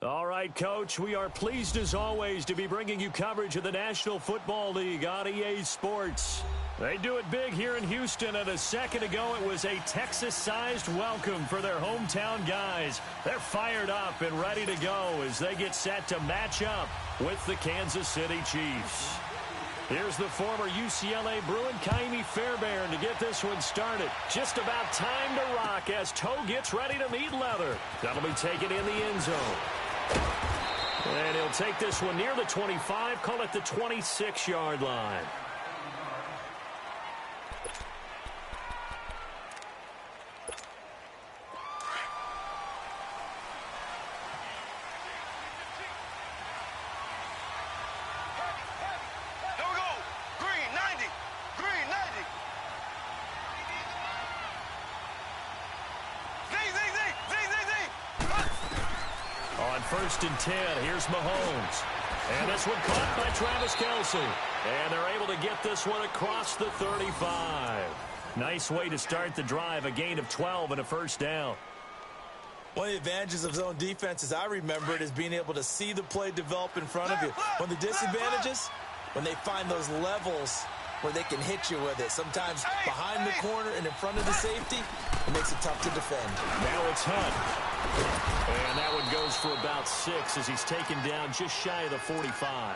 All right, Coach, we are pleased as always to be bringing you coverage of the National Football League on EA Sports. They do it big here in Houston, and a second ago it was a Texas-sized welcome for their hometown guys. They're fired up and ready to go as they get set to match up with the Kansas City Chiefs. Here's the former UCLA Bruin, Kaimi Fairbairn, to get this one started. Just about time to rock as Toe gets ready to meet leather. That'll be taken in the end zone. And he'll take this one near the 25, call it the 26-yard line. First and 10, here's Mahomes. And this one caught by Travis Kelce. And they're able to get this one across the 35. Nice way to start the drive, a gain of 12 and a first down. One of the advantages of zone defense, as I remember it, is being able to see the play develop in front of you. One of the disadvantages, when they find those levels where they can hit you with it. Sometimes behind the corner and in front of the safety, it makes it tough to defend. Now it's Hunt. And that one goes for about 6 as he's taken down just shy of the 45.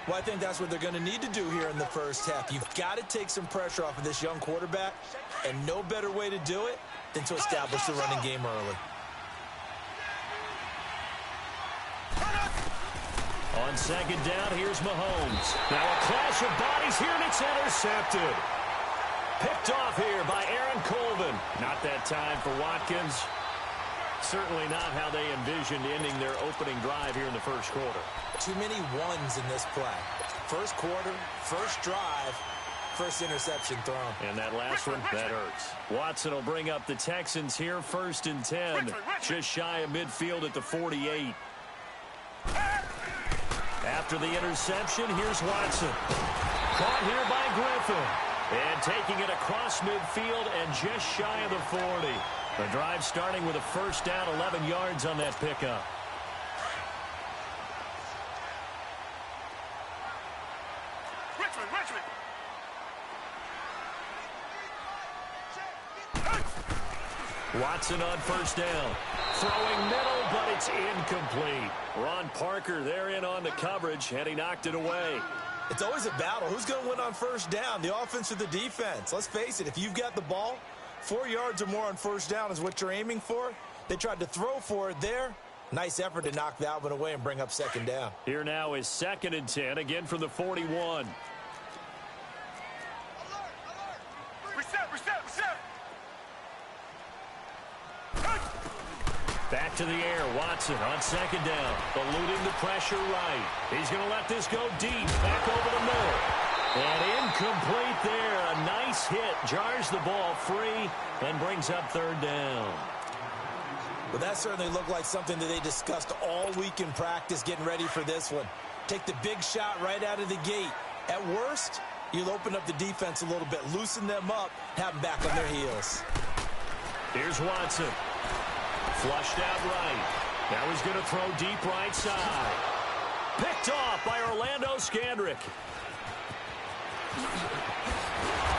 Well, I think that's what they're going to need to do here in the first half. You've got to take some pressure off of this young quarterback, and no better way to do it than to establish the running game early. On second down, here's Mahomes. Now a clash of bodies here, and it's intercepted. Picked off here by Aaron Colvin. Not that time for Watkins. Certainly not how they envisioned ending their opening drive here in the first quarter. Too many ones in this play. First quarter, first drive, first interception thrown. And that last one, that hurts. Watson will bring up the Texans here, first and 10. Just shy of midfield at the 48. After the interception, here's Watson. Caught here by Griffin. And taking it across midfield and just shy of the 40. The drive starting with a first down, 11 yards on that pickup. Richmond. Watson on first down. Throwing middle, but it's incomplete. Ron Parker there in on the coverage, and he knocked it away. It's always a battle. Who's going to win on first down, the offense or the defense? Let's face it, if you've got the ball, 4 yards or more on first down is what you're aiming for. They tried to throw for it there. Nice effort to knock that one away and bring up second down. Here now is second and 10, again from the 41. Reset. Back to the air, Watson on second down, eluding the pressure right. He's going to let this go deep, back over the middle. And incomplete there. A nice hit, jars the ball free, and brings up third down. Well, that certainly looked like something that they discussed all week in practice, getting ready for this one. Take the big shot right out of the gate. At worst, you'll open up the defense a little bit, loosen them up, have them back on their heels. Here's Watson. Flushed out right. Now he's going to throw deep right side. Picked off by Orlando Scandrick.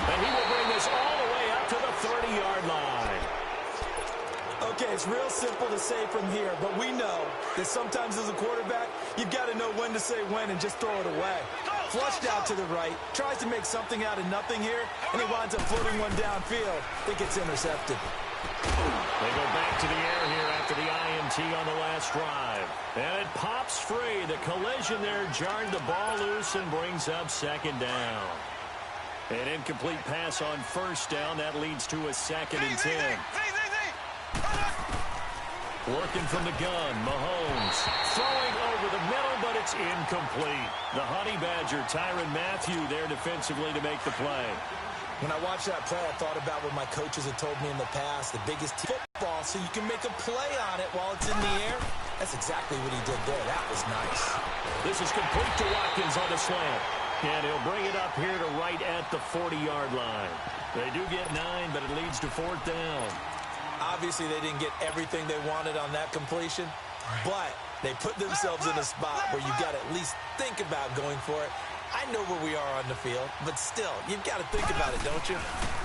And he will bring this all the way up to the 30-yard line. Okay, it's real simple to say from here, but we know that sometimes as a quarterback, you've got to know when to say when and just throw it away. Flushed out to the right, tries to make something out of nothing here, and he winds up floating one downfield that gets intercepted. They go back to the air here after the INT on the last drive. And it pops free. The collision there jarred the ball loose and brings up second down. An incomplete pass on first down. That leads to a second and 10. Working from the gun, Mahomes. Throwing over the middle, but it's incomplete. The Honey Badger, Tyrann Mathieu, there defensively to make the play. When I watched that play, I thought about what my coaches had told me in the past. The biggest football, so you can make a play on it while it's in the air. That's exactly what he did there. That was nice. This is complete to Watkins on the slant. And he'll bring it up here to right at the 40-yard line. They do get 9, but it leads to fourth down. Obviously, they didn't get everything they wanted on that completion, but they put themselves in a spot where you've got to at least think about going for it. I know where we are on the field, but still, you've got to think about it, don't you?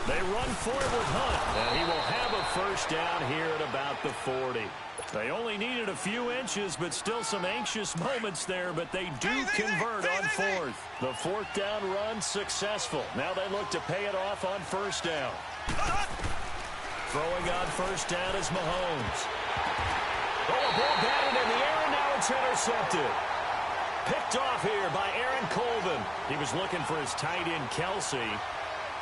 They run for it with Hunt, and he will have a first down here at about the 40. They only needed a few inches, but still some anxious moments there, but they do convert on fourth. The fourth down run successful. Now they look to pay it off on first down. Throwing on first down is Mahomes. Oh, a ball batted in the air, and now it's intercepted. Picked off here by Aaron Colvin. He was looking for his tight end, Kelsey.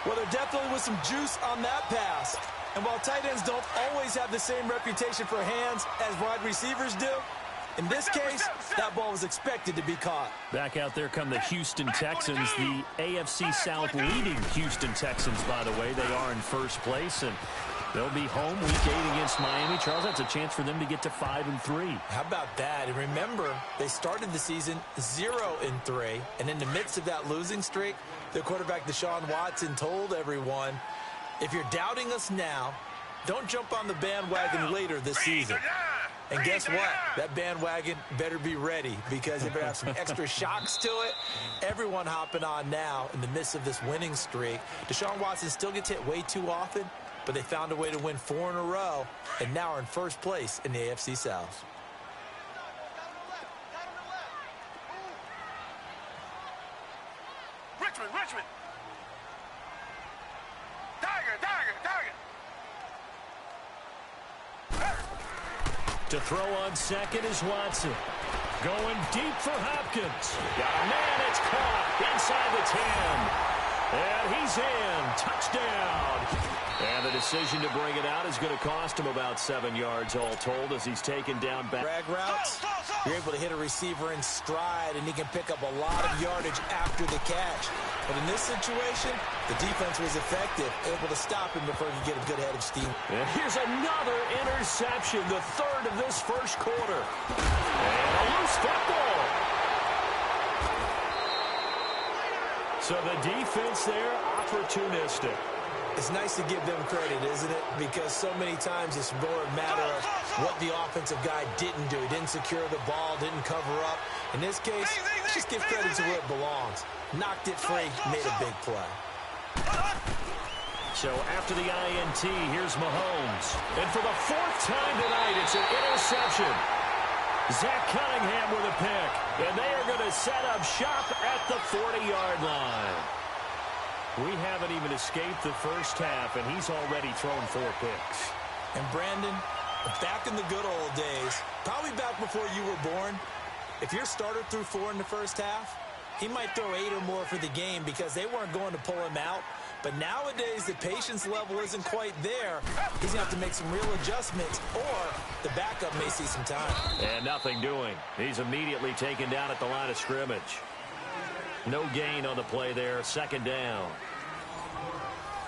Well, there definitely was some juice on that pass. And while tight ends don't always have the same reputation for hands as wide receivers do, in this case, that ball was expected to be caught. Back out there come the Houston Texans, the AFC South leading Houston Texans, by the way. They are in first place, and they'll be home week 8 against Miami. Charles, that's a chance for them to get to 5-3. How about that? And remember, they started the season 0-3, and in the midst of that losing streak, the quarterback Deshaun Watson told everyone, if you're doubting us now, don't jump on the bandwagon later this season. And guess what? That bandwagon better be ready, because if it has some extra shocks to it, everyone hopping on now in the midst of this winning streak. Deshaun Watson still gets hit way too often, but they found a way to win 4 in a row, and now are in first place in the AFC South. Richmond. Tiger. To throw on second is Watson. Going deep for Hopkins. Got a man, it's caught inside the 10. And he's in. Touchdown. And the decision to bring it out is going to cost him about 7 yards all told as he's taken down back. Drag routes, you're able to hit a receiver in stride, and he can pick up a lot of yardage after the catch. But in this situation, the defense was effective, able to stop him before he could get a good head of steam. And here's another interception, the third of this first quarter. And a loose football. So the defense there, opportunistic. It's nice to give them credit, isn't it? Because so many times it's more a matter of what the offensive guy didn't do. He didn't secure the ball, didn't cover up. In this case, let's just give credit to where it belongs. Knocked it free, made a big play. So after the INT, here's Mahomes. And for the 4th time tonight, it's an interception. Zach Cunningham with a pick. And they are going to set up shop at the 40-yard line. We haven't even escaped the first half, and he's already thrown 4 picks. And Brandon, back in the good old days, probably back before you were born, if your starter threw 4 in the first half, he might throw 8 or more for the game because they weren't going to pull him out. But nowadays, the patience level isn't quite there. He's going to have to make some real adjustments, or the backup may see some time. And nothing doing. He's immediately taken down at the line of scrimmage. No gain on the play there, 2nd down.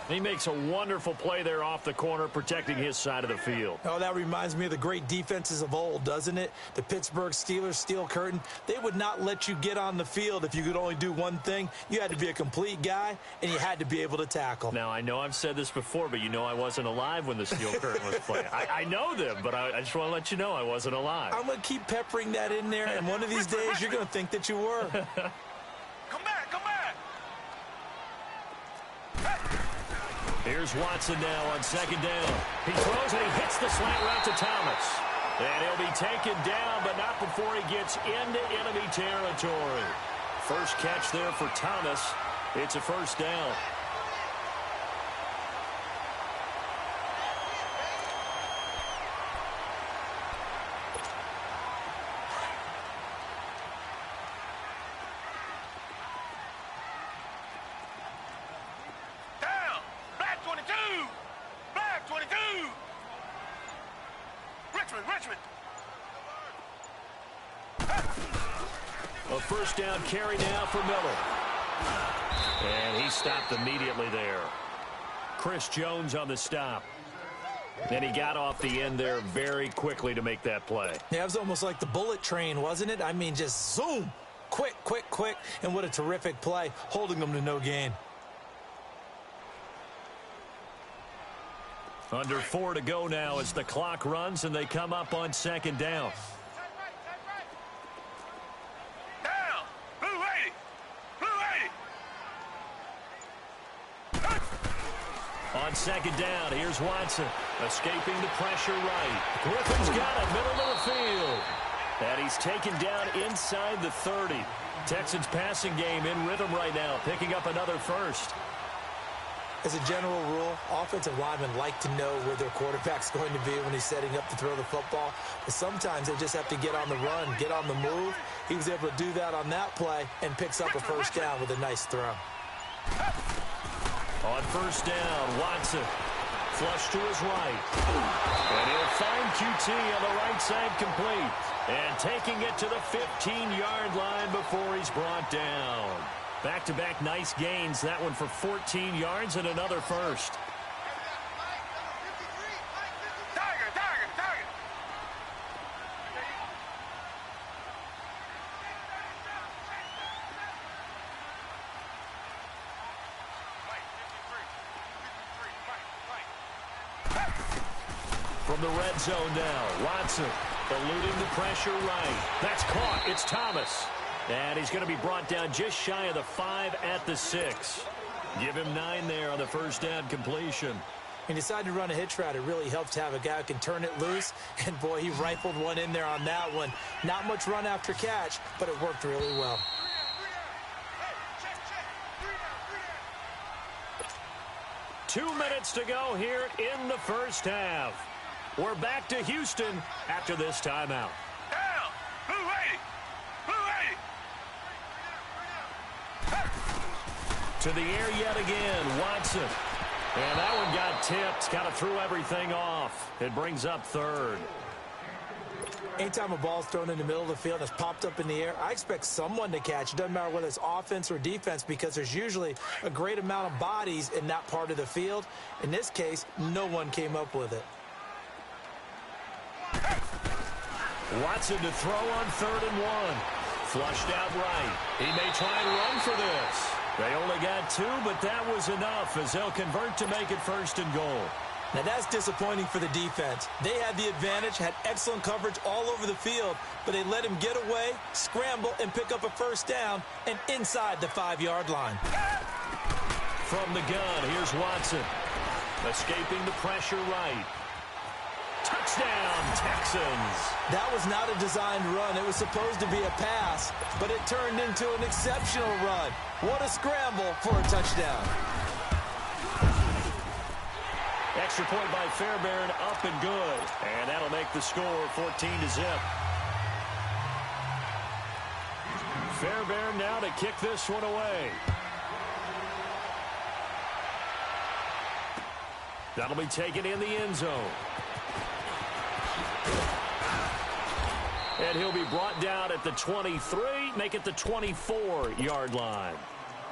He makes a wonderful play there off the corner, protecting his side of the field. Oh, that reminds me of the great defenses of old, doesn't it? The Pittsburgh Steelers steel curtain. They would not let you get on the field if you could only do one thing. You had to be a complete guy, and you had to be able to tackle. Now, I know I've said this before, but you know I wasn't alive when the steel curtain was playing. I know them, but I just want to let you know I wasn't alive. I'm going to keep peppering that in there, and one of these days you're going to think that you were. Come back. Here's Watson now on 2nd down. He throws and he hits the slant route to Thomas. And he'll be taken down, but not before he gets into enemy territory. First catch there for Thomas. It's a first down. Richmond. A first down carry now for Miller. And he stopped immediately there. Chris Jones on the stop. And he got off the end there very quickly to make that play. Yeah, it was almost like the bullet train, wasn't it? I mean, just zoom. Quick. And what a terrific play, holding them to no gain. Under 4 to go now as the clock runs and they come up on 2nd down. on second down. Here's Watson, escaping the pressure right. Griffin's got it, middle of the field. And he's taken down inside the 30. Texans passing game in rhythm right now, picking up another first. As a general rule, offensive linemen like to know where their quarterback's going to be when he's setting up to throw the football. But sometimes they just have to get on the run, get on the move. He was able to do that on that play and picks up a first down with a nice throw. On first down, Watson. Flush to his right. And he'll find QT on the right side complete. And taking it to the 15-yard line before he's brought down. Back-to-back nice gains. That one for 14 yards and another first. Tiger, tiger, tiger. From the red zone now, Watson eluding the pressure right. That's caught. It's Thomas. And he's going to be brought down just shy of the 5 at the 6. Give him 9 there on the first down completion. He decided to run a hitch route. It really helps to have a guy who can turn it loose. And, boy, he rifled one in there on that one. Not much run after catch, but it worked really well. Two minutes to go here in the first half. We're back to Houston after this timeout. Down. Blue 80. Blue 80. To the air yet again, Watson. And that one got tipped, kind of threw everything off. It brings up third. Anytime a ball's thrown in the middle of the field and it's popped up in the air, I expect someone to catch. It doesn't matter whether it's offense or defense because there's usually a great amount of bodies in that part of the field. In this case, no one came up with it. Watson to throw on 3rd and 1. Flushed out right. He may try and run for this. They only got 2, but that was enough as they'll convert to make it 1st and goal. Now, that's disappointing for the defense. They had the advantage, had excellent coverage all over the field, but they let him get away, scramble, and pick up a first down, and inside the 5-yard line. From the gun, here's Watson. Escaping the pressure right. Touchdown, Texans. That was not a designed run. It was supposed to be a pass, but it turned into an exceptional run. What a scramble for a touchdown. Extra point by Fairbairn, up and good. And that'll make the score 14-0. Fairbairn now to kick this one away. That'll be taken in the end zone. And he'll be brought down at the 23, make it the 24-yard line.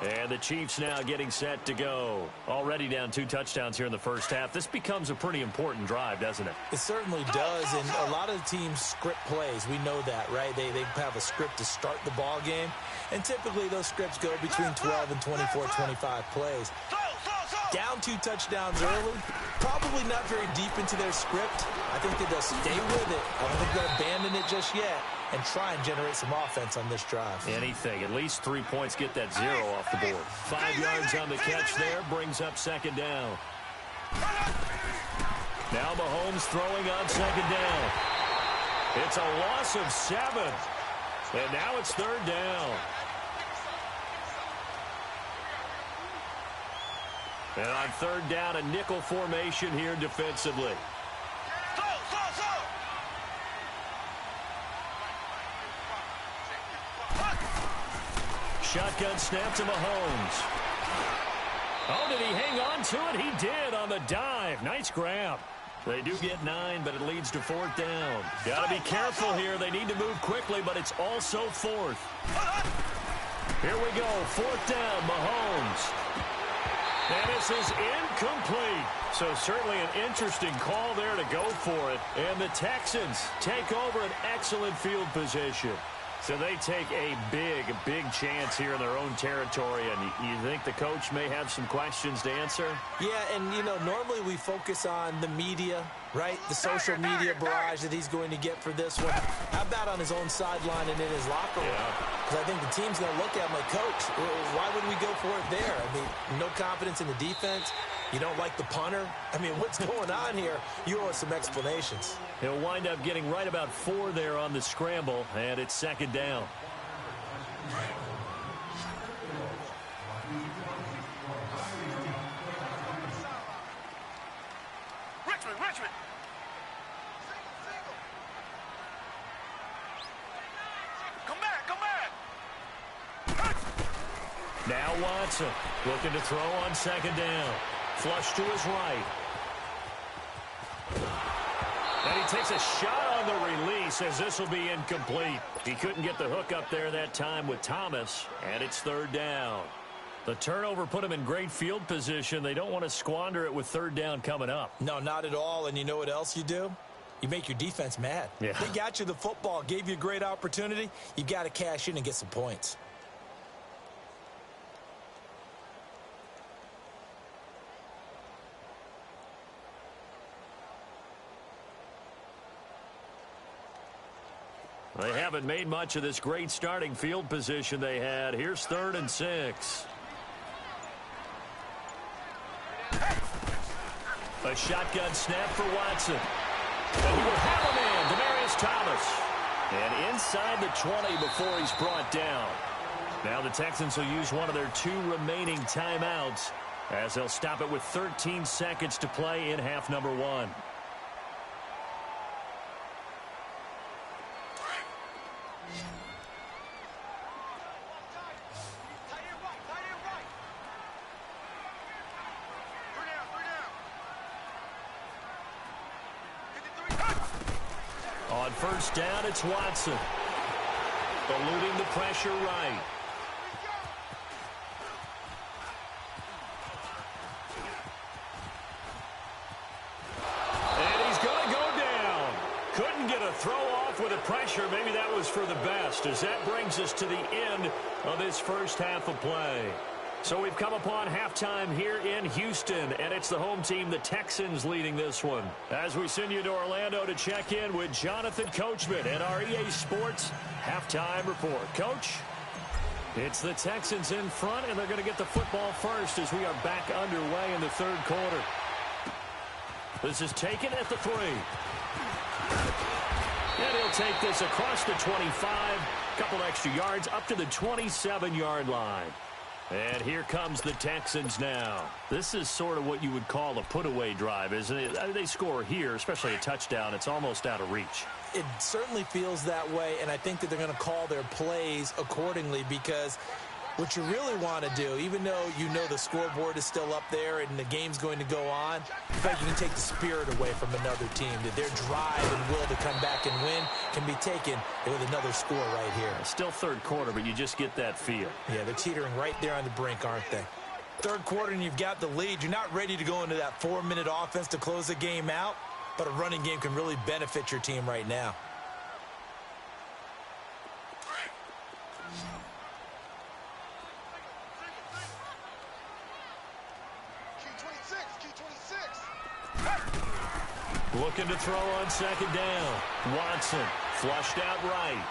And the Chiefs now getting set to go. Already down 2 touchdowns here in the first half. This becomes a pretty important drive, doesn't it? It certainly does, and a lot of teams script plays. We know that, right? They have a script to start the ball game, and typically those scripts go between 12 and 24, 25 plays. Down 2 touchdowns early, probably not very deep into their script. I think that they'll stay with it. I don't think they'll abandon it just yet and try and generate some offense on this drive. Anything. At least 3 points get that 0 off the board. 5 yards on the catch there brings up 2nd down. Now Mahomes throwing on 2nd down. It's a loss of 7. And now it's 3rd down. And on 3rd down, a nickel formation here defensively. Shotgun snap to Mahomes. Oh, did he hang on to it? He did on the dive. Nice grab. They do get 9, but it leads to 4th down. Got to be careful here. They need to move quickly, but it's also 4th. Here we go. 4th down, Mahomes. And this is incomplete. So certainly an interesting call there to go for it. And the Texans take over an excellent field position. So they take a big chance here in their own territory. And you think the coach may have some questions to answer? Yeah, and, normally we focus on the media, right? The social media barrage that he's going to get for this one. How about on his own sideline and in his locker room? Because I think the team's going to look at him like, Coach, why would we go for it there? I mean, no confidence in the defense. You don't like the punter? I mean, what's going on here? You owe us some explanations. He'll wind up getting right about 4 there on the scramble, and it's second down. Richmond. Come back. Now Watson looking to throw on second down. Flush to his right. And he takes a shot on the release as this will be incomplete. He couldn't get the hook up there that time with Thomas, and it's third down. The turnover put him in great field position. They don't want to squander it with third down coming up. No, not at all. And you know what else you do? You make your defense mad. Yeah. They got you the football, gave you a great opportunity. You got to cash in and get some points. They haven't made much of this great starting field position they had. Here's 3rd and 6. A shotgun snap for Watson. And he will have a man, Demaryius Thomas. And inside the 20 before he's brought down. Now the Texans will use one of their 2 remaining timeouts as they'll stop it with 13 seconds to play in half number 1. On first down, it's Watson. Eluding the pressure right. And he's going to go down. Couldn't get a throw off with the pressure. Maybe that was for the best, as that brings us to the end of this first half of play. So we've come upon halftime here in Houston, and it's the home team, the Texans, leading this one. As we send you to Orlando to check in with Jonathan Coachman and our EA Sports halftime report. Coach, it's the Texans in front, and they're going to get the football first as we are back underway in the third quarter. This is taken at the 3. And he'll take this across the 25, a couple extra yards, up to the 27-yard line. And here comes the Texans now. This is sort of what you would call a put-away drive, isn't it? They score here, especially a touchdown. It's almost out of reach. It certainly feels that way, and I think that they're going to call their plays accordingly, because what you really want to do, even though you know the scoreboard is still up there and the game's going to go on, I feel like you can take the spirit away from another team, that their drive and will to come back and win can be taken with another score right here. Still third quarter, but you just get that feel. Yeah, they're teetering right there on the brink, aren't they? Third quarter and you've got the lead. You're not ready to go into that 4-minute offense to close the game out, but a running game can really benefit your team right now. Looking to throw on second down. Watson flushed out right.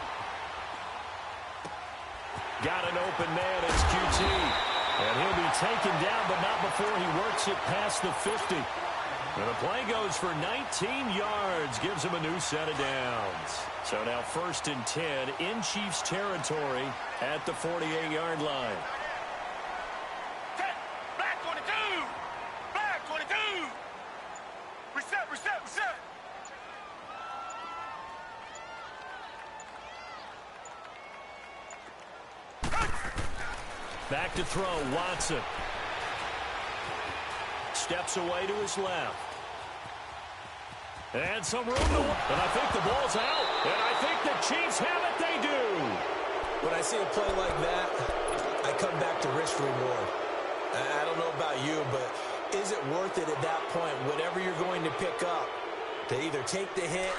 Got an open man. It's QT. And he'll be taken down, but not before he works it past the 50. And the play goes for 19 yards. Gives him a new set of downs. So now 1st and 10 in Chiefs territory at the 48-yard line. Black 22. Black 22. Reset. Back to throw, Watson. Steps away to his left. And some room to... And I think the ball's out. And I think the Chiefs have it. They do. When I see a play like that, I come back to risk reward. I don't know about you, but is it worth it at that point, whatever you're going to pick up, to either take the hit,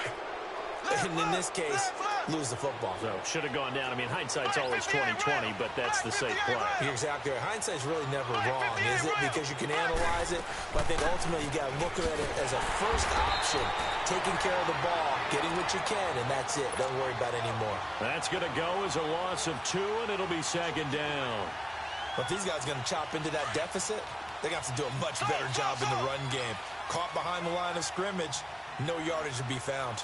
and in this case, lose the football? So, should have gone down. I mean, hindsight's always 20/20, but that's the safe play. You're exactly right. Hindsight's really never wrong, is it? Because you can analyze it, but I think ultimately you got to look at it as a first option, taking care of the ball, getting what you can, and that's it. Don't worry about it anymore. That's going to go as a loss of 2, and it'll be second down. But if these guys are going to chop into that deficit, They're going to have to do a much better job in the run game. Caught behind the line of scrimmage, no yardage to be found.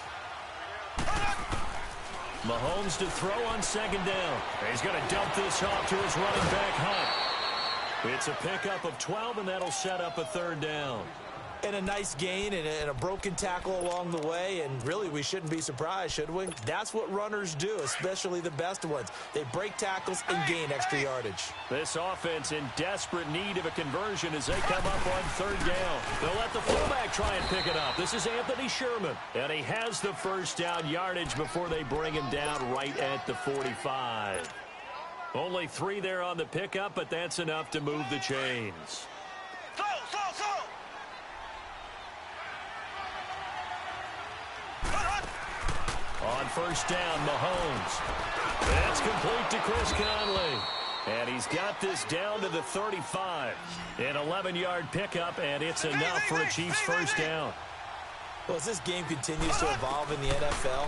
Mahomes to throw on second down. He's going to dump this off to his running back, Hunt. It's a pickup of 12, and that'll set up a third down. And a nice gain and a broken tackle along the way, and really we shouldn't be surprised, should we? That's what runners do, especially the best ones. They break tackles and gain extra yardage. This offense in desperate need of a conversion as they come up on third down. They'll let the fullback try and pick it up. This is Anthony Sherman, and he has the first down yardage before they bring him down right at the 45. Only 3 there on the pickup, but that's enough to move the chains. On first down, Mahomes. That's complete to Chris Conley. And he's got this down to the 35. An 11-yard pickup, and it's enough for a Chiefs first down. Well, as this game continues to evolve in the NFL,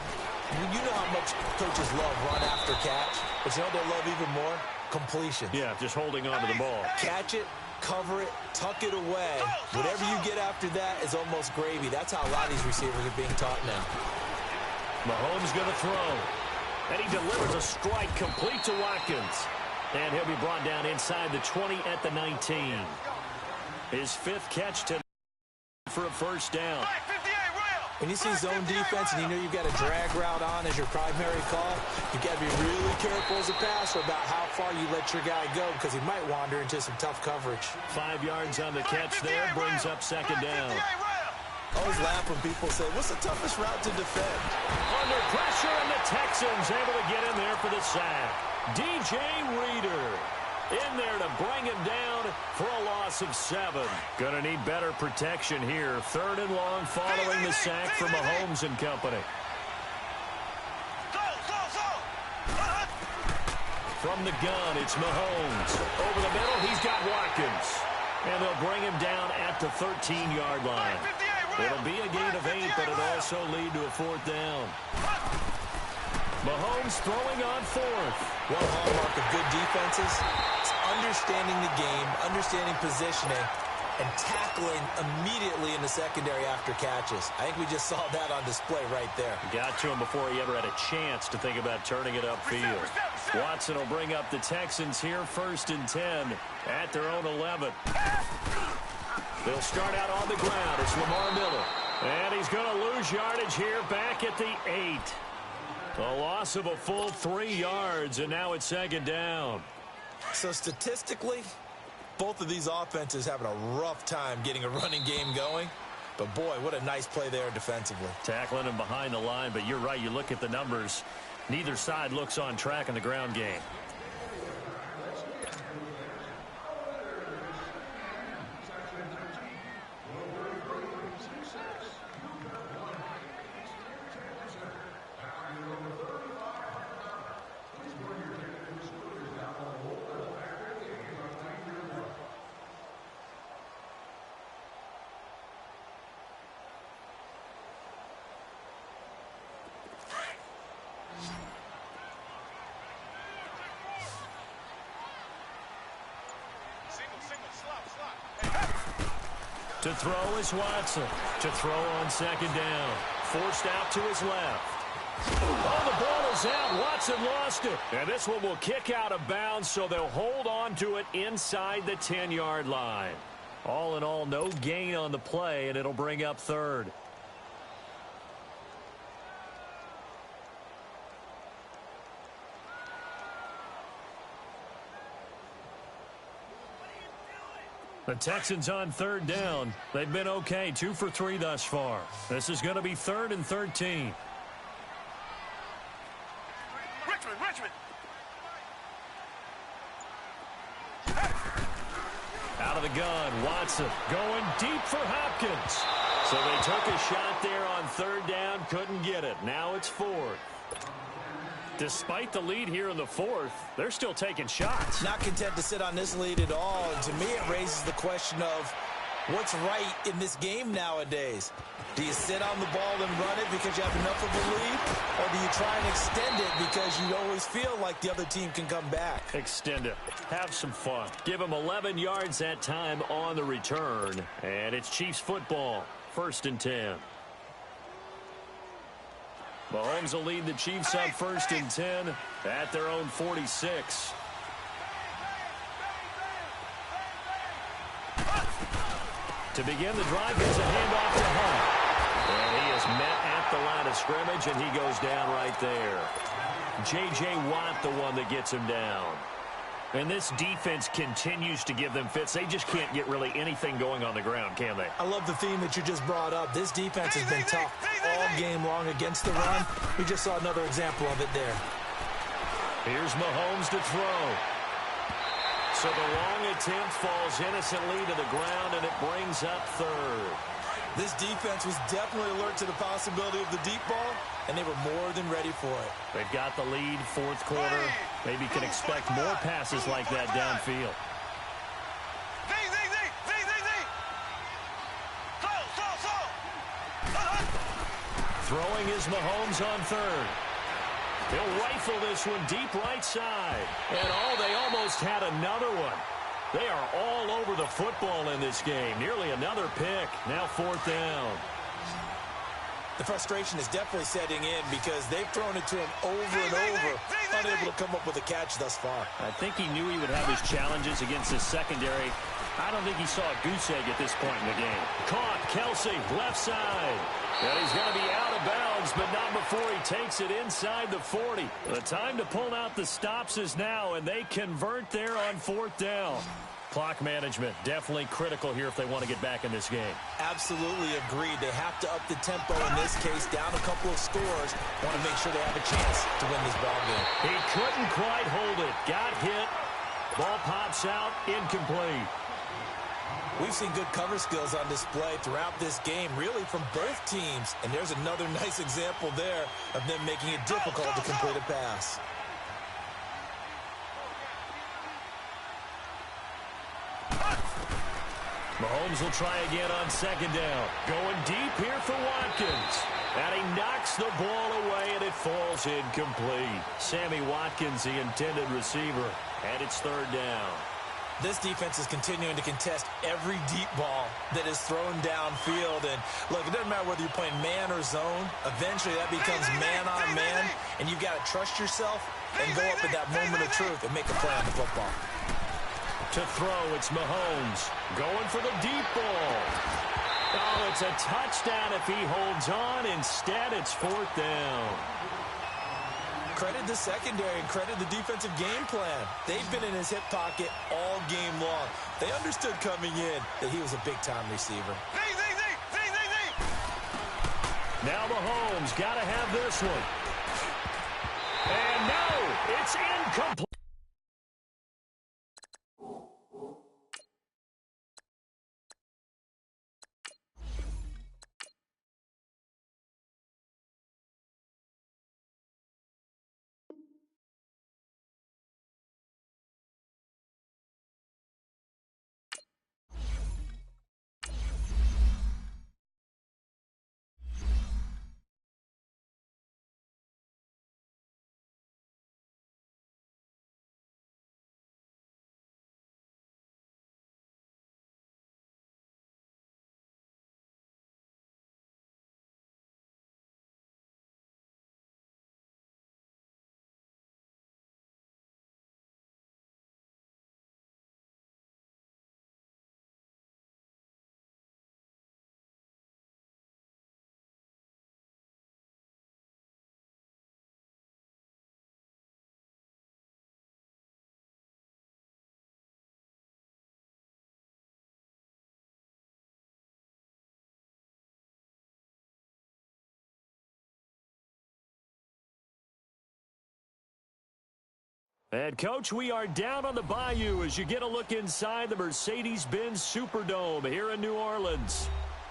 you know how much coaches love run after catch, but you know what they love even more? Completion. Yeah, just holding on to the ball. Catch it, cover it, tuck it away. Whatever you get after that is almost gravy. That's how a lot of these receivers are being taught now. Mahomes going to throw. And he delivers a strike complete to Watkins. And he'll be brought down inside the 20 at the 19. His 5th catch tonight for a first down. When you see zone defense and you know you've got a drag route on as your primary call, you've got to be really careful as a passer about how far you let your guy go because he might wander into some tough coverage. 5 yards on the catch there, brings up second down. I always laugh when people say, what's the toughest route to defend? Under pressure, and the Texans able to get in there for the sack. DJ Reader in there to bring him down for a loss of 7. Going to need better protection here. 3rd and long following the sack from Mahomes and company. From the gun, it's Mahomes. Over the middle, he's got Watkins. And they'll bring him down at the 13-yard line. It'll be a gain of 8, but it'll also lead to a 4th down. Mahomes throwing on 4th. One hallmark of good defenses is understanding the game, understanding positioning, and tackling immediately in the secondary after catches. I think we just saw that on display right there. Got to him before he ever had a chance to think about turning it upfield. Watson will bring up the Texans here 1st and 10 at their own 11. They'll start out on the ground. It's Lamar Miller. And he's going to lose yardage here back at the 8. A loss of a full 3 yards, and now it's second down. So statistically, both of these offenses having a rough time getting a running game going. But, boy, what a nice play there defensively. Tackling him behind the line, but you're right. You look at the numbers. Neither side looks on track in the ground game. To throw is Watson. To throw on second down. Forced out to his left. Oh, the ball is out. Watson lost it. And this one will kick out of bounds, so they'll hold on to it inside the 10-yard line. All in all, no gain on the play, and it'll bring up 3rd. The Texans on 3rd down. They've been okay, 2 for 3 thus far. This is going to be 3rd and 13. Richmond. Out of the gun, Watson going deep for Hopkins. So they took a shot there on 3rd down, couldn't get it. Now it's 4th. Despite the lead here in the 4th, they're still taking shots. Not content to sit on this lead at all. And to me, it raises the question of, What's right in this game nowadays? Do you sit on the ball and run it because you have enough of a lead? Or do you try and extend it because you always feel like the other team can come back? Extend it. Have some fun. Give them 11 yards that time on the return. And it's Chiefs football. 1st and 10. Mahomes will lead the Chiefs on 1st and 10 at their own 46. To begin the drive, here's a handoff to Hunt. And he is met at the line of scrimmage, and he goes down right there. J.J. Watt, the one that gets him down. And this defense continues to give them fits. They just can't get really anything going on the ground, can they? I love the theme that you just brought up. This defense has been tough all game long against the run. We just saw another example of it there. Here's Mahomes to throw. So the long attempt falls innocently to the ground, and it brings up 3rd. This defense was definitely alert to the possibility of the deep ball, and they were more than ready for it. They've got the lead, 4th quarter. Maybe can expect more passes like that downfield. Throwing is Mahomes on 3rd. He'll rifle this one deep right side. And they almost had another one. They are all over the football in this game. Nearly another pick. Now 4th down. The frustration is definitely setting in because they've thrown it to him over and over, unable to come up with a catch thus far. I think he knew he would have his challenges against his secondary. I don't think he saw a goose egg at this point in the game. Caught, Kelsey, left side. And he's going to be out of bounds, but not before he takes it inside the 40. The time to pull out the stops is now, and they convert there on 4th down. Clock management, definitely critical here if they want to get back in this game. Absolutely agreed. They have to up the tempo in this case, down a couple of scores. Want to make sure they have a chance to win this ball game. He couldn't quite hold it. Got hit. Ball pops out, incomplete. We've seen good cover skills on display throughout this game, really from both teams. And there's another nice example there of them making it difficult to complete a pass. Mahomes will try again on 2nd down. Going deep here for Watkins. And he knocks the ball away, and it falls incomplete. Sammy Watkins, the intended receiver. And it's 3rd down. This defense is continuing to contest every deep ball that is thrown downfield. And, look, it doesn't matter whether you're playing man or zone. Eventually, that becomes man-on-man, and you've got to trust yourself and go up at that moment of truth and make a play on the football. To throw, it's Mahomes. Going for the deep ball. Oh, it's a touchdown if he holds on. Instead, it's 4th down. Credit the secondary and credit the defensive game plan. They've been in his hip pocket all game long. They understood coming in that he was a big-time receiver. Now Mahomes got to have this one. And no, it's incomplete. And, Coach, we are down on the bayou as you get a look inside the Mercedes-Benz Superdome here in New Orleans.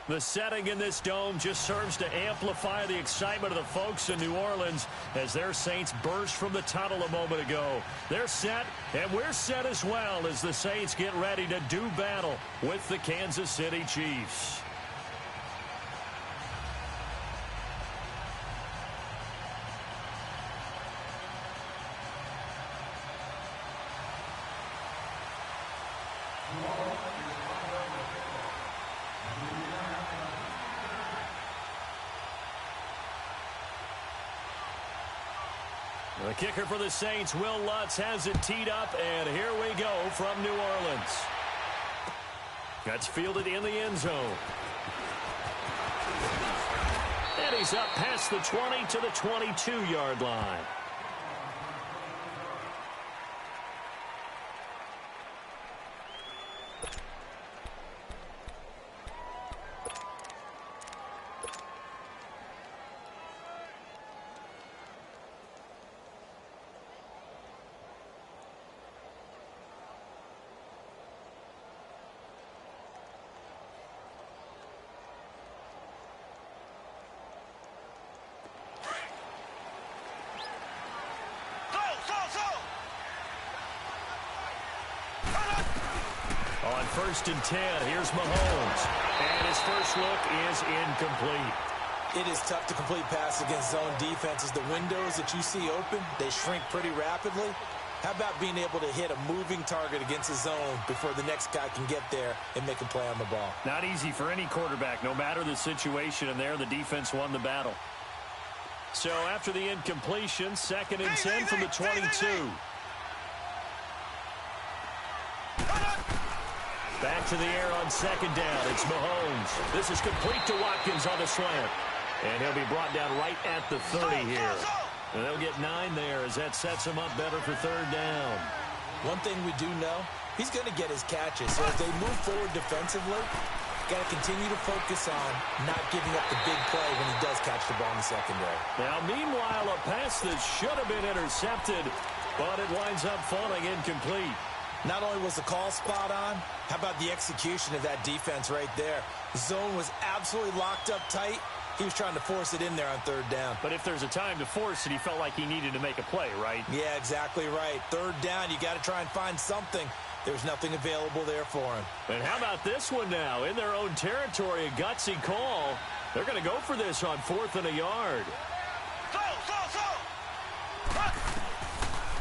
The setting in this dome just serves to amplify the excitement of the folks in New Orleans as their Saints burst from the tunnel a moment ago. They're set, and we're set as well as the Saints get ready to do battle with the Kansas City Chiefs. The kicker for the Saints, Will Lutz, has it teed up, and here we go from New Orleans. That's fielded in the end zone. And he's up past the 20 to the 22-yard line. On 1st and 10, here's Mahomes. And his first look is incomplete. It is tough to complete passes against zone defenses. The windows that you see open, they shrink pretty rapidly. How about being able to hit a moving target against a zone before the next guy can get there and make a play on the ball? Not easy for any quarterback, no matter the situation, and there the defense won the battle. So after the incompletion, 2nd and 10 from the 22. Back to the air on 2nd down. It's Mahomes. This is complete to Watkins on the slant. And he'll be brought down right at the 30 here. And they'll get 9 there as that sets him up better for 3rd down. One thing we do know, he's going to get his catches. So as they move forward defensively, got to continue to focus on not giving up the big play when he does catch the ball in the secondary. Now, meanwhile, a pass that should have been intercepted, but it winds up falling incomplete. Not only was the call spot on, how about the execution of that defense right there? The zone was absolutely locked up tight. He was trying to force it in there on 3rd down. But if there's a time to force it, he felt like he needed to make a play, right? Yeah, exactly right. 3rd down, you got to try and find something. There's nothing available there for him. And how about this one now? In their own territory, a gutsy call. They're going to go for this on 4th and a yard.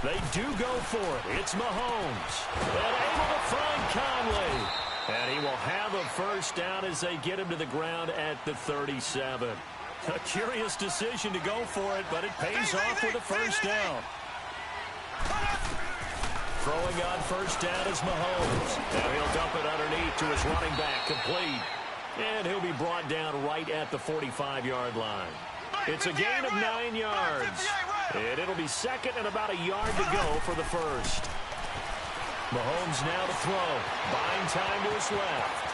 They do go for it. It's Mahomes. And able to find Conley. And he will have a first down as they get him to the ground at the 37. A curious decision to go for it, but it pays off with a first down. Throwing on 1st down is Mahomes. Now he'll dump it underneath to his running back, complete. And he'll be brought down right at the 45-yard line. It's a gain of 9 yards. And it'll be 2nd and about a yard to go for the first. Mahomes now to throw. Buying time to his left.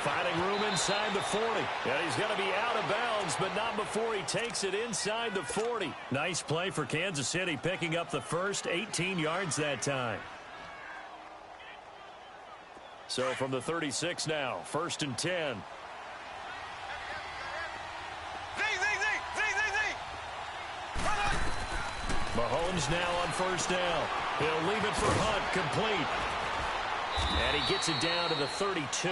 Finding room inside the 40. And he's going to be out of bounds, but not before he takes it inside the 40. Nice play for Kansas City, picking up the first 18 yards that time. So from the 36 now, 1st and 10. Mahomes now on 1st down. He'll leave it for Hunt, complete. And he gets it down to the 32.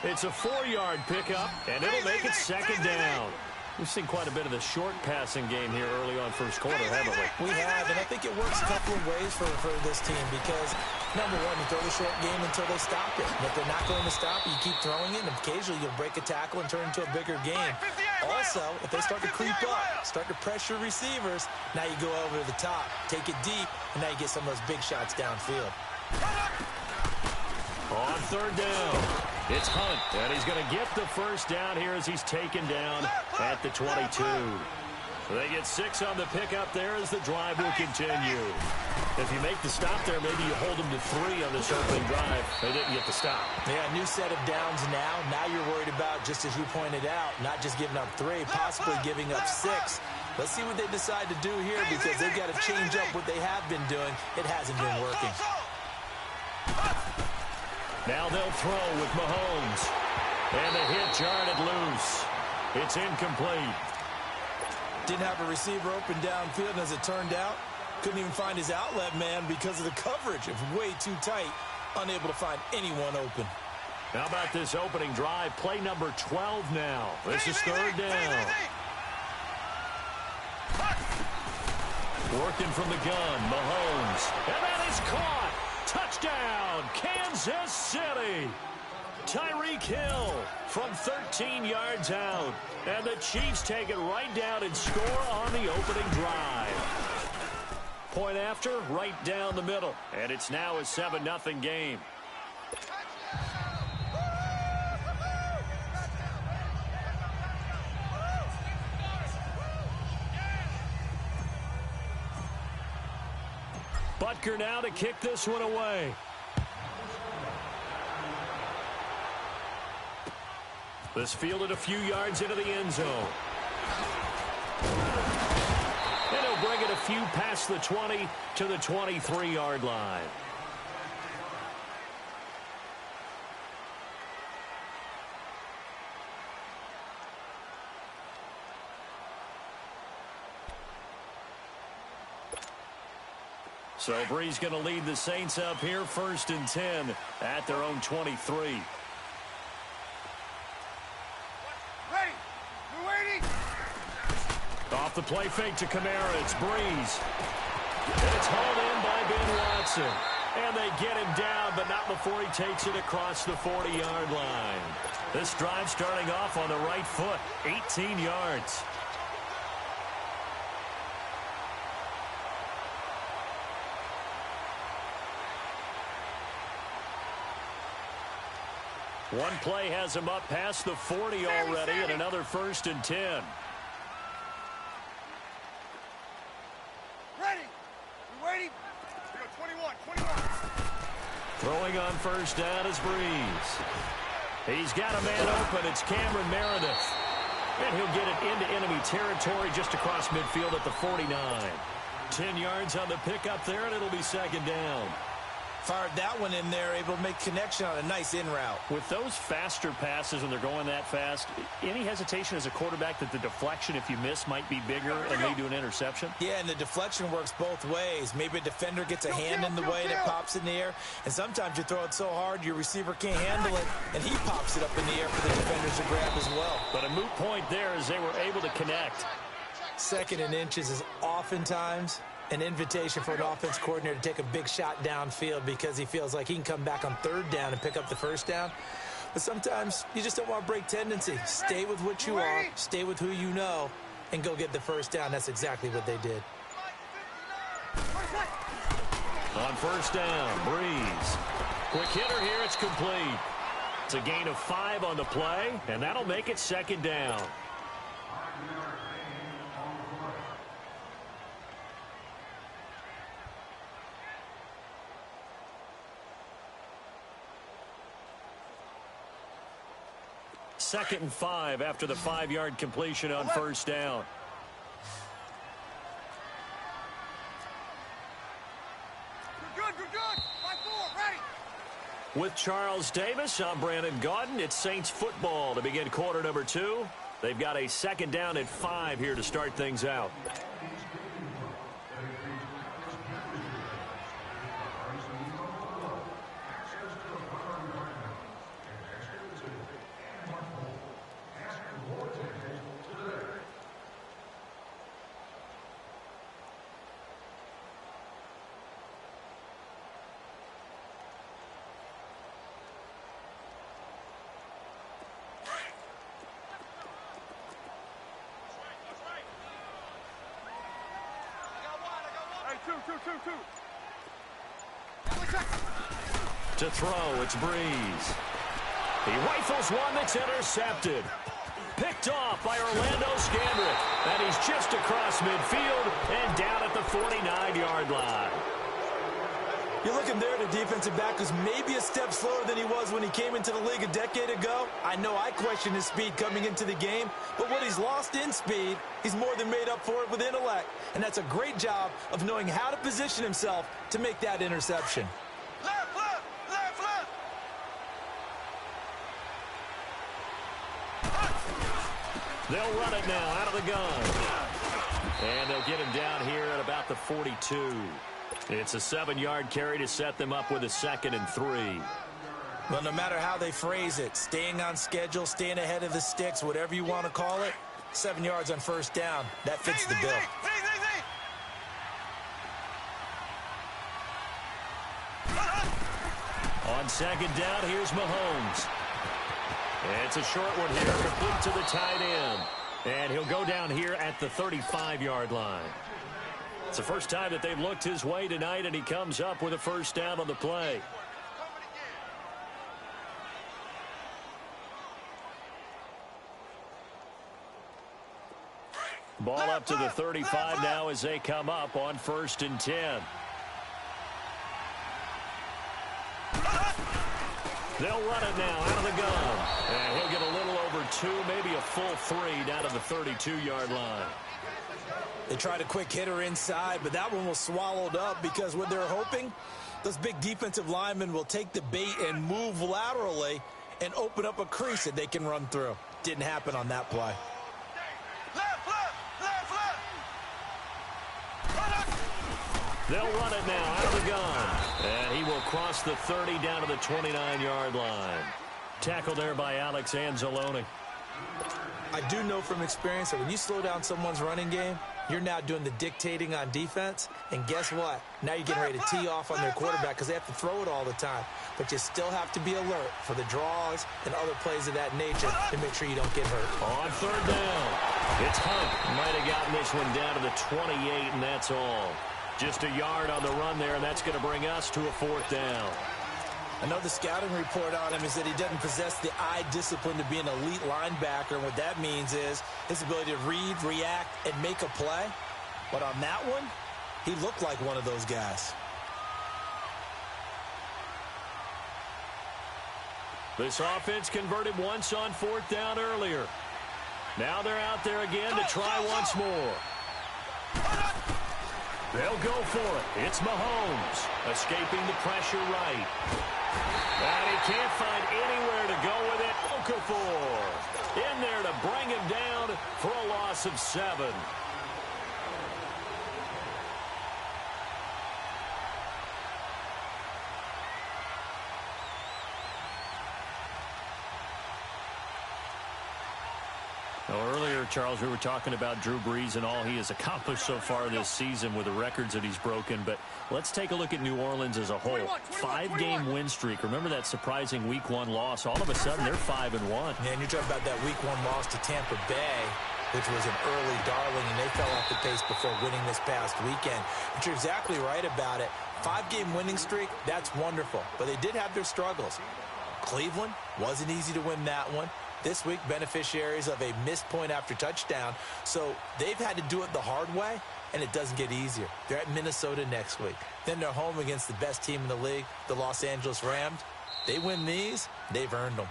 It's a 4-yard pickup, and it'll make it 2nd down. We've seen quite a bit of the short passing game here early on 1st quarter, haven't we? We have, and I think it works a couple of ways for this team because, number one, you throw the short game until they stop it. And if they're not going to stop it, you keep throwing it, and occasionally you'll break a tackle and turn it into a bigger game. Also, if they start to creep up, start to pressure receivers, now you go over the top, take it deep, and now you get some of those big shots downfield. On 3rd down, it's Hunt, and he's going to get the first down here as he's taken down at the 22. They get 6 on the pickup there as the drive will continue. If you make the stop there, maybe you hold them to 3 on this opening drive. They didn't get the stop. Yeah, new set of downs now. Now you're worried about, just as you pointed out, not just giving up 3, possibly giving up 6. Let's see what they decide to do here because they've got to change up what they have been doing. It hasn't been working. Now they'll throw with Mahomes. And the hit jarred it loose. It's incomplete. Didn't have a receiver open downfield, and as it turned out, couldn't even find his outlet man because of the coverage. It was way too tight, unable to find anyone open. How about this opening drive? Play number 12 now. This is third down. Working from the gun, Mahomes. And that is caught. Touchdown, Kansas City. Tyreek Hill from 13 yards out. And the Chiefs take it right down and score on the opening drive. Point after, right down the middle. And it's now a 7-0 game. Butker now to kick this one away. This fielded a few yards into the end zone. And he'll bring it a few past the 20 to the 23-yard line. So Bree's going to lead the Saints up here, 1st and 10 at their own 23. Off the play fake to Kamara, it's Breeze. And it's hauled in by Ben Watson. And they get him down, but not before he takes it across the 40-yard line. This drive starting off on the right foot, 18 yards. One play has him up past the 40 already, and another 1st and 10. Throwing on 1st down is Breeze. He's got a man open. It's Cameron Meredith. And he'll get it into enemy territory just across midfield at the 49. 10 yards on the pickup there, and it'll be 2nd down. Fired that one in there, able to make connection on a nice in route. With those faster passes when they're going that fast, any hesitation as a quarterback that the deflection, if you miss, might be bigger and lead to an interception? Yeah, and the deflection works both ways. Maybe a defender gets a hand in the way and it pops in the air, and sometimes you throw it so hard your receiver can't handle it, and he pops it up in the air for the defenders to grab as well. But a moot point there as they were able to connect. 2nd and inches is oftentimes an invitation for an offense coordinator to take a big shot downfield because he feels like he can come back on 3rd down and pick up the 1st down. But sometimes you just don't want to break tendency. Stay with what you are, stay with who you know, and go get the 1st down. That's exactly what they did. On 1st down, Breeze. Quick hitter here, it's complete. It's a gain of 5 on the play, and that'll make it 2nd down. Second and 5 after the 5-yard completion on 1st down. You're good. 5-4, ready. With Charles Davis, I'm Brandon Gaudin. It's Saints football to begin quarter number 2. They've got a 2nd down at 5 here to start things out. To throw, it's Breeze. He rifles one that's intercepted. Picked off by Orlando Scandrick. And he's just across midfield and down at the 49-yard line. You're looking there at a defensive back who's maybe a step slower than he was when he came into the league a decade ago. I know I questioned his speed coming into the game, but what he's lost in speed, he's more than made up for it with intellect. And that's a great job of knowing how to position himself to make that interception. Left. They'll run it now out of the gun. And they'll get him down here at about the 42. It's a 7-yard carry to set them up with a 2nd and 3. Well, no matter how they phrase it, staying on schedule, staying ahead of the sticks, whatever you want to call it, 7 yards on first down, that fits the bill. On 2nd down, here's Mahomes. And it's a short one here, complete to the tight end. And he'll go down here at the 35-yard line. It's the first time that they've looked his way tonight, and he comes up with a first down on the play. Ball up to the 35 now as they come up on 1st and 10. They'll run it now out of the gun. And he'll get a little over 2, maybe a full 3 down to the 32-yard line. They tried a quick hitter inside, but that one was swallowed up because what they're hoping, those big defensive linemen will take the bait and move laterally and open up a crease that they can run through. Didn't happen on that play. They'll run it now out of the gun. And he will cross the 30 down to the 29-yard line. Tackled there by Alex Anzalone. I do know from experience that when you slow down someone's running game, you're now doing the dictating on defense. And guess what? Now you're getting ready to tee off on their quarterback because they have to throw it all the time. But you still have to be alert for the draws and other plays of that nature to make sure you don't get hurt. On 3rd down, it's Hunt. Might have gotten this one down to the 28, and that's all. Just a yard on the run there, and that's going to bring us to a 4th down. I know the scouting report on him is that he doesn't possess the eye discipline to be an elite linebacker. And what that means is his ability to read, react, and make a play. But on that one, he looked like one of those guys. This offense converted once on 4th down earlier. Now they're out there again to try once more. They'll go for it. It's Mahomes escaping the pressure right. And he can't find anywhere to go with it. Okafor in there to bring him down for a loss of 7. Earlier, Charles, we were talking about Drew Brees and all he has accomplished so far this season with the records that he's broken. But let's take a look at New Orleans as a whole. 5-game win streak. Remember that surprising Week 1 loss? All of a sudden, they're 5-1. Yeah, and you're talking about that Week 1 loss to Tampa Bay, which was an early darling, and they fell off the pace before winning this past weekend. But you're exactly right about it. 5-game winning streak, that's wonderful. But they did have their struggles. Cleveland, wasn't easy to win that one. This week, beneficiaries of a missed point after touchdown. So they've had to do it the hard way, and it doesn't get easier. They're at Minnesota next week. Then they're home against the best team in the league, the Los Angeles Rams. They win these, they've earned them.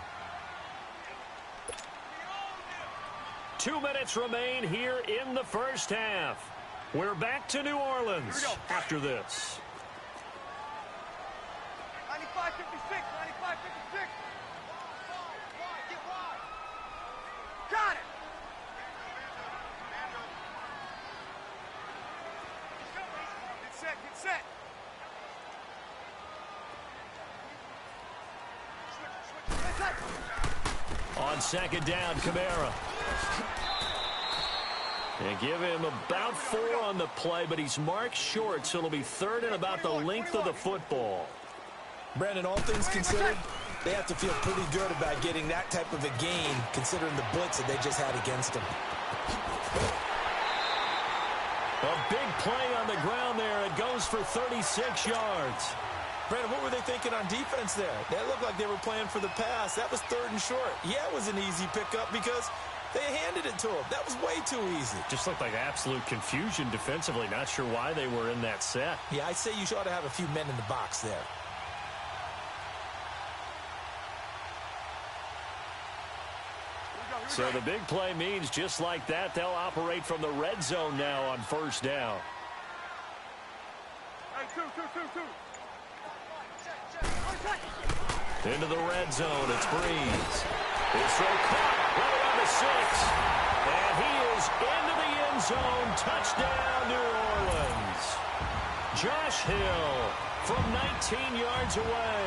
2 minutes remain here in the first half. We're back to New Orleans after this. 95-56, 95-56. Got it. Get set, get set. On 2nd down, Kamara. And give him about 4 on the play, but he's marked short, so it'll be 3rd and about the length of the football. Brandon, all things considered, they have to feel pretty good about getting that type of a gain, considering the blitz that they just had against them. A big play on the ground there. It goes for 36 yards. Brandon, what were they thinking on defense there? That looked like they were playing for the pass. That was 3rd and short. Yeah, it was an easy pickup because they handed it to him. That was way too easy. Just looked like absolute confusion defensively. Not sure why they were in that set. Yeah, I'd say you ought to have a few men in the box there. So the big play means just like that, they'll operate from the red zone now on 1st down. Hey, two. Into the red zone, it's Breeze. His throw caught right around the 6. goes into the end zone. Touchdown, New Orleans. Josh Hill from 19 yards away.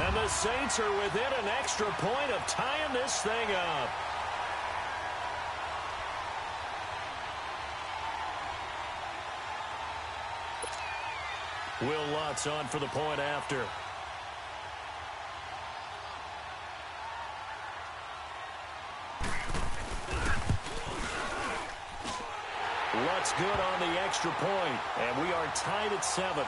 And the Saints are within an extra point of tying this thing up. Will Lutz on for the point after. Lutz good on the extra point, and we are tied at 7.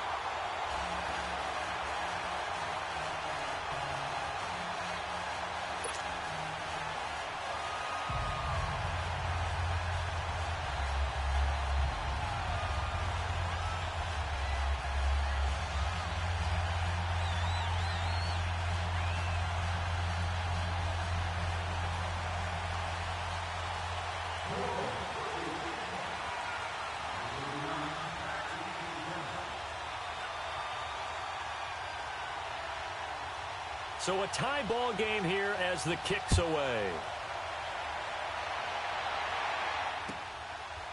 So a tie ball game here as the kick's away.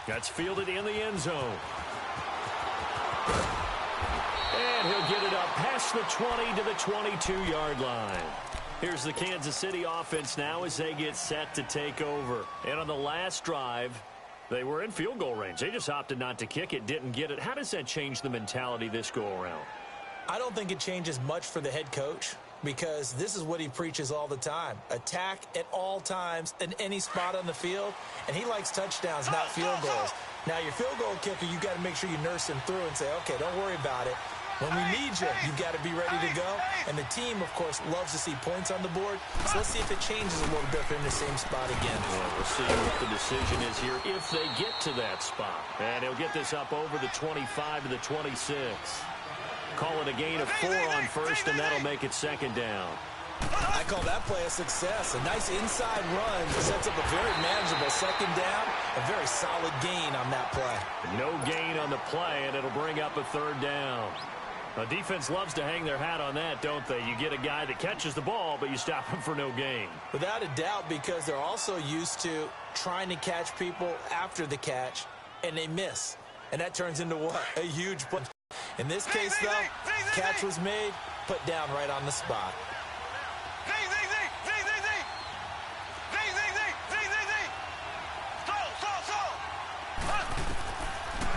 That's fielded in the end zone. And he'll get it up past the 20 to the 22-yard line. Here's the Kansas City offense now as they get set to take over. And on the last drive, they were in field goal range. They just opted not to kick it, didn't get it. How does that change the mentality this go-around? I don't think it changes much for the head coach, because this is what he preaches all the time. Attack at all times in any spot on the field, and he likes touchdowns, not field goals. Now, your field goal kicker, you got to make sure you nurse him through and say, okay, don't worry about it. When we need you, you've got to be ready to go. And the team, of course, loves to see points on the board. So let's see if it changes a little bit for him in the same spot again. Well, we'll see what the decision is here if they get to that spot. And he'll get this up over the 25 to the 26. Call it a gain of 4 on first, and that'll make it second down. I call that play a success. A nice inside run sets up a very manageable second down. A very solid gain on that play. No gain on the play, and it'll bring up a third down. The defense loves to hang their hat on that, don't they? You get a guy that catches the ball, but you stop him for no gain. Without a doubt, because they're also used to trying to catch people after the catch, and they miss. And that turns into what? A huge play. In this case, though, catch was made, put down right on the spot.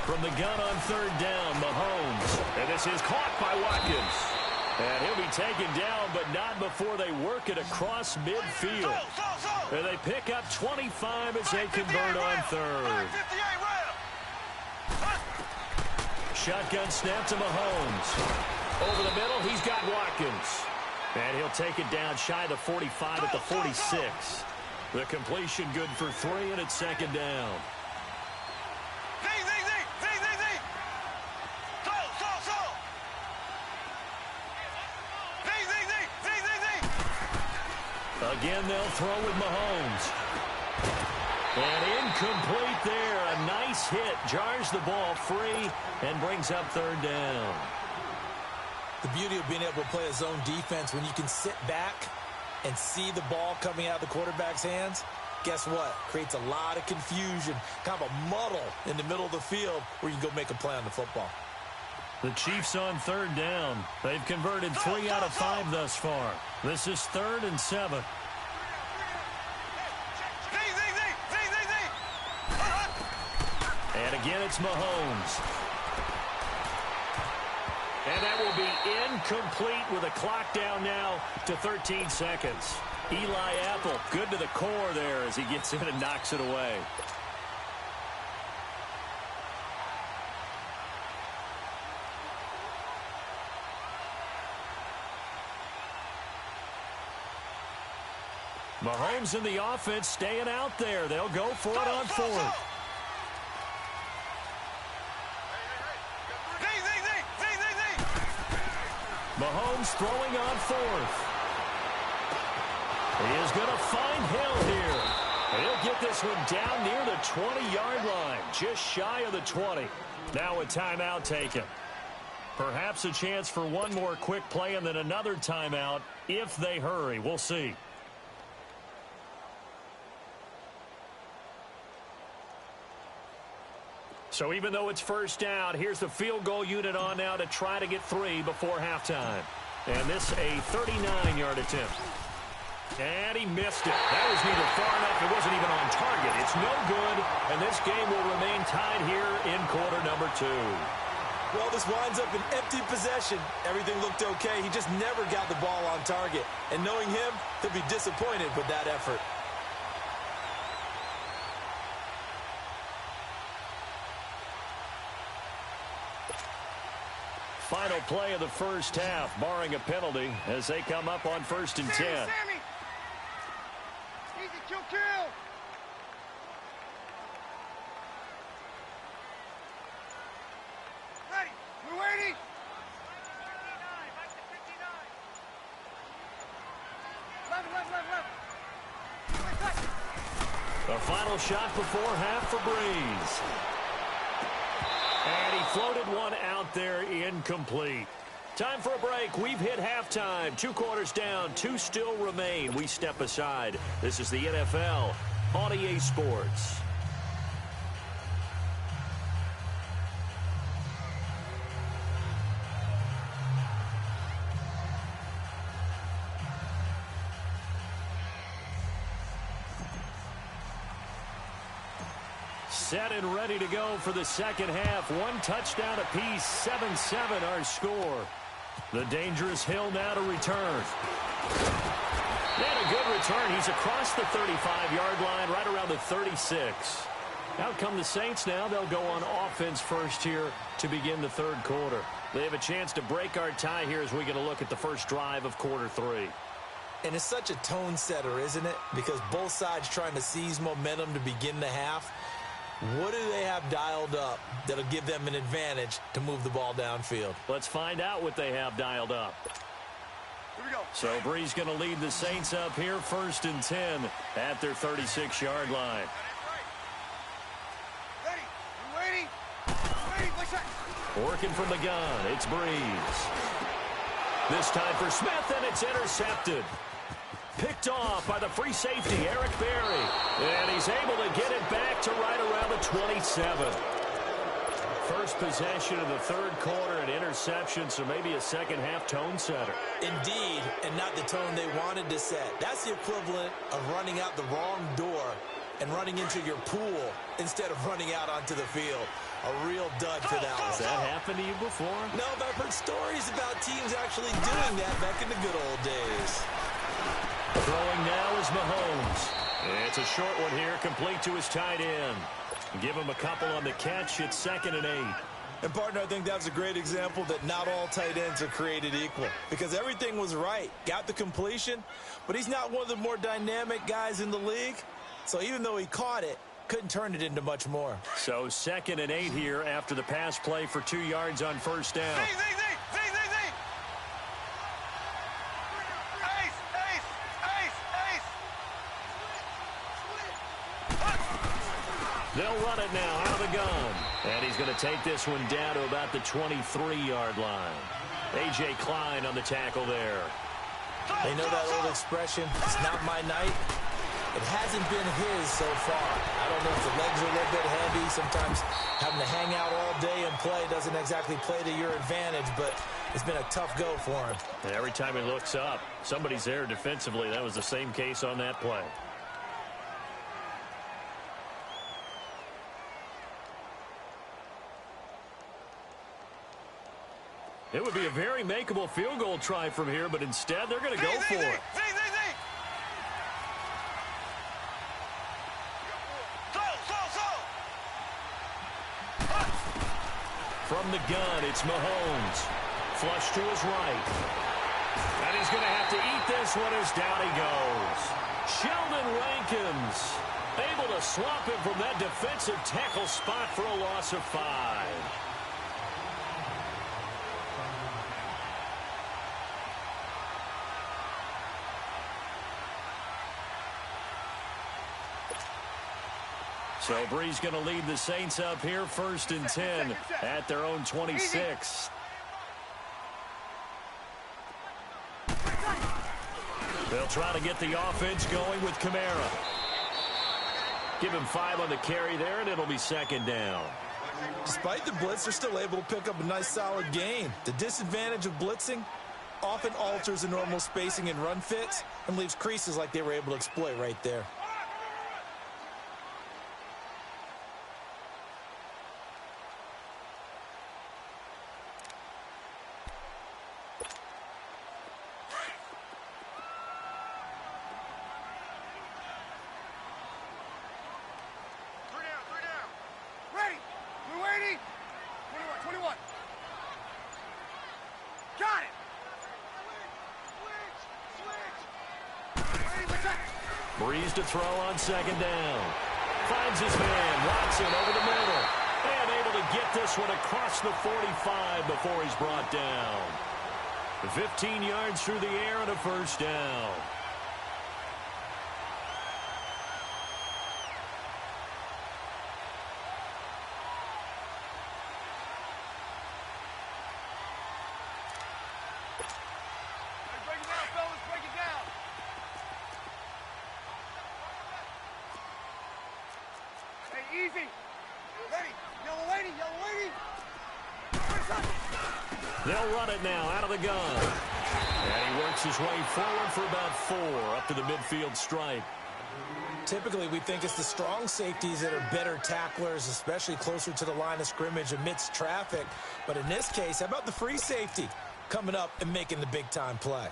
From the gun on third down, Mahomes. And this is caught by Watkins. And he'll be taken down, but not before they work it across midfield. And they pick up 25 as they convert on third. Shotgun snap to Mahomes. Over the middle, he's got Watkins. And he'll take it down shy of the 45 at the 46. The completion good for 3, and it's second down. Again, they'll throw with Mahomes. And incomplete there. A nice hit. Jars the ball free and brings up third down. The beauty of being able to play a zone defense when you can sit back and see the ball coming out of the quarterback's hands, guess what? Creates a lot of confusion, kind of a muddle in the middle of the field where you can go make a play on the football. The Chiefs on third down. They've converted 3 out of 5 thus far. This is 3rd and 7. And again, it's Mahomes. And that will be incomplete with a clock down now to 13 seconds. Eli Apple, good to the core there as he gets in and knocks it away. Mahomes and the offense staying out there. They'll go for it on 4th. Mahomes throwing on 4th. He is going to find Hill here. He'll get this one down near the 20-yard line, just shy of the 20. Now a timeout taken. Perhaps a chance for one more quick play and then another timeout if they hurry. We'll see. So even though it's first down, here's the field goal unit on now to try to get 3 before halftime. And this a 39-yard attempt. And he missed it. That was neither far enough. It wasn't even on target. It's no good, and this game will remain tied here in quarter number 2. Well, this winds up an empty possession. Everything looked okay. He just never got the ball on target. And knowing him, he'll be disappointed with that effort. Final play of the first half, barring a penalty, as they come up on 1st and 10. Sammy! Easy, kill. Ready. We're waiting. 11. The final shot before half for Breeze. And he floated one out there incomplete. Time for a break. We've hit halftime. 2 quarters down. 2 still remain. We step aside. This is the NFL on EA Sports. Set and ready to go for the second half. 1 touchdown apiece, 7-7 our score. The dangerous Hill now to return. And a good return. He's across the 35-yard line, right around the 36. Out come the Saints now. They'll go on offense first here to begin the 3rd quarter. They have a chance to break our tie here as we get a look at the first drive of quarter 3. And it's such a tone setter, isn't it? Because both sides trying to seize momentum to begin the half. What do they have dialed up that'll give them an advantage to move the ball downfield? Let's find out what they have dialed up. Here we go. So Breeze going to lead the Saints up here 1st and 10 at their 36-yard line. Ready. We're waiting. What's that? Working from the gun, it's Breeze. This time for Smith, and it's intercepted. Picked off by the free safety, Eric Berry. And he's able to get it back to right around the 27. First possession of the 3rd quarter, an interception, so maybe a second-half tone setter. Indeed, and not the tone they wanted to set. That's the equivalent of running out the wrong door and running into your pool instead of running out onto the field. A real dud for that one. Has that happened to you before? No, but I've heard stories about teams actually doing that back in the good old days. Throwing now is Mahomes. It's a short one here, complete to his tight end. Give him a couple on the catch. It's 2nd and 8. And, partner, I think that was a great example that not all tight ends are created equal. Because everything was right. Got the completion, but he's not one of the more dynamic guys in the league. So even though he caught it, couldn't turn it into much more. So 2nd and 8 here after the pass play for 2 yards on 1st down. Z. They'll run it now out of the gun. And he's going to take this one down to about the 23-yard line. A.J. Klein on the tackle there. They know that old expression, it's not my night. It hasn't been his so far. I don't know if the legs are a little bit heavy. Sometimes having to hang out all day and play doesn't exactly play to your advantage, but it's been a tough go for him. And every time he looks up, somebody's there defensively. That was the same case on that play. It would be a very makeable field goal try from here, but instead they're going to go for it. From the gun, it's Mahomes. Flush to his right. And he's going to have to eat this one as down he goes. Sheldon Rankins able to swap him from that defensive tackle spot for a loss of 5. So Breeze going to lead the Saints up here 1st and 10 at their own 26. They'll try to get the offense going with Kamara. Give him 5 on the carry there, and it'll be 2nd down. Despite the blitz, they're still able to pick up a nice solid gain. The disadvantage of blitzing often alters the normal spacing and run fits and leaves creases like they were able to exploit right there. Breeze to throw on second down. Finds his man, Watson over the middle. And able to get this one across the 45 before he's brought down. 15 yards through the air and a first down. Easy. Ready. Yellow lady. Yellow lady. They'll run it now out of the gun. And he works his way forward for about 4 up to the midfield stripe. Typically, we think it's the strong safeties that are better tacklers, especially closer to the line of scrimmage amidst traffic. But in this case, how about the free safety coming up and making the big-time play?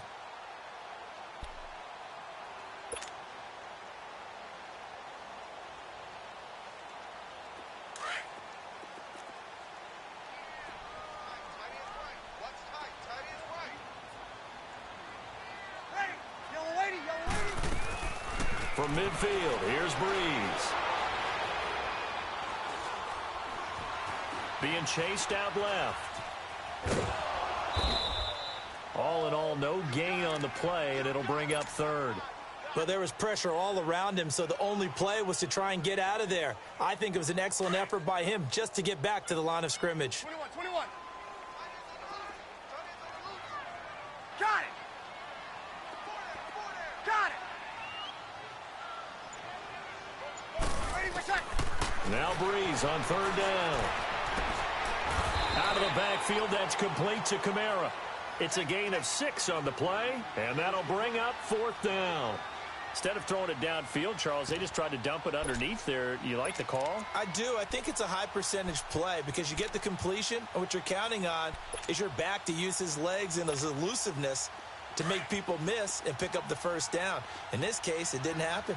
From midfield, here's Breeze. Being chased out left. All in all, no gain on the play, and it'll bring up third. But there was pressure all around him, so the only play was to try and get out of there. I think it was an excellent effort by him just to get back to the line of scrimmage. 21. Got it. Got it. Now Breeze on third down. Out of the backfield, that's complete to Kamara. It's a gain of 6 on the play, and that'll bring up fourth down. Instead of throwing it downfield, Charles, they just tried to dump it underneath there. You like the call? I do. I think it's a high percentage play because you get the completion, and what you're counting on is your back to use his legs and his elusiveness to make people miss and pick up the first down. In this case, it didn't happen.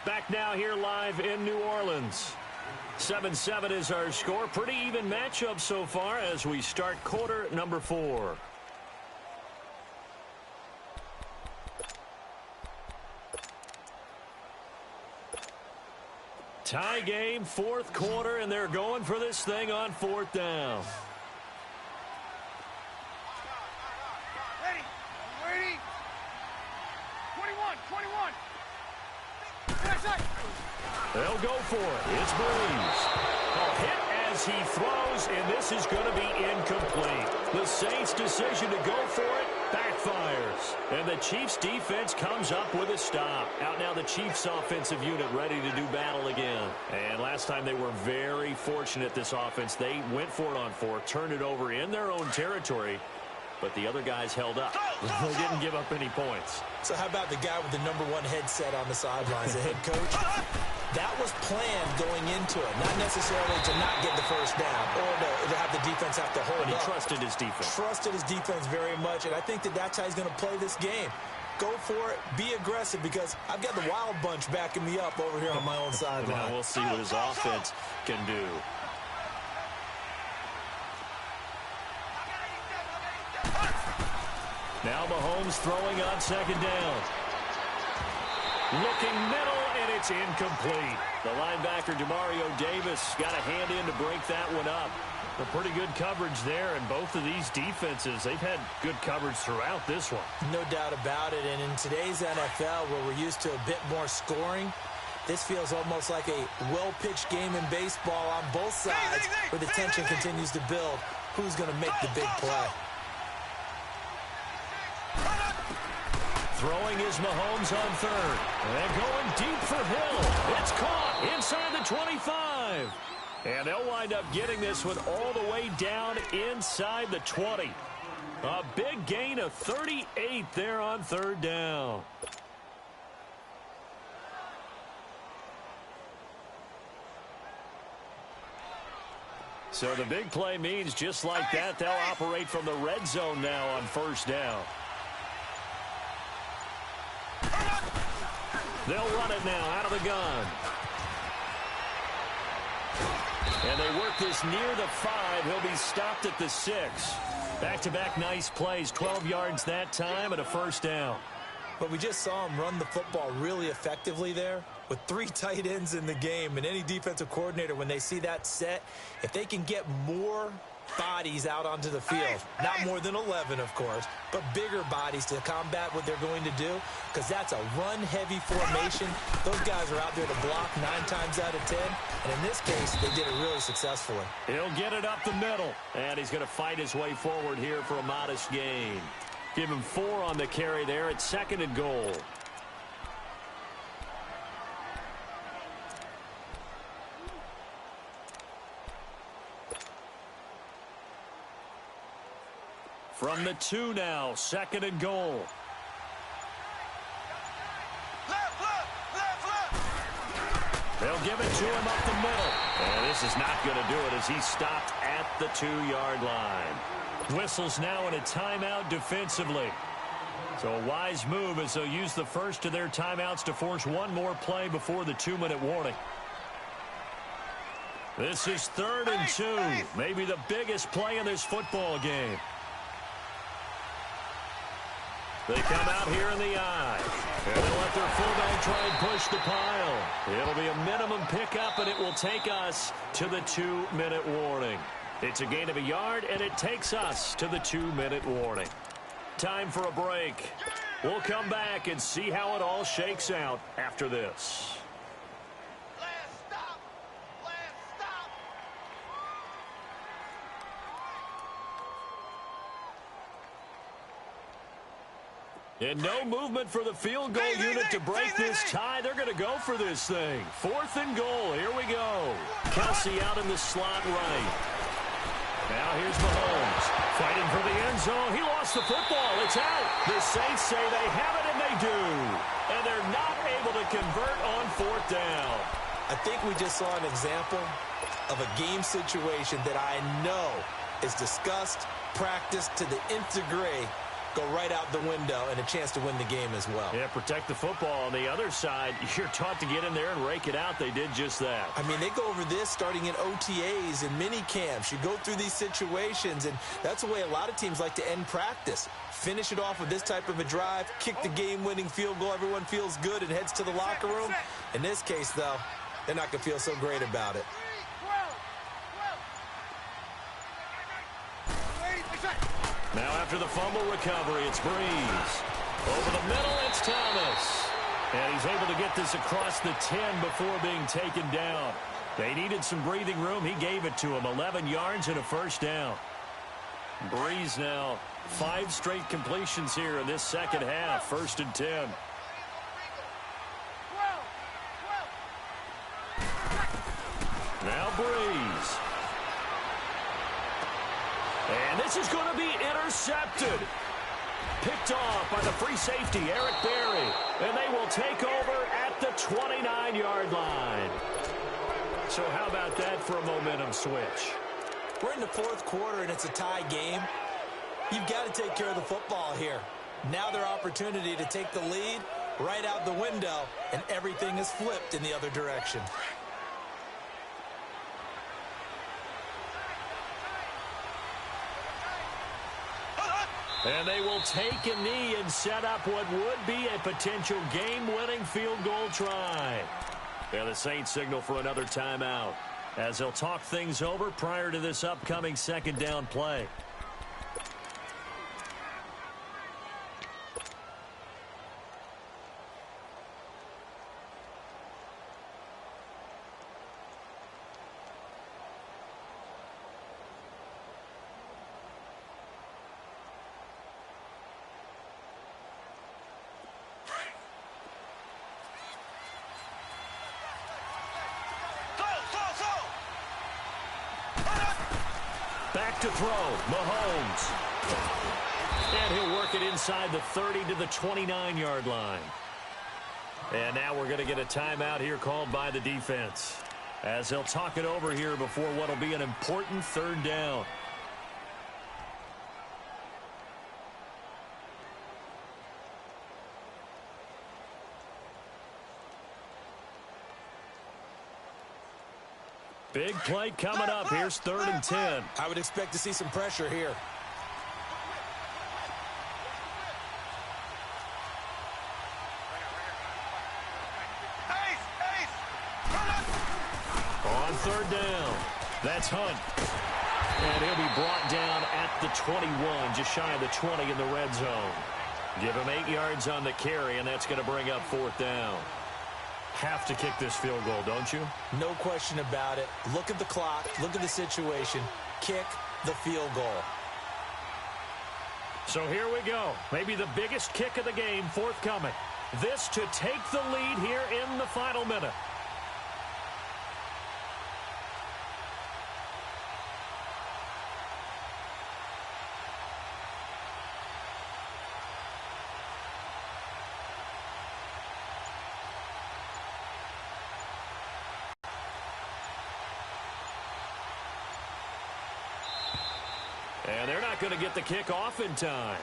Back now here live in New Orleans. 7-7 is our score. Pretty even matchup so far as we start quarter number 4. Tie game, fourth quarter, and they're going for this thing on fourth down. Ready. 21. They'll go for it. It's Breeze. A hit as he throws, and this is going to be incomplete. The Saints' decision to go for it backfires. And the Chiefs' defense comes up with a stop. Out now the Chiefs' offensive unit ready to do battle again. And last time they were very fortunate, this offense. They went for it on 4, turned it over in their own territory. But the other guys held up. They didn't give up any points. So how about the guy with the #1 headset on the sidelines, the head coach? That was planned going into it, not necessarily to not get the first down or to have the defense have to hold up. But he trusted his defense. Trusted his defense very much, and I think that's how he's going to play this game. Go for it, be aggressive, because I've got the wild bunch backing me up over here on my own sideline. Now we'll see what his offense can do. Now Mahomes throwing on second down. Looking middle, and it's incomplete. The linebacker, Demario Davis, got a hand in to break that one up. A pretty good coverage there, and both of these defenses, they've had good coverage throughout this one. No doubt about it, and in today's NFL, where we're used to a bit more scoring, This feels almost like a well-pitched game in baseball on both sides where the tension continues to build. Who's going to make the big play? Throwing is Mahomes on third. And going deep for Hill. It's caught inside the 25. And they'll wind up getting this one all the way down inside the 20. A big gain of 38 there on third down. So the big play means just like that, they'll operate from the red zone now on first down. They'll run it now out of the gun. And they work this near the 5. He'll be stopped at the 6. Back-to-back nice plays, 12 yards that time and a first down. But we just saw him run the football really effectively there with 3 tight ends in the game. And any defensive coordinator, when they see that set, if they can get more bodies out onto the field, not more than 11, of course, but bigger bodies to combat what they're going to do, because that's a run-heavy formation. Those guys are out there to block 9 times out of 10, and in this case, they did it really successfully. He'll get it up the middle, and he's going to fight his way forward here for a modest gain. Give him 4 on the carry there at 2nd and goal. From the 2 now, 2nd and goal. They'll give it to him up the middle. And this is not going to do it as he's stopped at the 2-yard line. Whistles now in a timeout defensively. So a wise move as they'll use the first of their timeouts to force one more play before the 2-minute warning. This is 3rd and 2. Maybe the biggest play in this football game. They come out here in the eye. And they'll let their fullback try and push the pile. It'll be a minimum pickup, and it will take us to the 2-minute warning. It's a gain of a yard, and it takes us to the 2-minute warning. Time for a break. We'll come back and see how it all shakes out after this. And no movement for the field goal unit to break this tie. They're going to go for this thing. 4th and goal. Here we go. Kelsey out in the slot right. Now here's Mahomes fighting for the end zone. He lost the football. It's out. The Saints say they have it, and they do. And they're not able to convert on 4th down. I think we just saw an example of a game situation that I know is discussed, practiced to the nth degree, go right out the window, and a chance to win the game as well. Yeah, protect the football. On the other side, you're taught to get in there and rake it out. They did just that. I mean, they go over this starting in OTAs and mini camps. You go through these situations, and that's the way a lot of teams like to end practice. Finish it off with this type of a drive, kick the game-winning field goal. Everyone feels good and heads to the locker room. In this case, though, they're not going to feel so great about it. Now after the fumble recovery, it's Breeze. Over the middle, it's Thomas. And he's able to get this across the 10 before being taken down. They needed some breathing room. He gave it to him. 11 yards and a first down. Breeze now 5 straight completions here in this second half. 1st and 10. Now Breeze. And this is going to be intercepted. Picked off by the free safety, Eric Berry. And they will take over at the 29-yard line. So how about that for a momentum switch? We're in the 4th quarter, and it's a tie game. You've got to take care of the football here. Now their opportunity to take the lead right out the window, and everything is flipped in the other direction. And they will take a knee and set up what would be a potential game-winning field goal try. And the Saints signal for another timeout as they'll talk things over prior to this upcoming 2nd down play. Back to throw, Mahomes. And he'll work it inside the 30 to the 29-yard line. And now we're going to get a timeout here called by the defense, as they'll talk it over here before what will be an important third down. Big play coming up. Here's 3rd and 10. I would expect to see some pressure here. On 3rd down, that's Hunt. And he'll be brought down at the 21, just shy of the 20 in the red zone. Give him 8 yards on the carry, and that's going to bring up 4th down. Have to kick this field goal, don't you? No question about it. Look at the clock. Look at the situation. Kick the field goal. So here we go. Maybe the biggest kick of the game forthcoming. This to take the lead here in the final minute. And they're not going to get the kick off in time.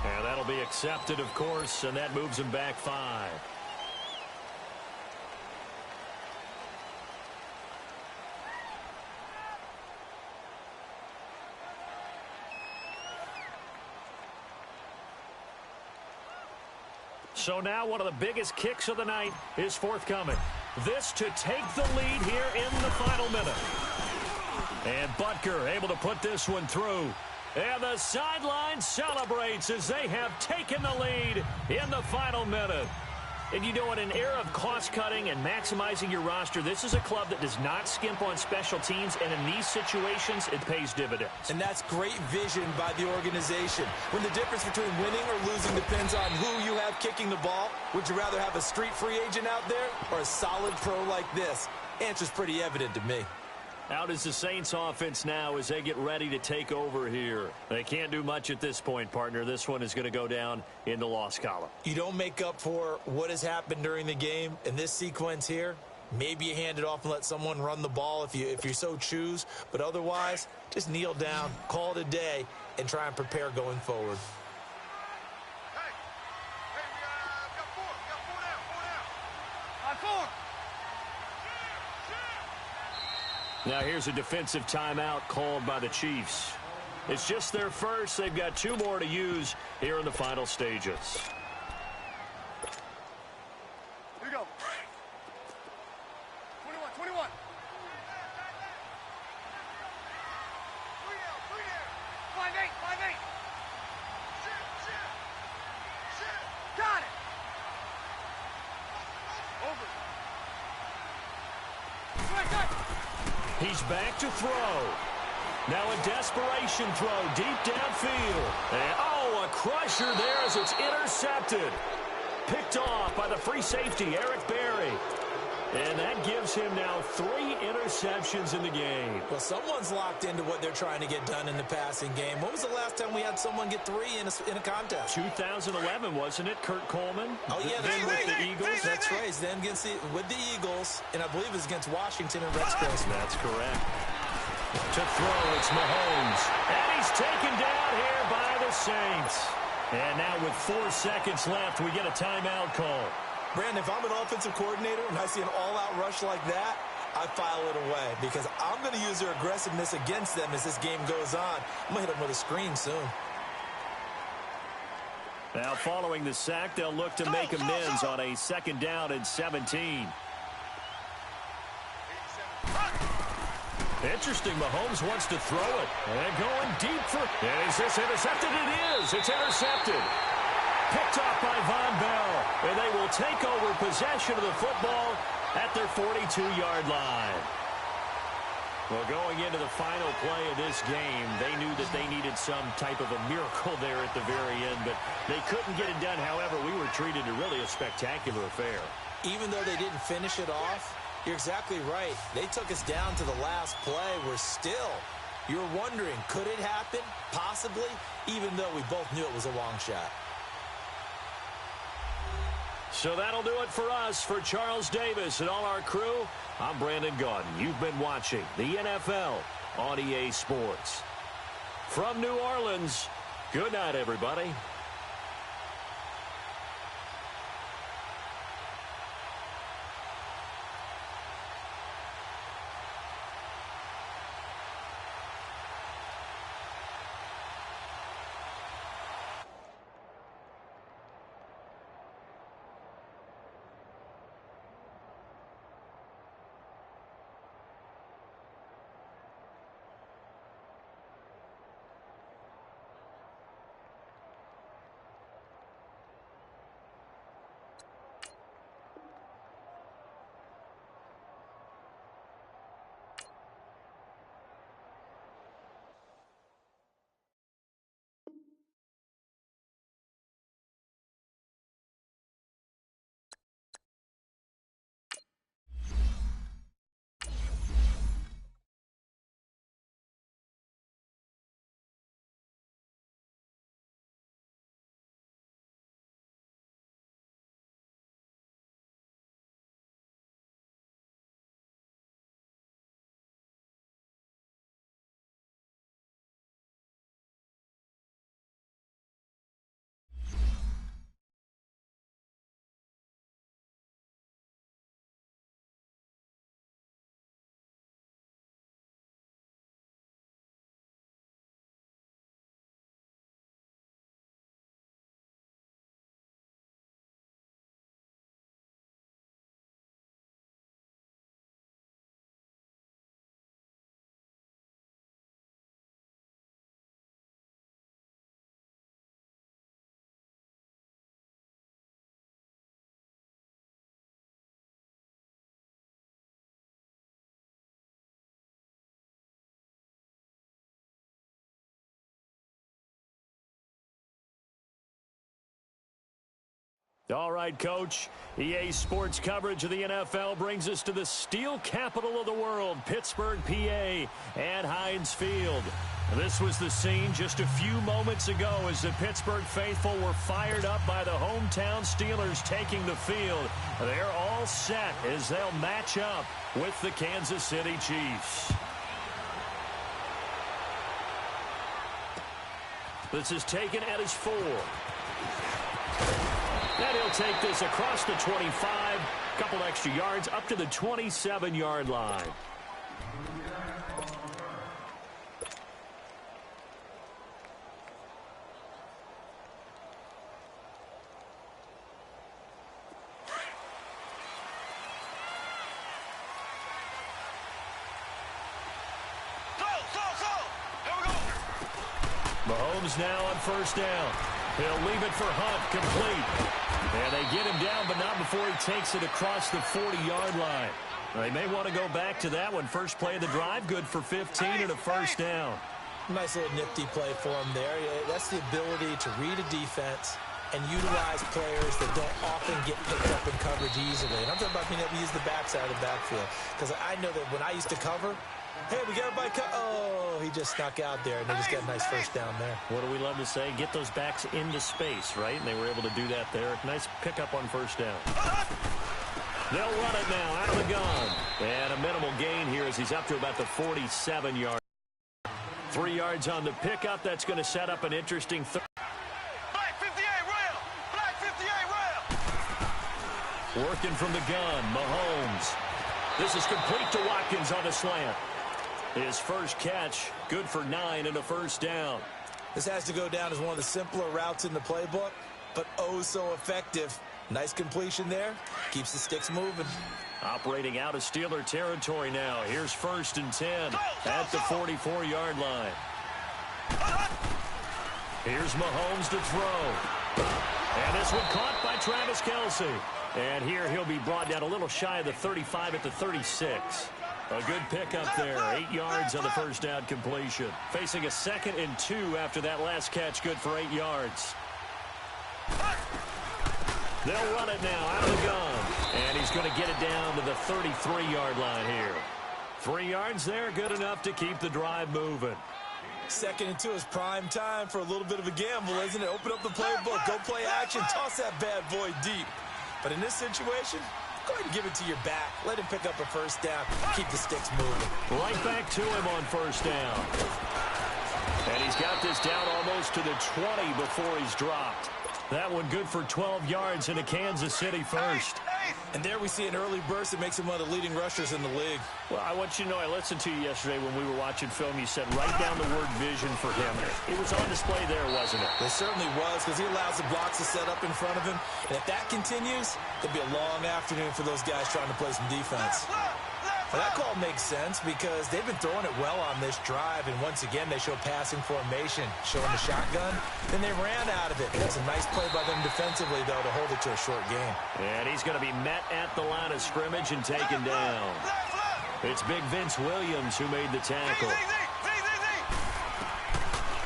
And that'll be accepted, of course, and that moves him back 5. So now one of the biggest kicks of the night is forthcoming. This to take the lead here in the final minute. And Butker able to put this one through. And the sideline celebrates as they have taken the lead in the final minute. And you know, in an era of cost-cutting and maximizing your roster, this is a club that does not skimp on special teams, and in these situations, it pays dividends. And that's great vision by the organization. When the difference between winning or losing depends on who you have kicking the ball, would you rather have a street free agent out there or a solid pro like this? Answer's pretty evident to me. Out is the Saints offense now as they get ready to take over here. They can't do much at this point, partner. This one is going to go down in the loss column. You don't make up for what has happened during the game in this sequence here. Maybe you hand it off and let someone run the ball if you so choose. But otherwise, just kneel down, call it a day, and try and prepare going forward. We got four down. On 4. Now here's a defensive timeout called by the Chiefs. It's just their first. They've got 2 more to use here in the final stages. Here we go. 21. 5-8. Shit. Got it. Over. Good. He's back to throw. Now a desperation throw deep downfield. And, a crusher there as it's intercepted. Picked off by the free safety, Eric Berry. And that gives him now 3 interceptions in the game. Well, someone's locked into what they're trying to get done in the passing game. When was the last time we had someone get 3 in a contest? 2011, wasn't it? Kurt Coleman? Oh, yeah. Then with the Eagles. That's right. Then with the Eagles, and I believe it was against Washington and Redskins. That's correct. To throw, it's Mahomes. And he's taken down here by the Saints. And now with 4 seconds left, we get a timeout call. Brandon, if I'm an offensive coordinator and I see an all-out rush like that, I file it away because I'm going to use their aggressiveness against them as this game goes on. I'm going to hit them with a screen soon. Now, following the sack, they'll look to make amends on a 2nd down and 17. Interesting, Mahomes wants to throw it. And going deep for... And is this intercepted? It is. It's intercepted. Picked off by Von Bell. And they will take over possession of the football at their 42-yard line. Well, going into the final play of this game, they knew that they needed some type of a miracle there at the very end, but they couldn't get it done. However, we were treated to really a spectacular affair. Even though they didn't finish it off, You're exactly right. They took us down to the last play. You're wondering, could it happen? Possibly, even though we both knew it was a long shot. So that'll do it for us. For Charles Davis and all our crew, I'm Brandon Gaudin. You've been watching the NFL on EA Sports. From New Orleans, good night, everybody. All right, Coach. EA Sports coverage of the NFL brings us to the steel capital of the world, Pittsburgh, PA, at Heinz Field. This was the scene just a few moments ago as the Pittsburgh faithful were fired up by the hometown Steelers taking the field. They're all set as they'll match up with the Kansas City Chiefs. This is taken at his 4. And he'll take this across the 25, couple extra yards up to the 27-yard line. Mahomes now on first down. He'll leave it for Hunt, complete. And they get him down, but not before he takes it across the 40-yard line. They may want to go back to that one. First play of the drive, good for 15 and a first down. Nice little nifty play for him there. That's the ability to read a defense and utilize players that don't often get picked up in coverage easily. And I'm talking about being able to use the backside of the backfield. Because I know that when I used to cover, hey, we got everybody oh, he just snuck out there, and they just got a nice first down there. What do we love to say? Get those backs into space, right? And they were able to do that there. Nice pickup on first down. They'll run it now out of the gun. And a minimal gain here as he's up to about the 47-yard. 3 yards on the pickup. That's going to set up an interesting third. Black 58 rail! Black 58 rail! Working from the gun, Mahomes. This is complete to Watkins on a slant. His first catch, good for 9 and a first down. This has to go down as one of the simpler routes in the playbook, but oh so effective. Nice completion there. Keeps the sticks moving. Operating out of Steeler territory now. Here's 1st and 10 at the 44-yard line. Here's Mahomes to throw. And this one caught by Travis Kelce. And here he'll be brought down a little shy of the 35 at the 36. A good pickup there. 8 yards on the first down completion. Facing a 2nd and 2 after that last catch. Good for 8 yards. They'll run it now out of the gun. And he's going to get it down to the 33-yard line here. 3 yards there, good enough to keep the drive moving. Second and 2 is prime time for a little bit of a gamble, isn't it? Open up the playbook, go play action, toss that bad boy deep. But in this situation, go ahead and give it to your back. Let him pick up a first down. Keep the sticks moving. Right back to him on first down. And he's got this down almost to the 20 before he's dropped. That one good for 12 yards into Kansas City first. And there we see an early burst that makes him one of the leading rushers in the league. Well, I want you to know, I listened to you yesterday when we were watching film. You said write down the word vision for him. It was on display there, wasn't it? It certainly was, because he allows the blocks to set up in front of him. And if that continues, it'll be a long afternoon for those guys trying to play some defense. Well, that call makes sense because they've been throwing it well on this drive, and once again they show passing formation, showing the shotgun. Then they ran out of it. It was a nice play by them defensively, though, to hold it to a short game. And he's going to be met at the line of scrimmage and taken down. It's Big Vince Williams who made the tackle.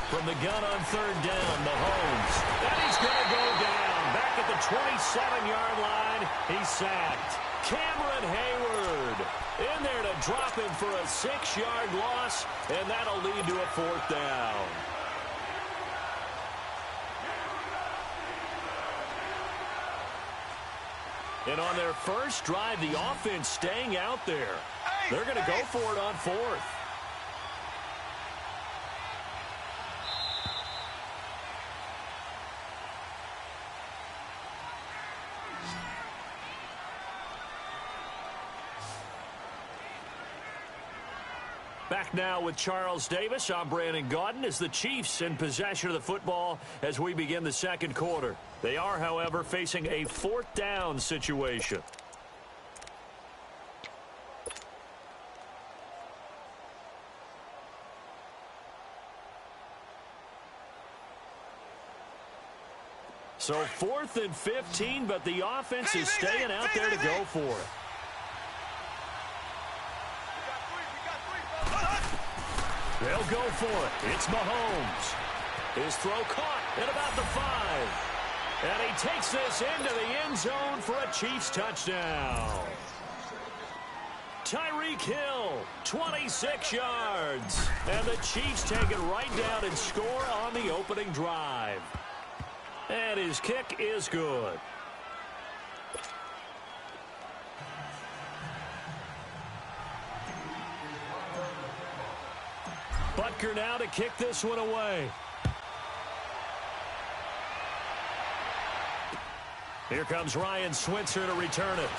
From the gun on third down, Mahomes. And he's going to go down. Back at the 27-yard line, he's sacked. Cameron Hayward in there to drop him for a 6-yard loss, and that'll lead to a fourth down. And on their first drive, the offense staying out there. They're going to go for it on fourth. Back now with Charles Davis. I'm Brandon Gaudin as the Chiefs in possession of the football as we begin the second quarter. They are, however, facing a fourth down situation. So 4th and 15, but the offense is staying out there to go for it. They'll go for it. It's Mahomes. His throw caught at about the 5. And he takes this into the end zone for a Chiefs touchdown. Tyreek Hill, 26 yards. And the Chiefs take it right down and score on the opening drive. And his kick is good. Butker now to kick this one away. Here comes Ryan Switzer to return it.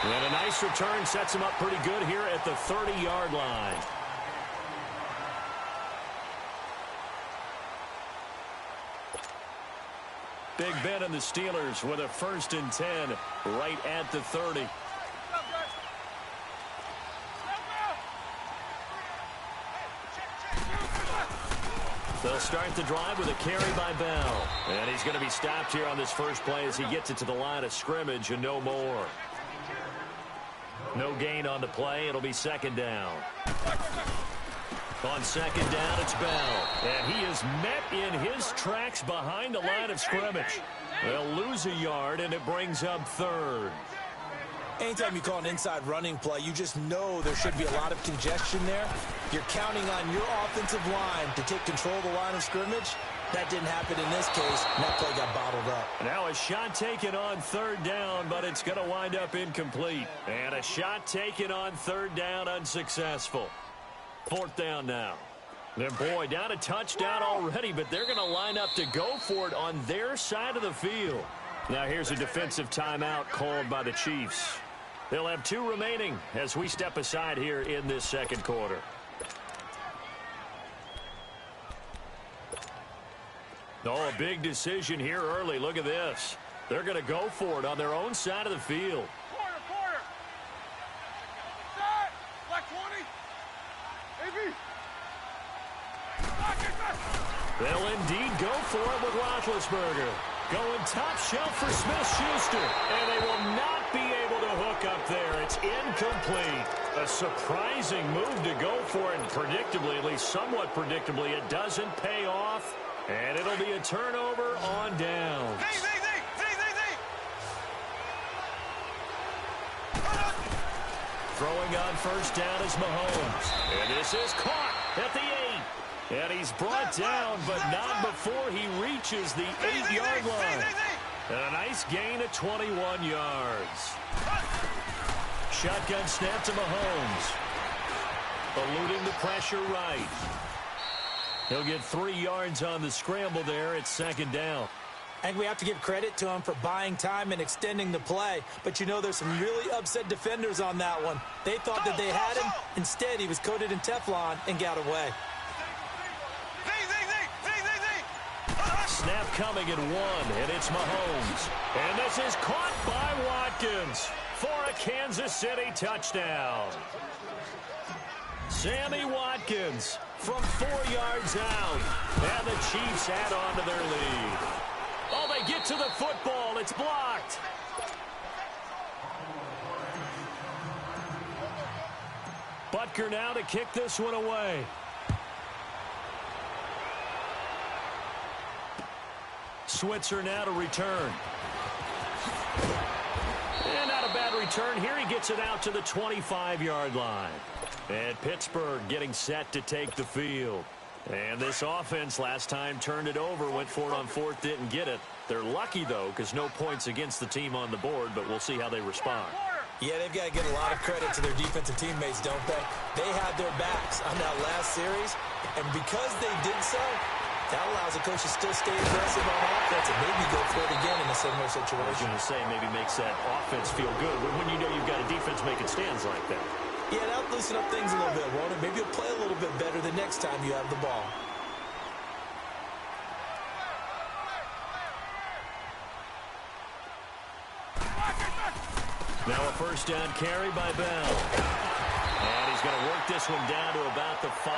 And a nice return sets him up pretty good here at the 30-yard line. Big Ben and the Steelers with a 1st and 10 right at the 30. They'll start the drive with a carry by Bell. And he's going to be stopped here on this first play as he gets it to the line of scrimmage and no more. No gain on the play. It'll be 2nd down. On 2nd down, it's Bell. And he is met in his tracks behind the line of scrimmage. They'll lose a yard, and it brings up 3rd. Anytime you call an inside running play, you just know there should be a lot of congestion there. You're counting on your offensive line to take control of the line of scrimmage. That didn't happen in this case, and that play got bottled up. Now a shot taken on 3rd down, but it's going to wind up incomplete. And a shot taken on 3rd down, unsuccessful. 4th down now. And boy, down a touchdown already, but they're going to line up to go for it on their side of the field. Now here's a defensive timeout called by the Chiefs. They'll have 2 remaining as we step aside here in this second quarter. Oh, a big decision here early. Look at this. They're going to go for it on their own side of the field. Quarter. Set. Black 20. AB. They'll indeed go for it with Roethlisberger. Going top shelf for Smith-Schuster. And they will not be able to hook up there. It's incomplete. A surprising move to go for it. And predictably, at least somewhat predictably, it doesn't pay off. And it'll be a turnover on downs. Throwing on first down is Mahomes. And this is caught at the 8. And he's brought down, but not before he reaches the 8-yard line. And a nice gain of 21 yards. Shotgun snap to Mahomes. Eluding the pressure right. He'll get 3 yards on the scramble there at second down. I think we have to give credit to him for buying time and extending the play. But you know, there's some really upset defenders on that one. They thought that they had him. Instead, he was coated in Teflon and got away. Snap coming at 1, and it's Mahomes. And this is caught by Watkins for a Kansas City touchdown. Sammy Watkins from 4 yards out. And the Chiefs add on to their lead. Oh, they get to the football. It's blocked. Butker now to kick this one away. Switzer now to return. And not a bad return here. He gets it out to the 25-yard line. And Pittsburgh getting set to take the field. And this offense last time turned it over, went for it on 4th, didn't get it. They're lucky, though, because no points against the team on the board, but we'll see how they respond. Yeah, they've got to get a lot of credit to their defensive teammates, don't they? They had their backs on that last series, and because they did so, that allows the coach to still stay aggressive on offense and maybe go for it again in a similar situation. I was going to say maybe makes that offense feel good, but when you know you've got a defense making stands like that. Yeah, that'll loosen up things a little bit, won't it? Maybe you'll play a little bit better the next time you have the ball. Now a first down carry by Bell. And he's going to work this one down to about the 5.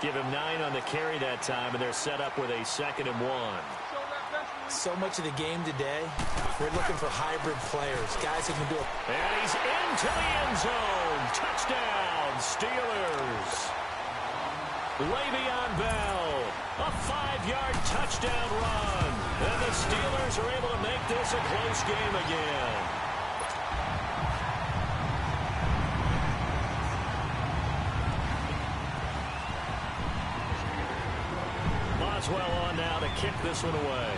Give him 9 on the carry that time, and they're set up with a 2nd and 1. So much of the game today, we're looking for hybrid players, guys who can do it. And he's into the end zone. Touchdown, Steelers. Le'Veon Bell, a 5-yard touchdown run. And the Steelers are able to make this a close game again. Boswell on now to kick this one away.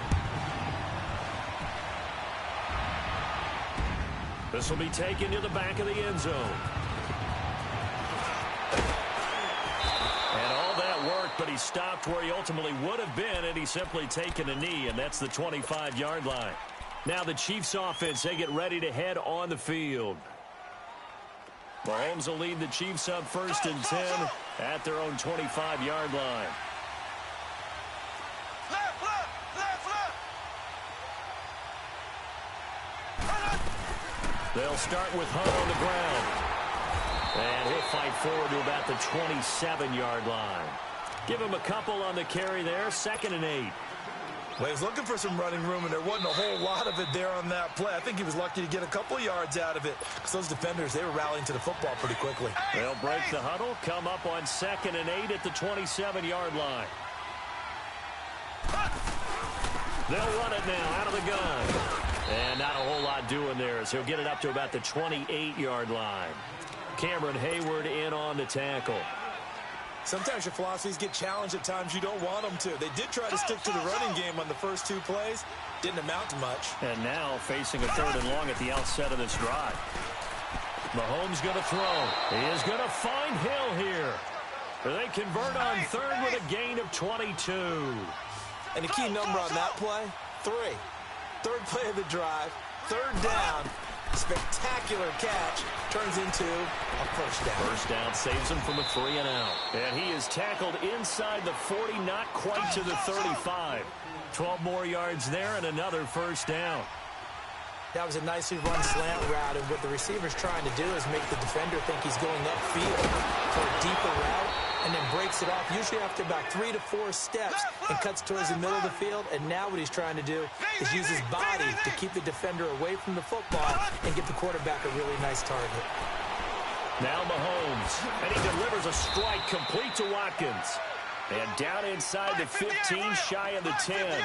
This will be taken to the back of the end zone. And all that worked, but he stopped where he ultimately would have been, and he's simply taken a knee, and that's the 25-yard line. Now the Chiefs offense, they get ready to head on the field. Mahomes will lead the Chiefs up 1st and 10 at their own 25-yard line. They'll start with Hunt on the ground. And he'll fight forward to about the 27-yard line. Give him a couple on the carry there, 2nd and 8. Well, he was looking for some running room, and there wasn't a whole lot of it there on that play. I think he was lucky to get a couple yards out of it, because those defenders, they were rallying to the football pretty quickly. They'll break the huddle, come up on 2nd and 8 at the 27-yard line. They'll run it now out of the gun. And not a whole lot doing there as he'll get it up to about the 28-yard line. Cameron Hayward in on the tackle. Sometimes your philosophies get challenged at times you don't want them to. They did try to stick to the running game on the first 2 plays. Didn't amount to much. And now facing a 3rd and long at the outset of this drive. Mahomes going to throw. He is going to find Hill here. They convert on 3rd with a gain of 22. And the key number on that play, 3. 3rd play of the drive, 3rd down, spectacular catch, turns into a first down. First down saves him from a 3 and out. And he is tackled inside the 40, not quite to the 35. 12 more yards there and another first down. That was a nicely run slant route, and what the receiver's trying to do is make the defender think he's going upfield for a deeper route, and then breaks it off, usually after about 3 to 4 steps, and cuts towards the middle of the field. And now what he's trying to do is use his body to keep the defender away from the football and get the quarterback a really nice target. Now Mahomes, and he delivers a strike complete to Watkins. And down inside the 15, shy of the 10.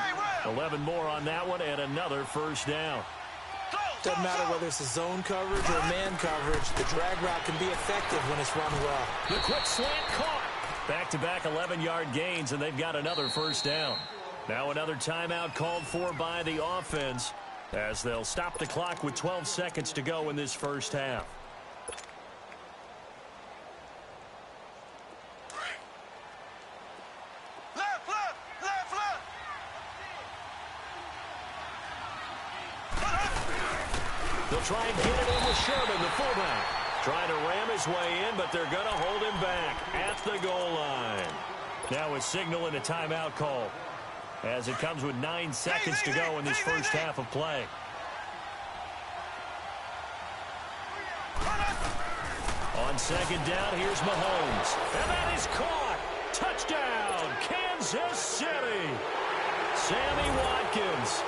11 more on that one, and another first down. Doesn't matter whether it's a zone coverage or man coverage, the drag route can be effective when it's run well. The quick slant caught. Back-to-back 11-yard gains, and they've got another first down. Now another timeout called for by the offense as they'll stop the clock with 12 seconds to go in this first half. They'll try and get it in with Sherman, the fullback. Trying to ram his way in, but they're going to hold him back at the goal line. Now a signal and a timeout call as it comes with 9 seconds to go in this first half of play. On second down, here's Mahomes. And that is caught. Touchdown, Kansas City. Sammy Watkins.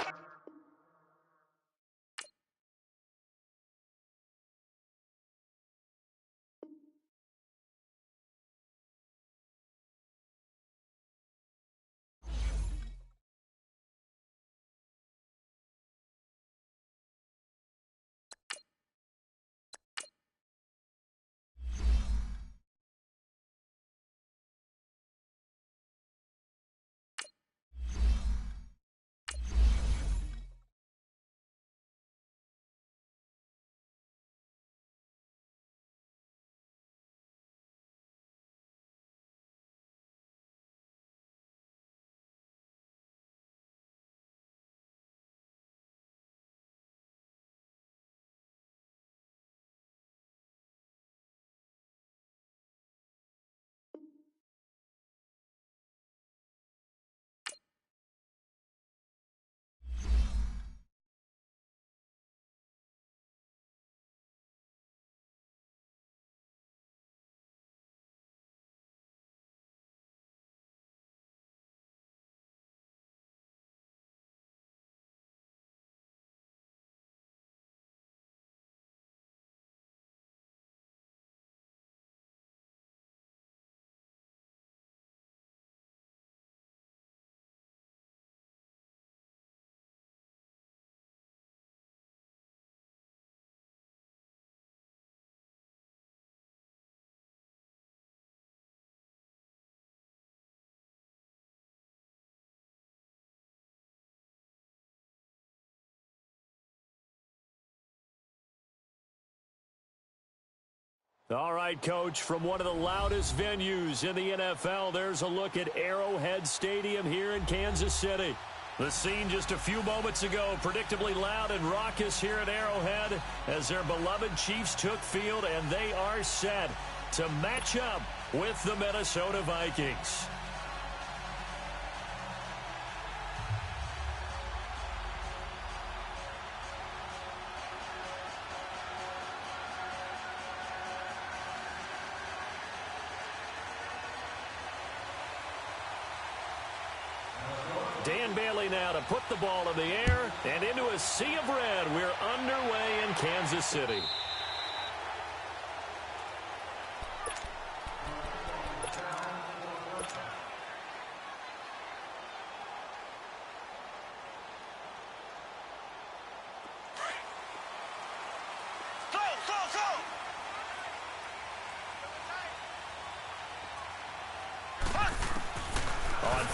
All right, Coach, from one of the loudest venues in the NFL, there's a look at Arrowhead Stadium here in Kansas City. The scene just a few moments ago, predictably loud and raucous here at Arrowhead as their beloved Chiefs took field, and they are set to match up with the Minnesota Vikings. Dan Bailey now to put the ball in the air and into a sea of red. We're underway in Kansas City.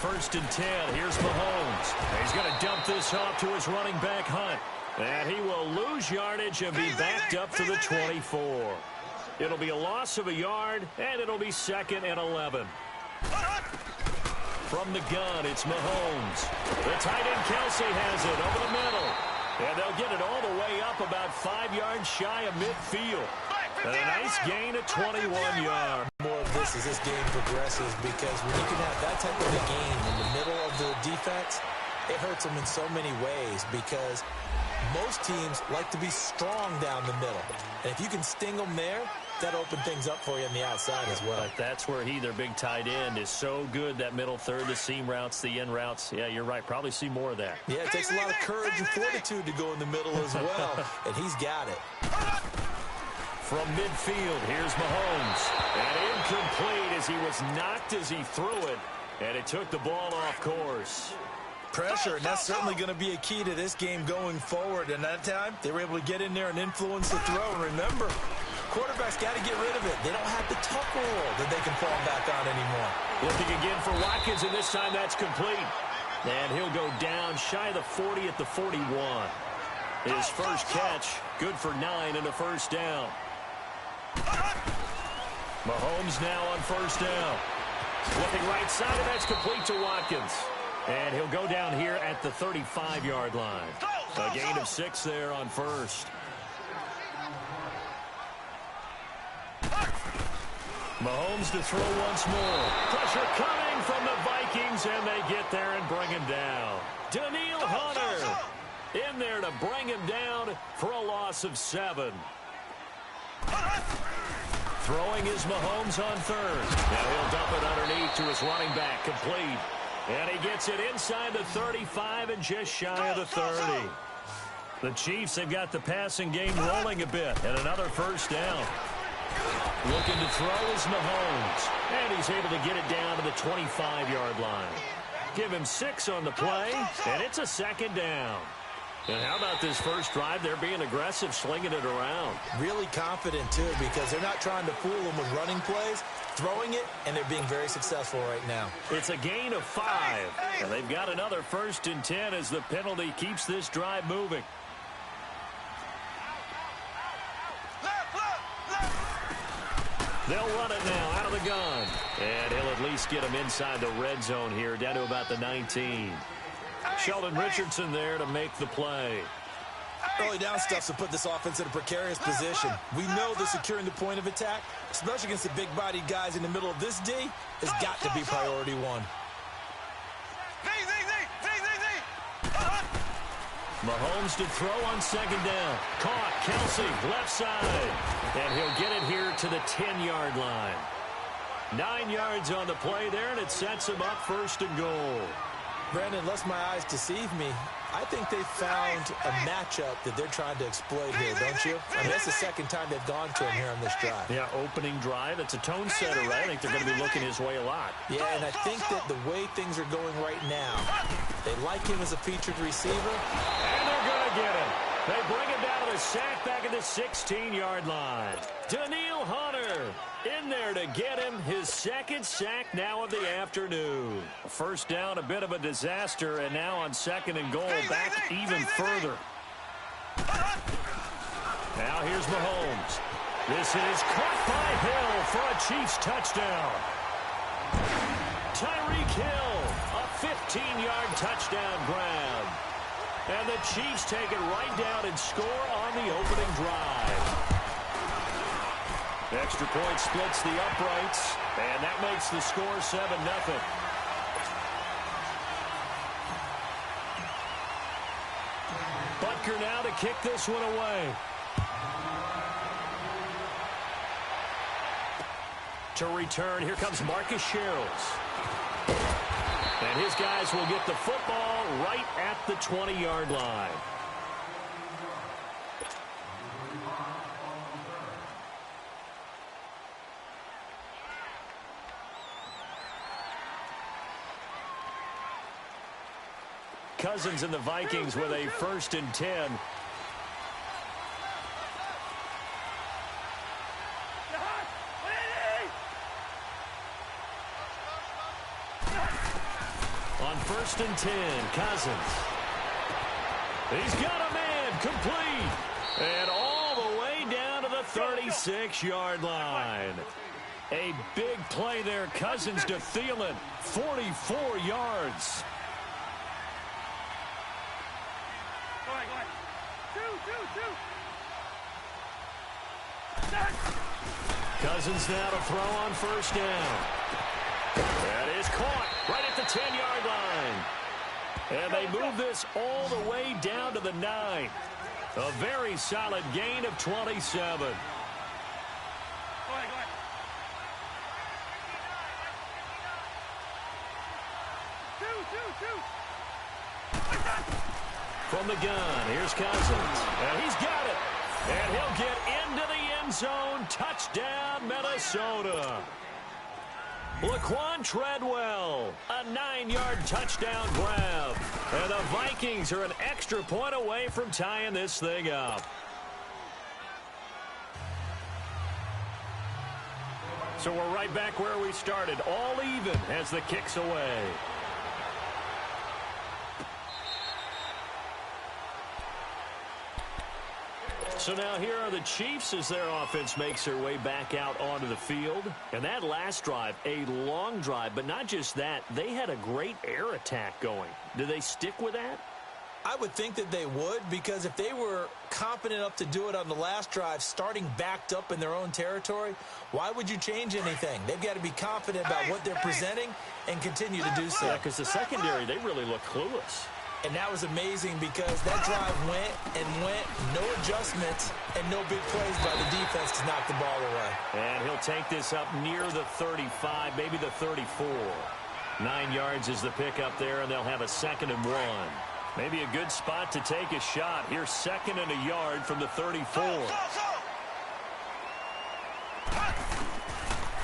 First and 10. Here's Mahomes. He's going to dump this off to his running back, Hunt. And he will lose yardage and be backed up to the 24. It'll be a loss of a yard, and it'll be 2nd and 11. From the gun, it's Mahomes. The tight end Kelsey has it over the middle. And they'll get it all the way up about 5 yards shy of midfield. And a nice gain of 21 yards. More of this as this game progresses, because when you can have that type of a game in the middle of the defense, it hurts them in so many ways, because most teams like to be strong down the middle. And if you can sting them there, that opens things up for you on the outside as well. But that's where their big tight end, is so good, that middle third, the seam routes, the in routes. Yeah, you're right. Probably see more of that. Yeah, it takes a lot of courage and fortitude to go in the middle as well, and he's got it. From midfield, here's Mahomes. And incomplete as he was knocked as he threw it. And it took the ball off course. pressure, and that's certainly going to be a key to this game going forward. And that time, they were able to get in there and influence the throw. And remember, quarterbacks got to get rid of it. They don't have the tuck rule that they can fall back on anymore. Looking again for Watkins, and this time that's complete. And he'll go down shy of the 40 at the 41. His first catch, good for 9 and a first down. Mahomes now on first down. Looking right side, and that's complete to Watkins. And he'll go down here at the 35-yard line. A gain of 6 there on first. Mahomes to throw once more. Pressure coming from the Vikings, and they get there and bring him down. Daniil Hunter in there to bring him down for a loss of 7. Throwing is Mahomes on third. Now he'll dump it underneath to his running back, complete. And he gets it inside the 35 and just shy of the 30. The Chiefs have got the passing game rolling a bit, and another first down. Looking to throw is Mahomes, and he's able to get it down to the 25-yard line. Give him 6 on the play, and it's a second down. And how about this first drive? They're being aggressive, slinging it around. Really confident, too, because they're not trying to fool them with running plays, throwing it, and they're being very successful right now. It's a gain of 5, and they've got another 1st and 10 as the penalty keeps this drive moving. They'll run it now out of the gun. And he'll at least get him inside the red zone here, down to about the 19. Sheldon Richardson there to make the play. Early down stuff to put this offense in a precarious position. We know that securing the point of attack, especially against the big-bodied guys in the middle of this D, has got to be priority 1. Mahomes to throw on second down. Caught. Kelsey, left side. And he'll get it here to the 10-yard line. 9 yards on the play there, and it sets him up 1st and goal. Brandon, unless my eyes deceive me, I think they found a matchup that they're trying to exploit here, don't you? I mean, that's the second time they've gone to him here on this drive. Yeah, opening drive. It's a tone setter, right? I think they're going to be looking his way a lot. Yeah, and I think that the way things are going right now, they like him as a featured receiver. And they're going to get him. They bring him down to the sack back at the 16-yard line. Daniil Hunter in there to get him his 2nd sack now of the afternoon. First down, a bit of a disaster, and now on 2nd and goal, back even further. Now here's Mahomes. This is caught by Hill for a Chiefs touchdown. Tyreek Hill, a 15-yard touchdown grab. And the Chiefs take it right down and score on the opening drive. Extra point splits the uprights, and that makes the score 7-0. Butker now to kick this one away. To return, here comes Marcus Sherrills. And his guys will get the football right at the 20-yard line. Cousins and the Vikings with a 1st and 10. On 1st and 10, Cousins. He's got a man, complete. And all the way down to the 36-yard line. A big play there, Cousins to Thielen, 44 yards. Cousins now to throw on 1st down. That is caught right at the 10-yard line. And they move this all the way down to the 9. A very solid gain of 27. From the gun, here's Cousins. And he's got it. And he'll get into the end zone. Touchdown, Minnesota. Laquan Treadwell, a 9-yard touchdown grab. And the Vikings are an extra point away from tying this thing up. So we're right back where we started, all even as the kick's away. So now here are the Chiefs as their offense makes their way back out onto the field. And that last drive, a long drive, but not just that, they had a great air attack going. Do they stick with that? I would think that they would, because if they were confident enough to do it on the last drive, starting backed up in their own territory, why would you change anything? They've got to be confident about what they're presenting and continue to do so. Yeah, because the secondary, they really look clueless. And that was amazing because that drive went and went, no adjustments, and no big plays by the defense to knock the ball away. And he'll take this up near the 35, maybe the 34. 9 yards is the pickup there, and they'll have a 2nd and 1. Maybe a good spot to take a shot. Here's 2nd and a yard from the 34.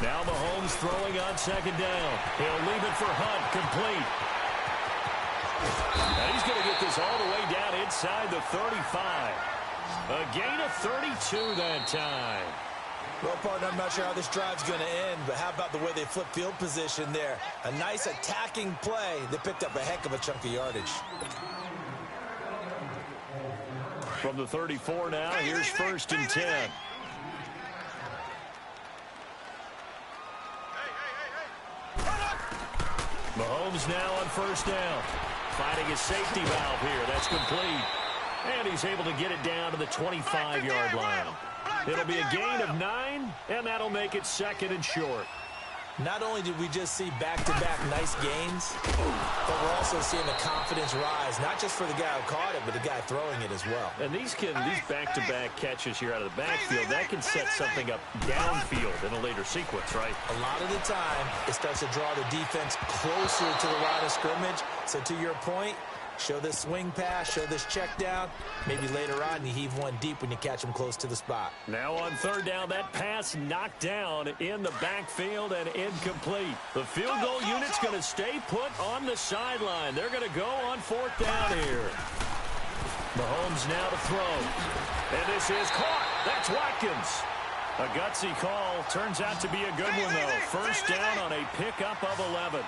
Now Mahomes throwing on 2nd down. He'll leave it for Hunt, complete. And he's going to get this all the way down inside the 35. A gain of 32 that time. Well, partner, I'm not sure how this drive's going to end, but how about the way they flip field position there? A nice attacking play. They picked up a heck of a chunk of yardage. From the 34 now, here's 1st and 10. Mahomes now on 1st down. Finding his safety valve here. That's complete. And he's able to get it down to the 25-yard line. It'll be a gain of 9, and that'll make it 2nd and short. Not only did we just see back-to-back nice gains, but we're also seeing the confidence rise, not just for the guy who caught it, but the guy throwing it as well. And these back-to-back catches here out of the backfield, that can set something up downfield in a later sequence, right? A lot of the time, it starts to draw the defense closer to the line of scrimmage. So to your point, show this swing pass, show this check down. Maybe later on you heave one deep when you catch them close to the spot. Now on 3rd down, that pass knocked down in the backfield and incomplete. The field goal unit's going to stay put on the sideline. They're going to go on 4th down here. Mahomes now to throw. And this is caught. That's Watkins. A gutsy call. Turns out to be a good one, though. 1st down on a pickup of 11.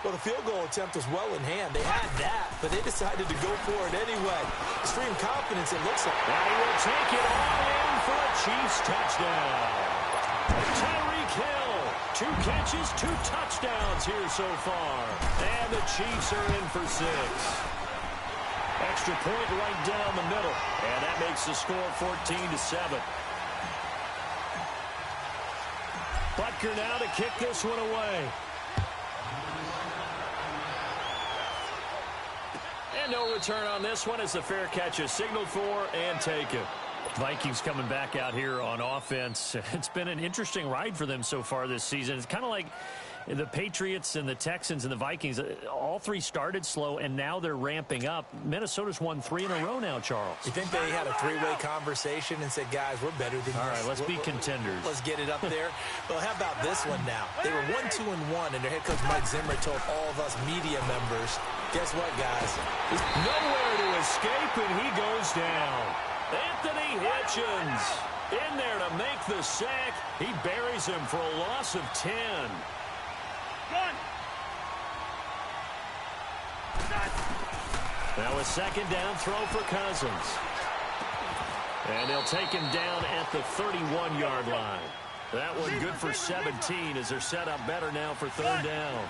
Well, the field goal attempt was well in hand. They had that, but they decided to go for it anyway. Extreme confidence, it looks like. And he will take it all in for a Chiefs touchdown. Tyreek Hill, 2 catches, 2 touchdowns here so far. And the Chiefs are in for 6. Extra point right down the middle. And that makes the score 14-7. Butker now to kick this one away. And no return on this one as the fair catch is signaled for and taken. Vikings coming back out here on offense. It's been an interesting ride for them so far this season. It's kind of like the Patriots and the Texans and the Vikings. All 3 started slow, and now they're ramping up. Minnesota's won 3 in a row now, Charles. You think they had a 3-way conversation and said, guys, we're better than All right, let's be contenders. Let's get it up there. Well, how about this one now? They were 1-2-1, and their head coach Mike Zimmer told all of us media members, guess what, guys? There's nowhere to escape, and he goes down. Anthony Hitchens in there to make the sack. He buries him for a loss of 10. Now a 2nd down throw for Cousins. And they'll take him down at the 31-yard line. That one good for 17 as they're set up better now for 3rd down.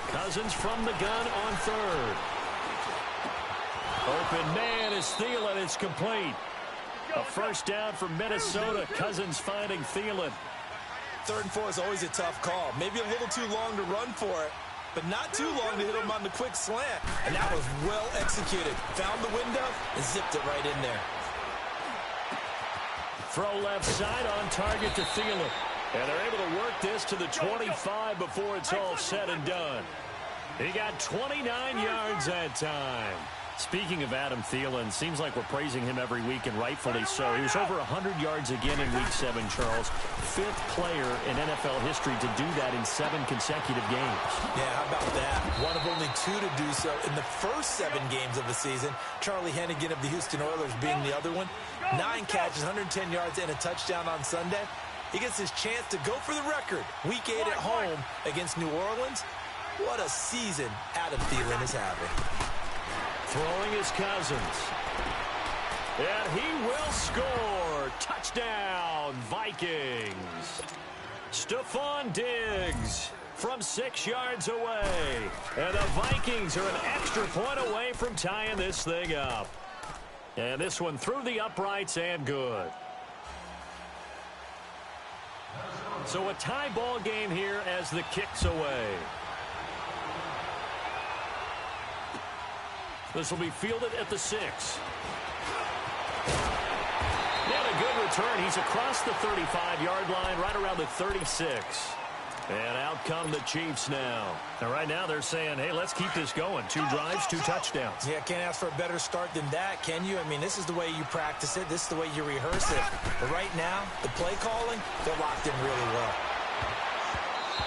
Cousins from the gun on 3rd. Open man is Thielen. It's complete. A 1st down for Minnesota. Cousins finding Thielen. 3rd and 4 is always a tough call. Maybe a little too long to run for it, but not too long to hit him on the quick slant. And that was well executed. Found the window and zipped it right in there. Throw left side on target to Thielen. And they're able to work this to the 25 before it's all said and done. He got 29 yards that time. Speaking of Adam Thielen, seems like we're praising him every week, and rightfully so. He was over 100 yards again in Week 7, Charles. 5th player in NFL history to do that in 7 consecutive games. Yeah, how about that? One of only 2 to do so in the first 7 games of the season. Charlie Hennigan of the Houston Oilers being the other one. 9 catches, 110 yards, and a touchdown on Sunday. He gets his chance to go for the record. Week 8 at home against New Orleans. What a season Adam Thielen is having. Throwing his Cousins. And he will score. Touchdown, Vikings. Stephon Diggs from 6 yards away. And the Vikings are an extra point away from tying this thing up. And this one through the uprights and good. So a tie ball game here as the kick's away. This will be fielded at the 6. And a good return. He's across the 35-yard line, right around the 36. And out come the Chiefs now. And right now they're saying, hey, let's keep this going. 2 drives, 2 touchdowns. Yeah, can't ask for a better start than that, can you? I mean, this is the way you practice it. This is the way you rehearse it. But right now, the play calling, they're locked in really well.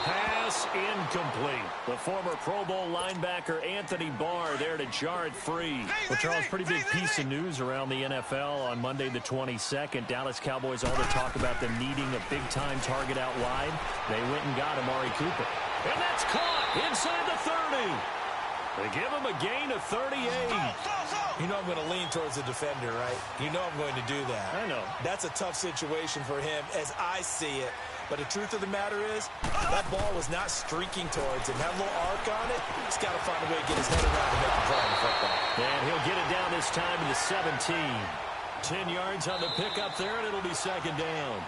Pass incomplete. The former Pro Bowl linebacker Anthony Barr there to jar it free. Well, Charles, pretty big piece of news around the NFL on Monday the 22nd. Dallas Cowboys, all the talk about them needing a big-time target out wide. They went and got Amari Cooper. And that's caught inside the 30. They give him a gain of 38. You know I'm going to lean towards the defender, right? You know I'm going to do that. I know. That's a tough situation for him as I see it. But the truth of the matter is, that ball was not streaking towards him. Had a little arc on it. He's got to find a way to get his head around and make the play on the football. And he'll get it down this time to the 17. 10 yards on the pickup there, and it'll be second down.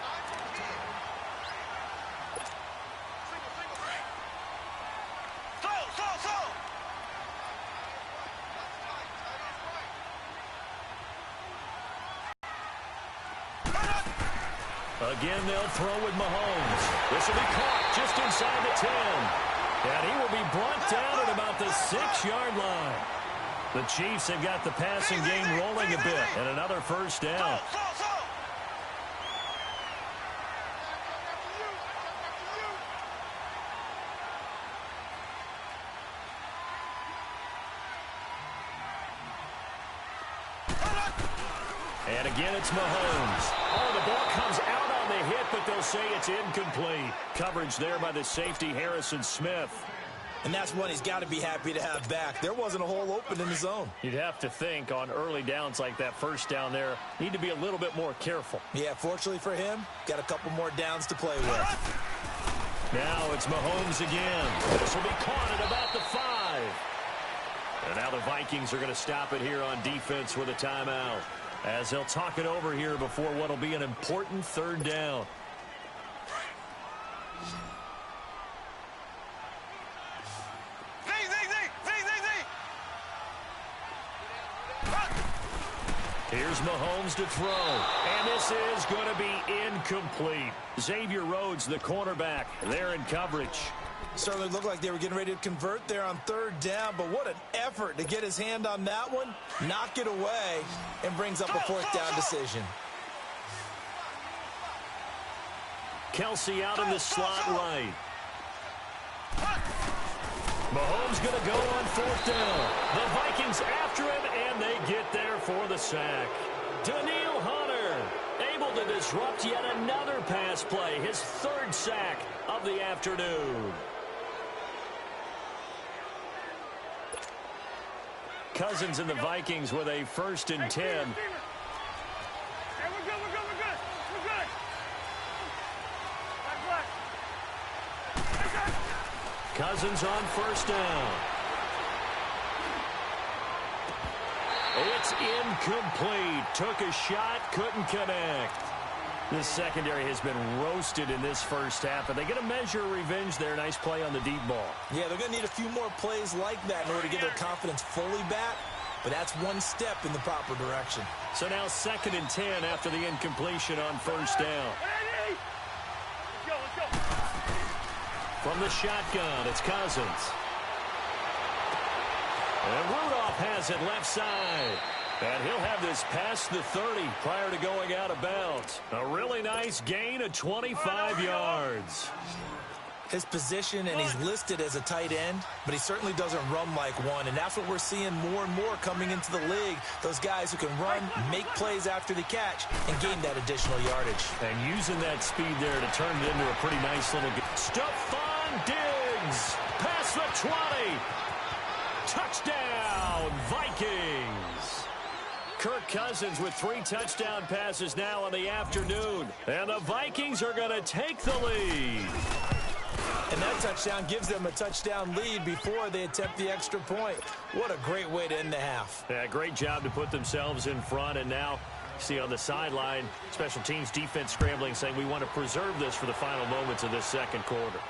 Again, they'll throw with Mahomes. This will be caught just inside the 10. And he will be brought down at about the 6-yard line. The Chiefs have got the passing game rolling a bit. And another first down. And again, it's Mahomes. Oh, the ball comes out on the hit, but they'll say it's incomplete. Coverage there by the safety, Harrison Smith. And that's one he's got to be happy to have back. There wasn't a hole open in the zone. You'd have to think on early downs like that first down there, need to be a little bit more careful. Yeah, fortunately for him, got a couple more downs to play with. Now it's Mahomes again. This will be caught at about the 5. And now the Vikings are going to stop it here on defense with a timeout, as they'll talk it over here before what will be an important third down. Here's Mahomes to throw, and this is going to be incomplete. Xavier Rhodes, the cornerback, there in coverage. Certainly looked like they were getting ready to convert there on third down, but what an effort to get his hand on that one, knock it away, and brings up a fourth down decision. Kelsey out in the slot right. Mahomes going to go on fourth down. The Vikings after him, and they get there for the sack. Daniil Hunter able to disrupt yet another pass play, his 3rd sack of the afternoon. Cousins and the Vikings with a 1st and 10. Hey, we're good, we're good, we're good, we're good. Cousins on 1st down. It's incomplete. Took a shot, couldn't connect. This secondary has been roasted in this first half, and they get a measure of revenge there. Nice play on the deep ball. Yeah, they're going to need a few more plays like that in order to get their confidence fully back, but that's one step in the proper direction. So now 2nd and 10 after the incompletion on 1st down. Let's go. From the shotgun, it's Cousins. And Rudolph has it left side. And he'll have this past the 30 prior to going out of bounds. A really nice gain of 25 yards. His position, and he's listed as a tight end, but he certainly doesn't run like one, and that's what we're seeing more and more coming into the league. Those guys who can run, make plays after the catch, and gain that additional yardage. And using that speed there to turn it into a pretty nice little game. Stephon Diggs, past the 20. Touchdown, Vikings. Kirk Cousins with 3 touchdown passes now in the afternoon. And the Vikings are going to take the lead. And that touchdown gives them a touchdown lead before they attempt the extra point. What a great way to end the half. Yeah, great job to put themselves in front. And now, see on the sideline, special teams defense scrambling, saying we want to preserve this for the final moments of this second quarter.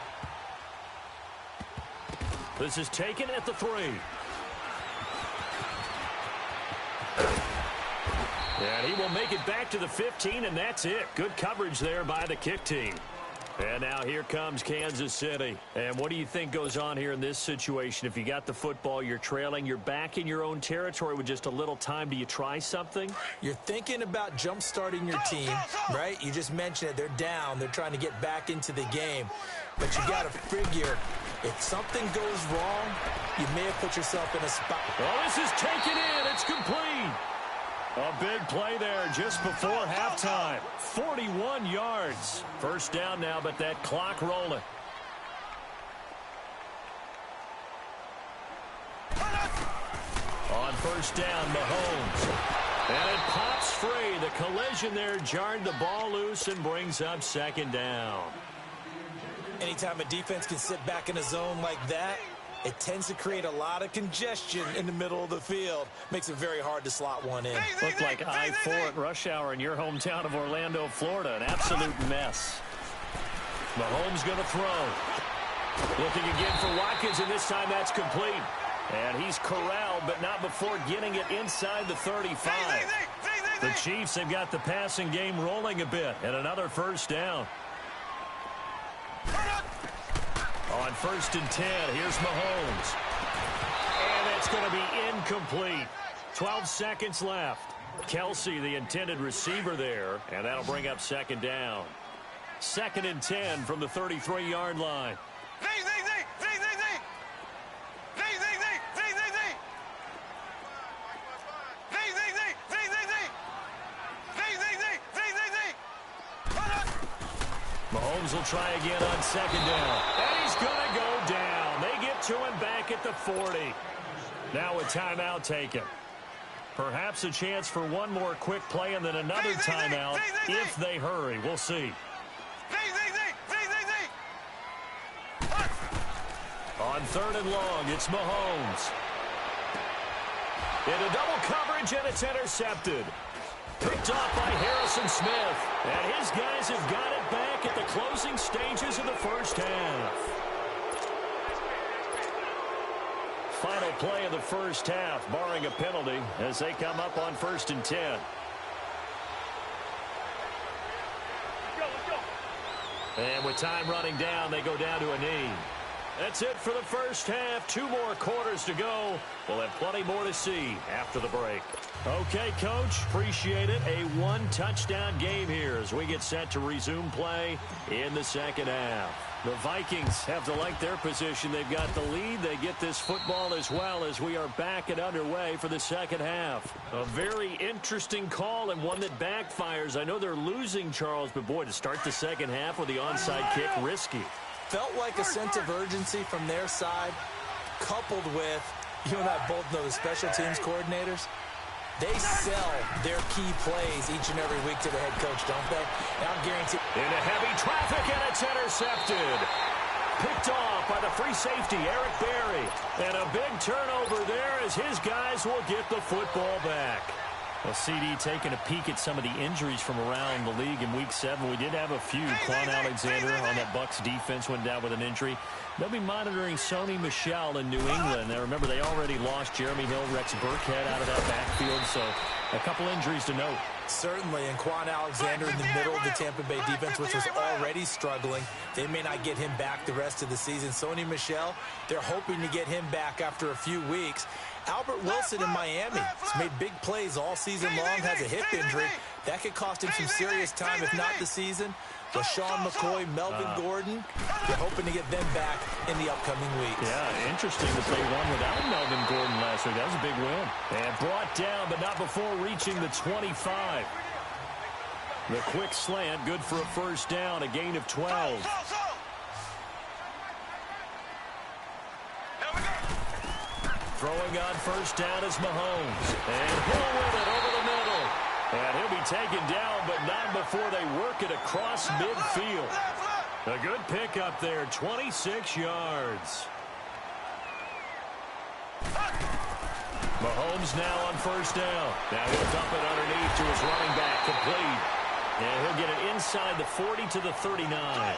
This is taken at the 3. And he will make it back to the 15, and that's it. Good coverage there by the kick team. And now here comes Kansas City. And what do you think goes on here in this situation? If you got the football, you're trailing, you're back in your own territory with just a little time. Do you try something? You're thinking about jump-starting your team, right? You just mentioned it. They're down. They're trying to get back into the game. But you got to figure, if something goes wrong, you may have put yourself in a spot. Oh, this is taken in. It's complete. A big play there just before halftime. 41 yards. First down now, but that clock rolling. On first down, Mahomes. And it pops free. The collision there jarred the ball loose and brings up second down. Anytime a defense can sit back in a zone like that, it tends to create a lot of congestion in the middle of the field. Makes it very hard to slot one in. Looked like I-4 at rush hour in your hometown of Orlando, Florida. An absolute mess. Mahomes going to throw. Looking again for Watkins, and this time that's complete. And he's corralled, but not before getting it inside the 35. The Chiefs have got the passing game rolling a bit, and another first down. On first and 10, here's Mahomes. And it's going to be incomplete. 12 seconds left. Kelsey, the intended receiver there, and that'll bring up second down. Second and 10 from the 33-yard line. Mahomes will try again on second down. And he's going to go down. They get to him back at the 40. Now a timeout taken. Perhaps a chance for one more quick play and then another timeout if they hurry. We'll see. On third and long, it's Mahomes. Into double coverage, and it's intercepted. Picked off by Harrison Smith. And his guys have got it back at the closing stages of the first half. Final play of the first half, barring a penalty, as they come up on first and 10. And with time running down, they go down to a knee. That's it for the first half. 2 more quarters to go. We'll have plenty more to see after the break. Okay, Coach, appreciate it. A 1-touchdown game here as we get set to resume play in the second half. The Vikings have to like their position. They've got the lead. They get this football as well as we are back and underway for the second half. A very interesting call and one that backfires. I know they're losing, Charles, but boy, to start the second half with the onside kick, risky. Felt like a sense of urgency from their side, coupled with, you and I both know the special teams coordinators. They sell their key plays each and every week to the head coach, don't they? And I'm guaranteed. Into heavy traffic, and it's intercepted. Picked off by the free safety, Eric Berry. And a big turnover there as his guys will get the football back. Well, CD taking a peek at some of the injuries from around the league in Week 7. We did have a few. Quan Alexander on that Bucs defense went down with an injury. They'll be monitoring Sony Michel in New England. Now, remember, they already lost Jeremy Hill, Rex Burkhead out of that backfield, so a couple injuries to note. Certainly, and Quan Alexander in the middle of the Tampa Bay defense, which was already struggling. They may not get him back the rest of the season. Sony Michel, they're hoping to get him back after a few weeks. Albert Wilson in Miami has made big plays all season long, has a hip injury. That could cost him some serious time, if not the season. LaShawn McCoy, Melvin Gordon, they're hoping to get them back in the upcoming weeks. Yeah, interesting that they won without Melvin Gordon last week. That was a big win. And brought down, but not before reaching the 25. The quick slant, good for a first down, a gain of 12. Throwing on first down is Mahomes. And he'll win it over the middle. And he'll be taken down, but not before they work it across midfield. A good pickup there, 26 yards. Mahomes now on first down. Now he'll dump it underneath to his running back, complete. And he'll get it inside the 40 to the 39.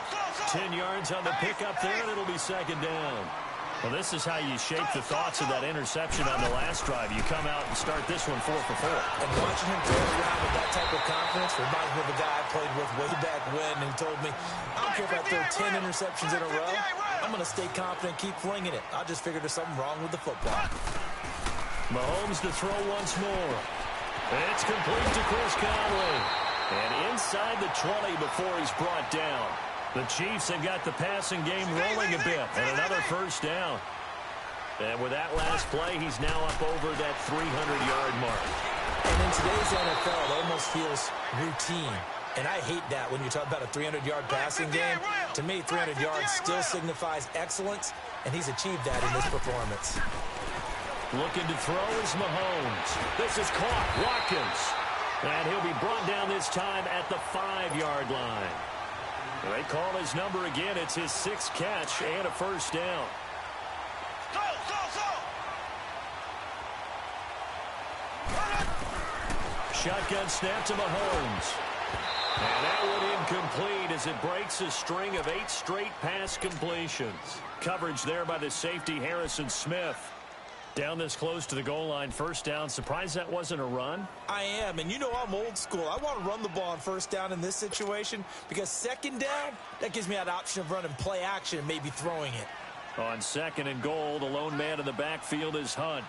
10 yards on the pickup there, and it'll be second down. Well, this is how you shape the thoughts of that interception on the last drive. You come out and start this one 4 for 4. And watching him throw around with that type of confidence reminds me of a guy I played with way back when who told me, I don't care if I throw 10 interceptions in a row. I'm going to stay confident, keep flinging it. I just figured there's something wrong with the football. Mahomes to throw once more. It's complete to Chris Conley. And inside the 20 before he's brought down. The Chiefs have got the passing game rolling a bit. And another first down. And with that last play, he's now up over that 300-yard mark. And in today's NFL, it almost feels routine. And I hate that when you talk about a 300-yard passing game. To me, 300 yards still signifies excellence, and he's achieved that in this performance. Looking to throw is Mahomes. This is caught. Watkins. And he'll be brought down this time at the 5-yard line. They call his number again. It's his 6th catch and a first down. Shotgun snap to Mahomes. And that one incomplete as it breaks a string of 8 straight pass completions. Coverage there by the safety, Harrison Smith. Down this close to the goal line, first down. Surprised that wasn't a run? I am, and you know I'm old school. I want to run the ball on first down in this situation because second down, that gives me that option of running play action and maybe throwing it. On second and goal, the lone man in the backfield is Hunt.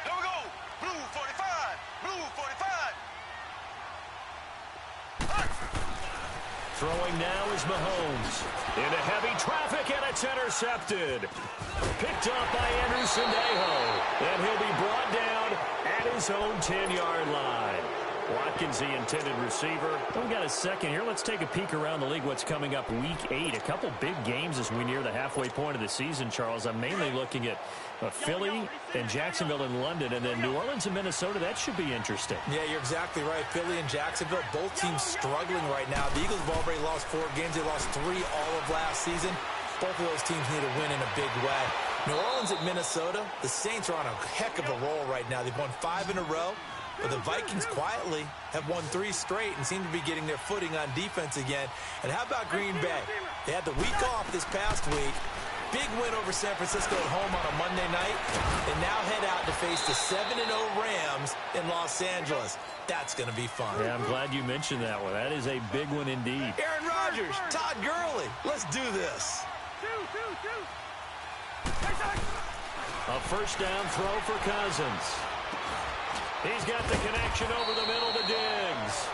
Here we go. Blue 45. Blue 45. Throwing now is Mahomes. Into heavy traffic, and it's intercepted. Picked up by Andrew Sendejo. And he'll be brought down at his own 10-yard line. Watkins, the intended receiver. We've got a second here. Let's take a peek around the league. What's coming up week 8? A couple big games as we near the halfway point of the season, Charles. I'm mainly looking at Philly and Jacksonville and London, and then New Orleans and Minnesota. That should be interesting. Yeah, you're exactly right. Philly and Jacksonville, both teams struggling right now. The Eagles have already lost 4 games. They lost 3 all of last season. Both of those teams need a win in a big way. New Orleans at Minnesota, the Saints are on a heck of a roll right now. They've won 5 in a row. But the Vikings quietly have won 3 straight and seem to be getting their footing on defense again. And how about Green Bay? They had the week off this past week. Big win over San Francisco at home on a Monday night. And now head out to face the 7-0 Rams in Los Angeles. That's going to be fun. Yeah, I'm glad you mentioned that one. That is a big one indeed. Aaron Rodgers, Todd Gurley. Let's do this. A first down throw for Cousins. He's got the connection over the middle to Diggs.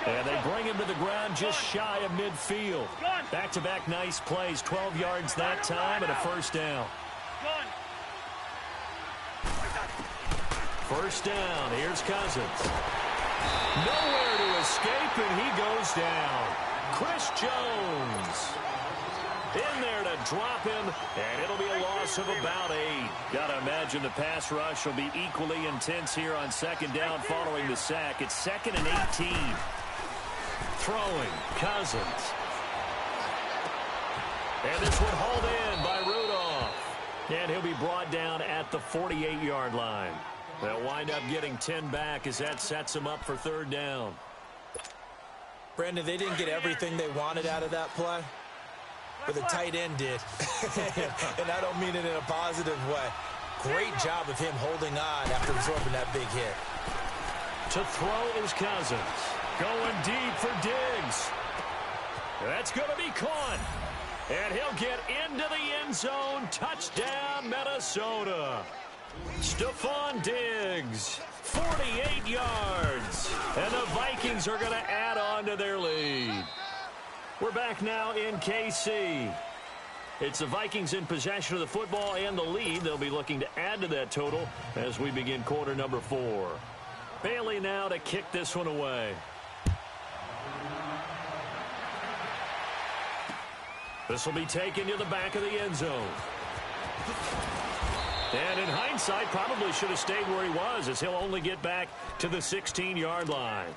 And they bring him to the ground just shy of midfield. Back-to-back nice plays. 12 yards that time and a first down. First down. Here's Cousins. Nowhere to escape, and he goes down. Chris Jones in there to drop him, and it'll be a loss of about 8. Gotta imagine the pass rush will be equally intense here on second down following the sack. It's 2nd and 18. Throwing, Cousins. And this one hauled in by Rudolph. And he'll be brought down at the 48-yard line. They'll wind up getting 10 back as that sets them up for third down. Brandon, they didn't get everything they wanted out of that play. But the tight end did. And I don't mean it in a positive way. Great job of him holding on after absorbing that big hit. To throw is Cousins. Going deep for Diggs. That's going to be caught. And he'll get into the end zone. Touchdown, Minnesota. Stephon Diggs, 48 yards. And the Vikings are going to add on to their lead. We're back now in KC. It's the Vikings in possession of the football and the lead. They'll be looking to add to that total as we begin quarter number 4. Bailey now to kick this one away. This will be taken to the back of the end zone. And in hindsight, probably should have stayed where he was, as he'll only get back to the 16-yard line.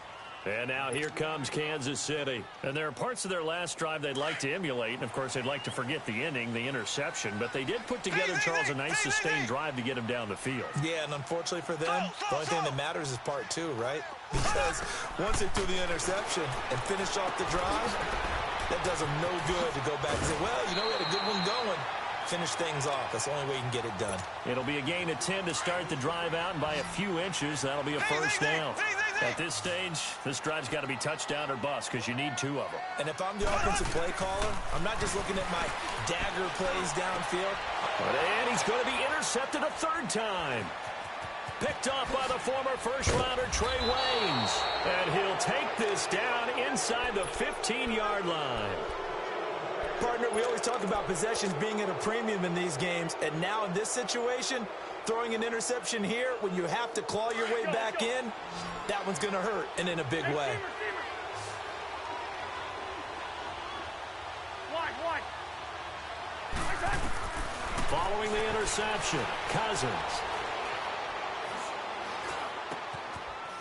And now here comes Kansas City. And there are parts of their last drive they'd like to emulate. And, of course, they'd like to forget the inning, the interception. But they did put together, Charles, a nice sustained drive to get him down the field. Yeah, and unfortunately for them, the only thing that matters is part 2, right? Because once they threw the interception and finished off the drive, that does them no good to go back and say, well, you know, we had a good one going. Finish things off. That's the only way you can get it done. It'll be a gain of 10 to start the drive out, and by a few inches, that'll be a first down. At this stage, this drive's got to be touchdown or bust because you need 2 of them. And if I'm the offensive play caller, I'm not just looking at my dagger plays downfield. And he's going to be intercepted a 3rd time. Picked off by the former first-rounder Trey Waynes. And he'll take this down inside the 15-yard line. Partner, we always talk about possessions being at a premium in these games, and now in this situation, throwing an interception here when you have to claw your way back in, that one's going to hurt, and in a big way. Following the interception, Cousins.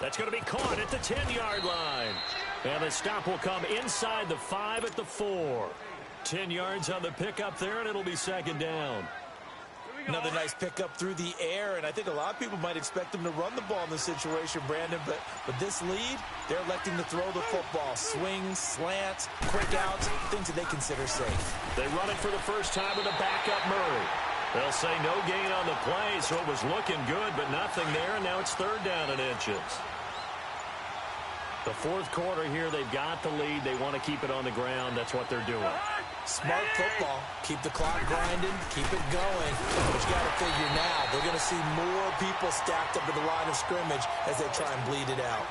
That's going to be caught at the 10-yard line. And the stop will come inside the 5 at the 4. 10 yards on the pickup there, and it'll be 2nd down. Another nice pickup through the air, and I think a lot of people might expect them to run the ball in this situation, Brandon, but with this lead, they're electing to throw the football. Swings, slants, quick outs, things that they consider safe. They run it for the first time with a backup Murray. They'll say no gain on the play, so it was looking good, but nothing there, and now it's 3rd down and inches. The 4th quarter here, they've got the lead. They want to keep it on the ground. That's what they're doing. Smart football. Keep the clock grinding. Keep it going. But you got to figure now, they're going to see more people stacked up at the line of scrimmage as they try and bleed it out.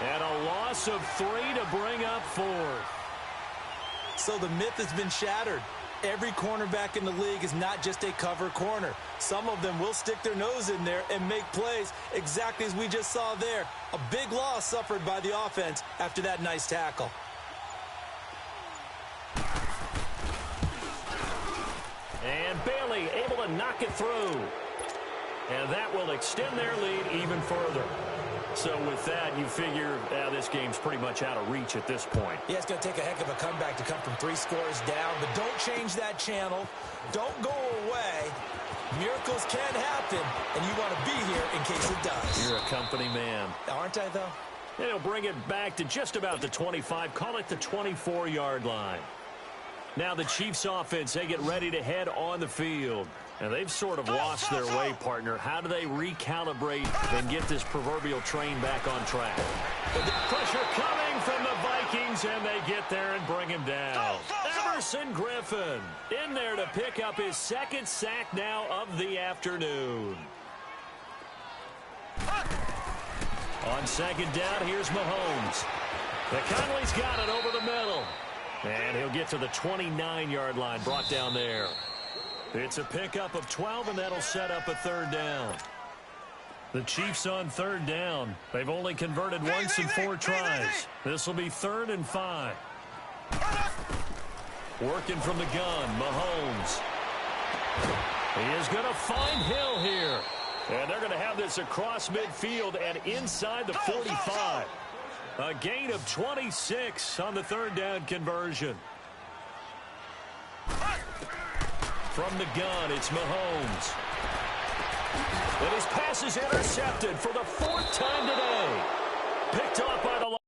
And a loss of 3 to bring up 4th. So the myth has been shattered. Every cornerback in the league is not just a cover corner. Some of them will stick their nose in there and make plays exactly as we just saw there. A big loss suffered by the offense after that nice tackle. And Bailey able to knock it through. And that will extend their lead even further. So with that, you figure this game's pretty much out of reach at this point. Yeah, it's going to take a heck of a comeback to come from 3 scores down. But don't change that channel. Don't go away. Miracles can happen, and you want to be here in case it does. You're a company man. Aren't I, though? They'll bring it back to just about the 25. Call it the 24-yard line. Now the Chiefs offense, they get ready to head on the field. And they've sort of lost their way, partner. How do they recalibrate and get this proverbial train back on track? Pressure coming from the Vikings, and they get there and bring him down. Everson Griffin in there to pick up his 2nd sack now of the afternoon. On 2nd down, here's Mahomes. McConnelly's got it over the middle. And he'll get to the 29-yard line, brought down there. It's a pickup of 12, and that'll set up a 3rd down. The Chiefs on 3rd down. They've only converted once in 4 tries. This will be 3rd and 5. Working from the gun, Mahomes. He is going to find Hill here. And they're going to have this across midfield and inside the 45. A gain of 26 on the 3rd down conversion. From the gun, it's Mahomes. And his pass is intercepted for the 4th time today. Picked off by the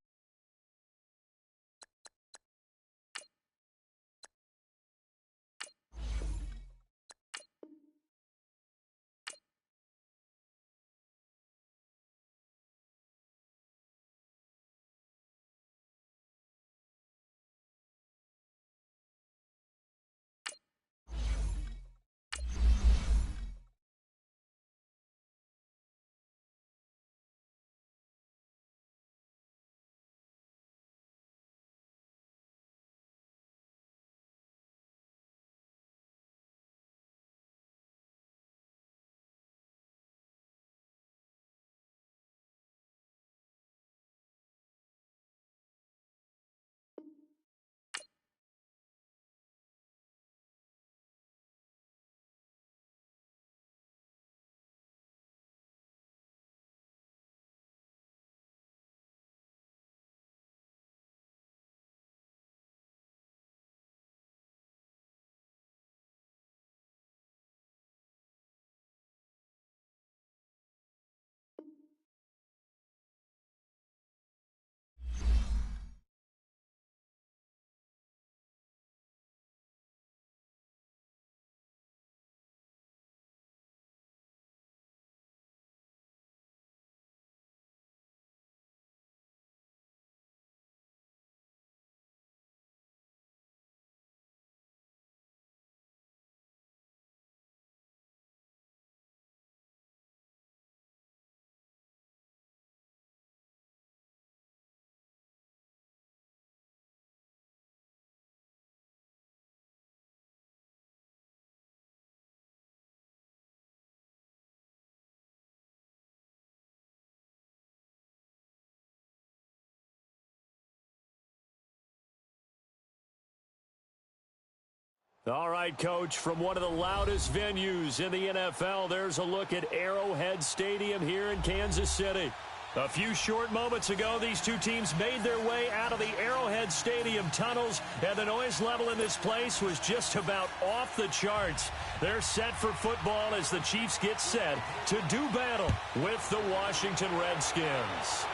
All right, Coach, from one of the loudest venues in the NFL, there's a look at Arrowhead Stadium here in Kansas City. A few short moments ago, these two teams made their way out of the Arrowhead Stadium tunnels, and the noise level in this place was just about off the charts. They're set for football as the Chiefs get set to do battle with the Washington Redskins.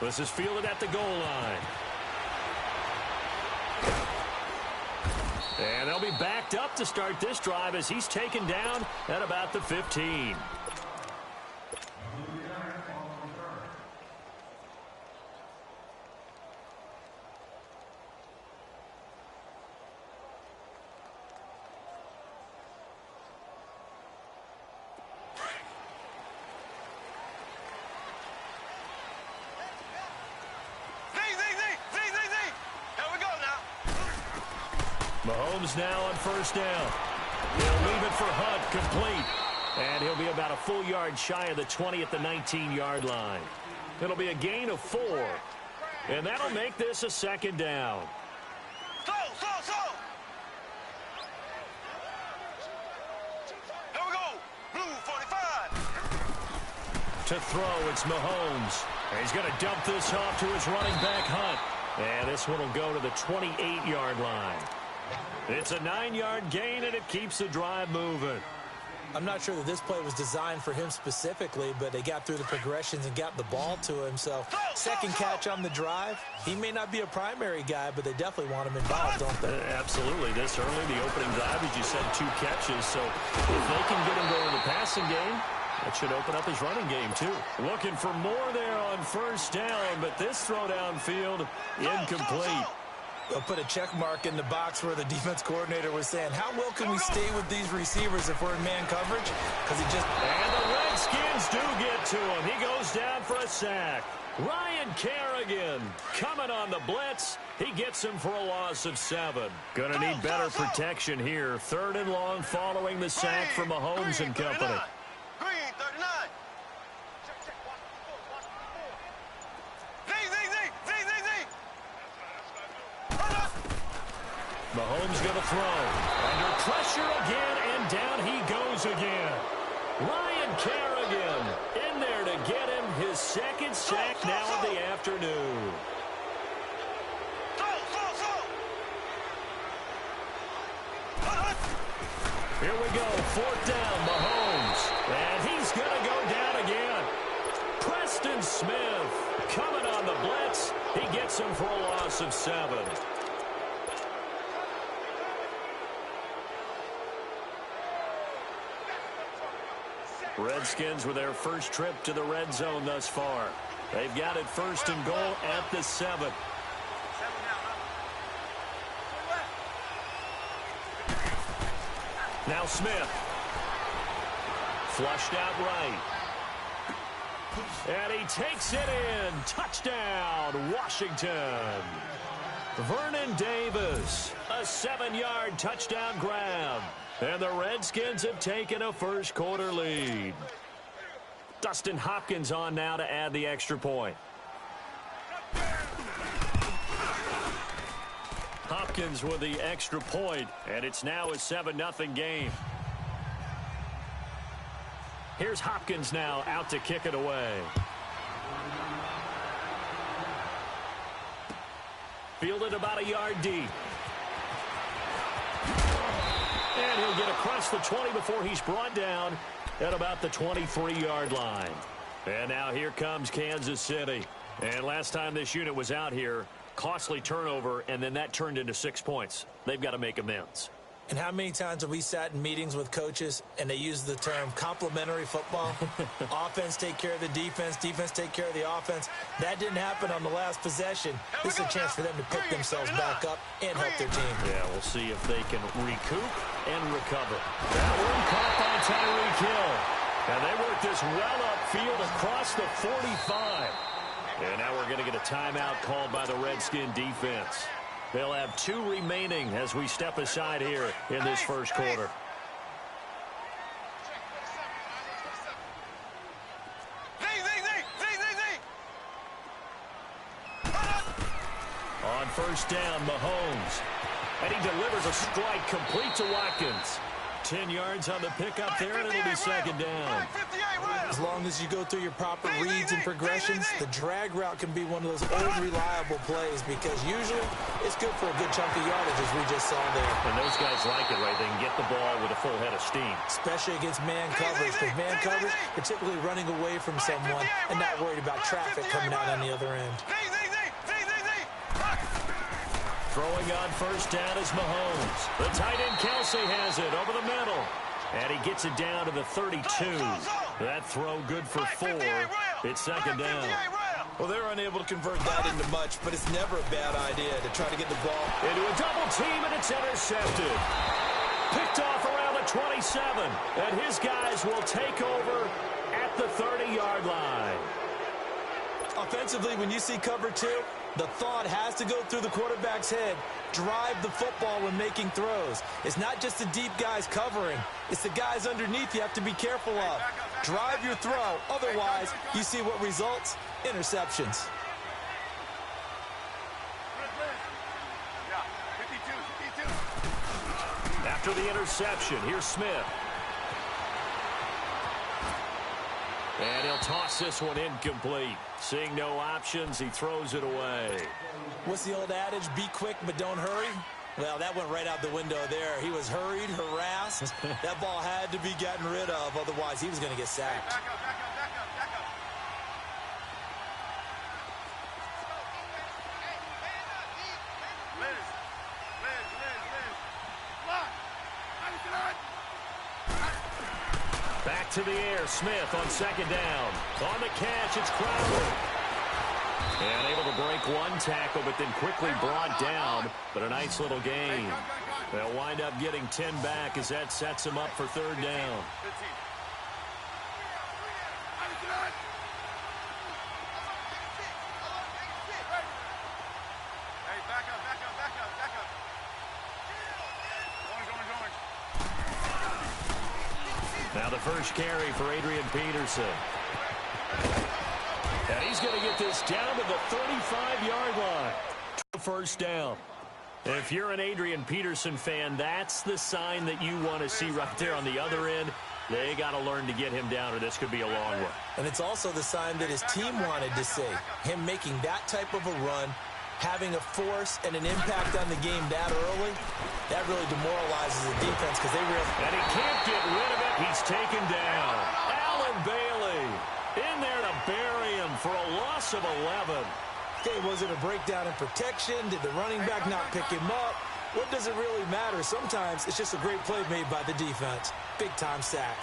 This is fielded at the goal line. And they'll be backed up to start this drive as he's taken down at about the 15. Mahomes now on first down. He'll leave it for Hunt, complete. And he'll be about a full yard shy of the 20 at the 19-yard line. It'll be a gain of 4. And that'll make this a second down. Slow. Here we go. Blue 45. To throw, it's Mahomes. And he's going to dump this off to his running back, Hunt. And this one will go to the 28-yard line. It's a 9-yard gain, and it keeps the drive moving. I'm not sure that this play was designed for him specifically, but they got through the progressions and got the ball to him. So second catch on the drive. He may not be a primary guy, but they definitely want him involved, don't they? Absolutely. This early, the opening drive, as you said, 2 catches. So if they can get him going in the passing game, that should open up his running game, too. Looking for more there on first down, but this throw downfield, incomplete. They'll put a check mark in the box where the defense coordinator was saying, how well can we stay with these receivers if we're in man coverage? Because he just... And the Redskins do get to him. He goes down for a sack. Ryan Kerrigan coming on the blitz. He gets him for a loss of 7. Gonna need better protection here. 3rd and long following the sack from Mahomes and company. Green 39. Mahomes going to throw. Under pressure again, and down he goes again. Ryan Kerrigan in there to get him his second sack now of the afternoon. Here we go, 4th down, Mahomes. And he's going to go down again. Preston Smith coming on the blitz. He gets him for a loss of 7. Redskins with their first trip to the red zone thus far. They've got it 1st and goal at the 7. Now Smith. Flushed out right. And he takes it in. Touchdown, Washington. Vernon Davis, a 7-yard touchdown grab. And the Redskins have taken a first-quarter lead. Dustin Hopkins on now to add the extra point. Hopkins with the extra point, and it's now a 7-0 game. Here's Hopkins now out to kick it away. Fielded about a yard deep. And he'll get across the 20 before he's brought down at about the 23-yard line. And now here comes Kansas City. And last time this unit was out here, costly turnover, and then that turned into 6 points. They've got to make amends. And how many times have we sat in meetings with coaches and they use the term complementary football? Offense take care of the defense, defense take care of the offense. That didn't happen on the last possession. This is a chance for them to pick themselves back up and help their team. Yeah, we'll see if they can recoup and recover. That one caught by Tyreek Hill. And they work this well upfield across the 45. And now we're going to get a timeout called by the Redskin defense. They'll have 2 remaining as we step aside here in this first quarter. On first down, Mahomes. And he delivers a strike complete to Watkins. 10 yards on the pickup there, and it'll be second down. As long as you go through your proper reads and progressions, the drag route can be one of those old reliable plays because usually it's good for a good chunk of yardage, as we just saw there. And those guys like it, right? They can get the ball with a full head of steam. Especially against man coverage. Because man coverage, they're typically running away from someone and not worried about traffic coming out on the other end. Throwing on first down is Mahomes. The tight end Kelsey has it over the middle. And he gets it down to the 32. That throw good for 4. It's second down. Well, they're unable to convert that into much, but it's never a bad idea to try to get the ball into a double team, and it's intercepted. Picked off around the 27. And his guys will take over at the 30-yard line. Offensively, when you see cover 2, the thought has to go through the quarterback's head. Drive the football when making throws. It's not just the deep guys covering. It's the guys underneath you have to be careful of. Drive your throw. Otherwise, you see what results? Interceptions. After the interception, here's Smith. And he'll toss this one incomplete. Seeing no options, he throws it away. What's the old adage? Be quick, but don't hurry. Well, that went right out the window there. He was hurried, harassed. That ball had to be gotten rid of. Otherwise, he was going to get sacked. Back up, back up, back up, back up. Liz. Lock. Back to the air. Smith on second down. On the catch, it's Crowder. And able to break one tackle, but then quickly brought down. But a nice little gain. They'll wind up getting 10 back as that sets them up for third down. Now the first carry for Adrian Peterson. And he's going to get this down to the 35-yard line. First down. If you're an Adrian Peterson fan, that's the sign that you want to see right there on the other end. They got to learn to get him down, or this could be a long one. And it's also the sign that his team wanted to see. Him making that type of a run, having a force and an impact on the game that early, that really demoralizes the defense because they really... And he can't get rid of it. He's taken down. Allen Bailey in there to bury him for a loss of 11. Okay, was it a breakdown in protection? Did the running back not pick him up? What does it really matter? Sometimes it's just a great play made by the defense. Big-time sack.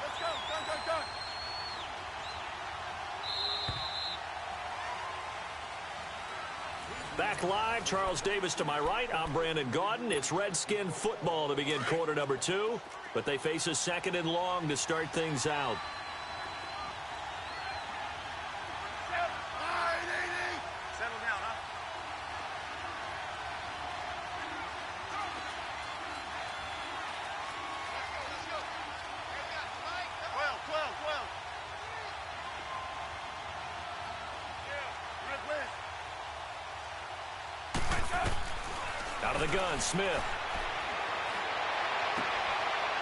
Let's go. Go. Back live, Charles Davis to my right. I'm Brandon Gaudin. It's Redskin football to begin quarter number 2, but they face a second and long to start things out. Settle down, huh? Out of the gun, Smith.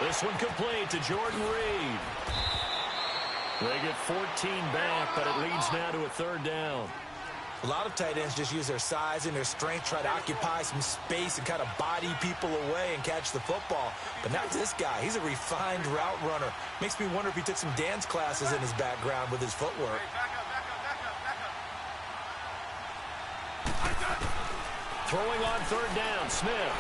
This one complete to Jordan Reed. They get 14 back, but it leads now to a third down. A lot of tight ends just use their size and their strength, try to occupy some space and kind of body people away and catch the football. But not this guy. He's a refined route runner. Makes me wonder if he took some dance classes in his background with his footwork. Throwing on third down, Smith.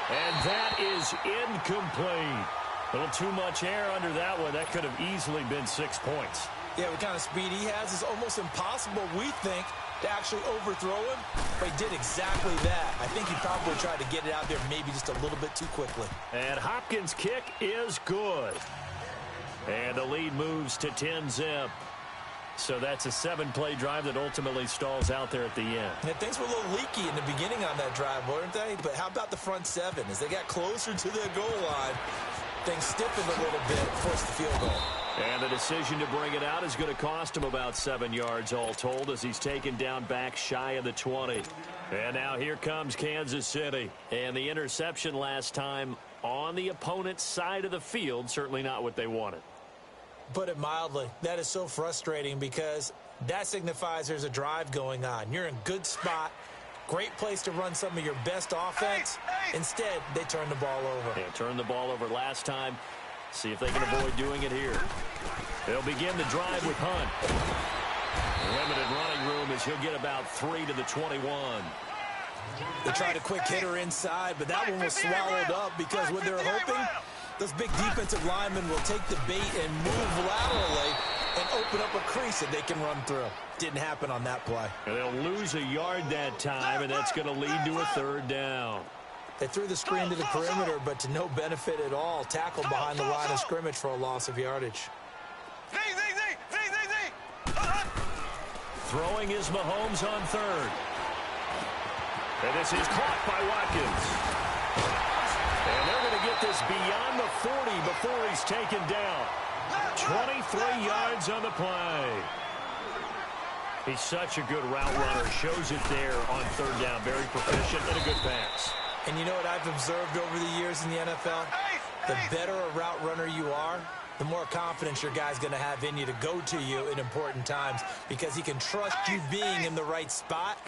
And that is incomplete. A little too much air under that one. That could have easily been 6 points. Yeah, what kind of speed he has is almost impossible, we think, to actually overthrow him. But he did exactly that. I think he probably tried to get it out there maybe just a little bit too quickly. And Hopkins' kick is good. And the lead moves to 10-zip. So that's a 7-play drive that ultimately stalls out there at the end. Yeah, things were a little leaky in the beginning on that drive, weren't they? But how about the front 7? As they got closer to the goal line, things stiffened a little bit, forced the field goal. And the decision to bring it out is going to cost him about 7 yards all told as he's taken down back shy of the 20. And now here comes Kansas City. And the interception last time on the opponent's side of the field, certainly not what they wanted. Put it mildly, that is so frustrating because that signifies there's a drive going on. You're in a good spot, great place to run some of your best offense. Instead, they turn the ball over. Yeah, turned the ball over last time. See if they can avoid doing it here. They'll begin the drive with Hunt. Limited running room as he'll get about 3 to the 21. They tried a quick hitter inside, but that one was swallowed up because what they're hoping, those big defensive linemen will take the bait and move laterally and open up a crease that they can run through. Didn't happen on that play. And they'll lose a yard that time, and that's going to lead to a 3rd down. They threw the screen to the perimeter, but to no benefit at all. Tackled behind the line of scrimmage for a loss of yardage. Throwing is Mahomes on 3rd. And this is caught by Watkins. And they're going to get this beyond the 40 before he's taken down. 23 yards on the play. He's such a good route runner. Shows it there on 3rd down. Very proficient and a good pass. And you know what I've observed over the years in the NFL? The better a route runner you are, the more confidence your guy's going to have in you to go to you in important times because he can trust you being in the right spot,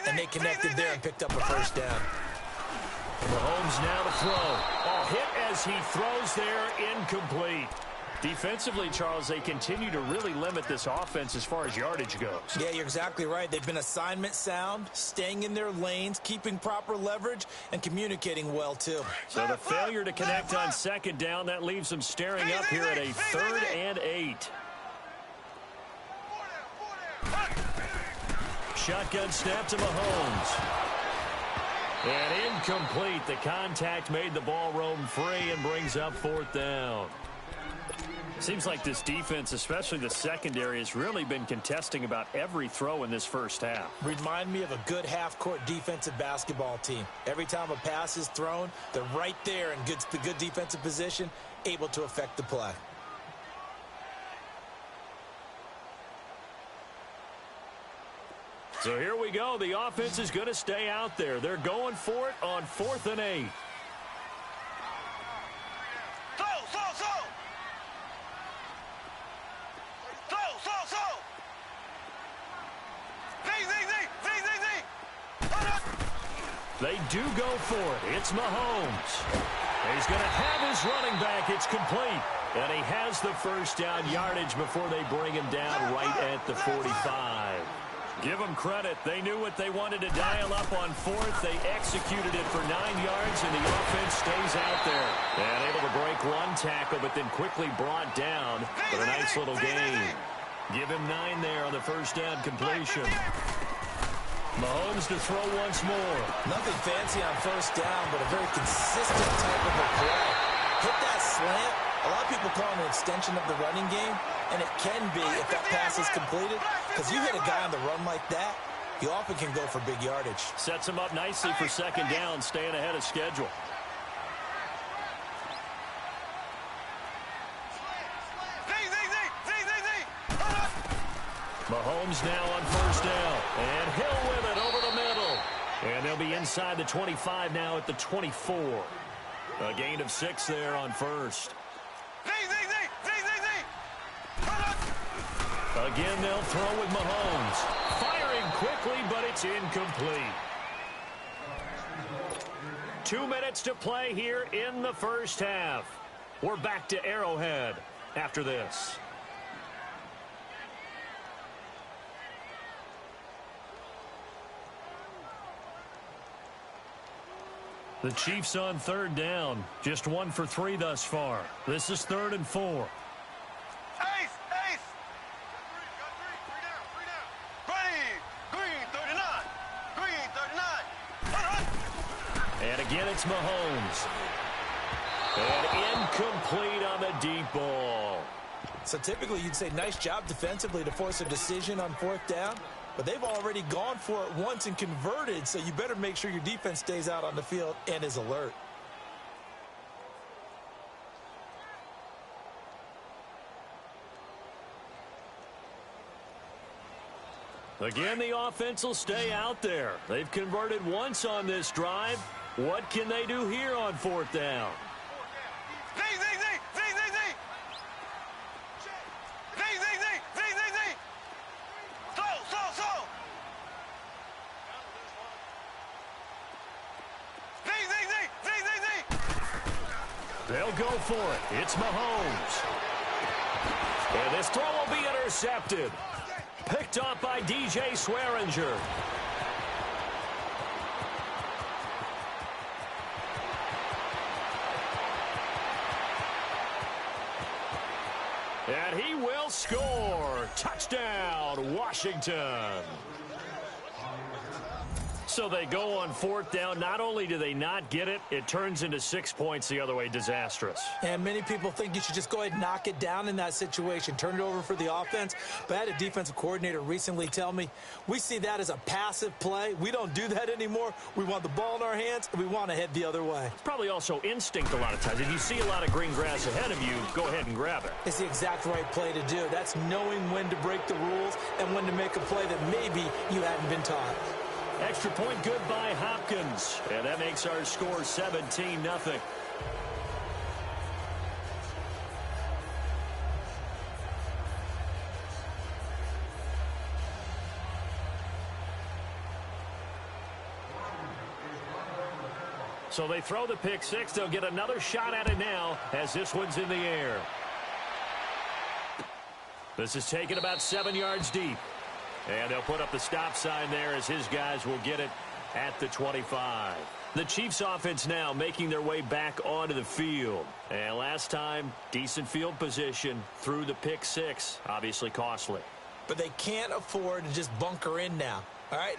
and they connected there and picked up a 1st down. Mahomes now to throw. Oh, hit as he throws there, incomplete. Defensively, Charles, they continue to really limit this offense as far as yardage goes. Yeah, you're exactly right. They've been assignment sound, staying in their lanes, keeping proper leverage, and communicating well, too. So the failure to connect on 2nd down, that leaves them staring up here at a 3rd and 8. Shotgun snap to Mahomes. And incomplete. The contact made the ball roam free and brings up 4th down. Seems like this defense, especially the secondary, has really been contesting about every throw in this first half. Remind me of a good half-court defensive basketball team. Every time a pass is thrown, they're right there in good defensive position, able to affect the play. So here we go. The offense is going to stay out there. They're going for it on 4th and 8. They do go for it. It's Mahomes. He's going to have his running back. It's complete. And he has the 1st down yardage before they bring him down right at the 45. Give them credit. They knew what they wanted to dial up on 4th. They executed it for 9 yards, and the offense stays out there. And able to break one tackle, but then quickly brought down for a nice little gain. Give him 9 there on the 1st down completion. Mahomes to throw once more. Nothing fancy on 1st down, but a very consistent type of a play. Hit that slant. A lot of people call it an extension of the running game, and it can be if that pass is completed, because you hit a guy on the run like that, you often can go for big yardage. Sets him up nicely for 2nd down, staying ahead of schedule. Mahomes now on 1st down, and Hill with it over the middle. And they'll be inside the 25 now at the 24. A gain of 6 there on 1st. Again, they'll throw with Mahomes. Firing quickly, but it's incomplete. 2 minutes to play here in the first half. We're back to Arrowhead after this. The Chiefs on 3rd down. Just 1 for 3 thus far. This is 3rd and 4. And again, it's Mahomes. And incomplete on the deep ball. So typically you'd say nice job defensively to force a decision on 4th down, but they've already gone for it once and converted, so you better make sure your defense stays out on the field and is alert. Again, the offense will stay out there. They've converted once on this drive. What can they do here on fourth down? They'll go for it. It's Mahomes. And this throw will be intercepted. Picked off by DJ Swearinger. And he will score. Touchdown, Washington. So they go on fourth down. Not only do they not get it, it turns into 6 points the other way. Disastrous. And many people think you should just go ahead and knock it down in that situation. Turn it over for the offense. But I had a defensive coordinator recently tell me, we see that as a passive play. We don't do that anymore. We want the ball in our hands, and we want to head the other way. It's probably also instinct a lot of times. If you see a lot of green grass ahead of you, go ahead and grab it. It's the exact right play to do. That's knowing when to break the rules and when to make a play that maybe you hadn't been taught. Extra point good by Hopkins. And that makes our score 17-0. So they throw the pick six. They'll get another shot at it now as this one's in the air. This is taken about 7 yards deep. And they'll put up the stop sign there as his guys will get it at the 25. The Chiefs offense now making their way back onto the field. And last time, decent field position through the pick six. Obviously costly. But they can't afford to just bunker in now. All right,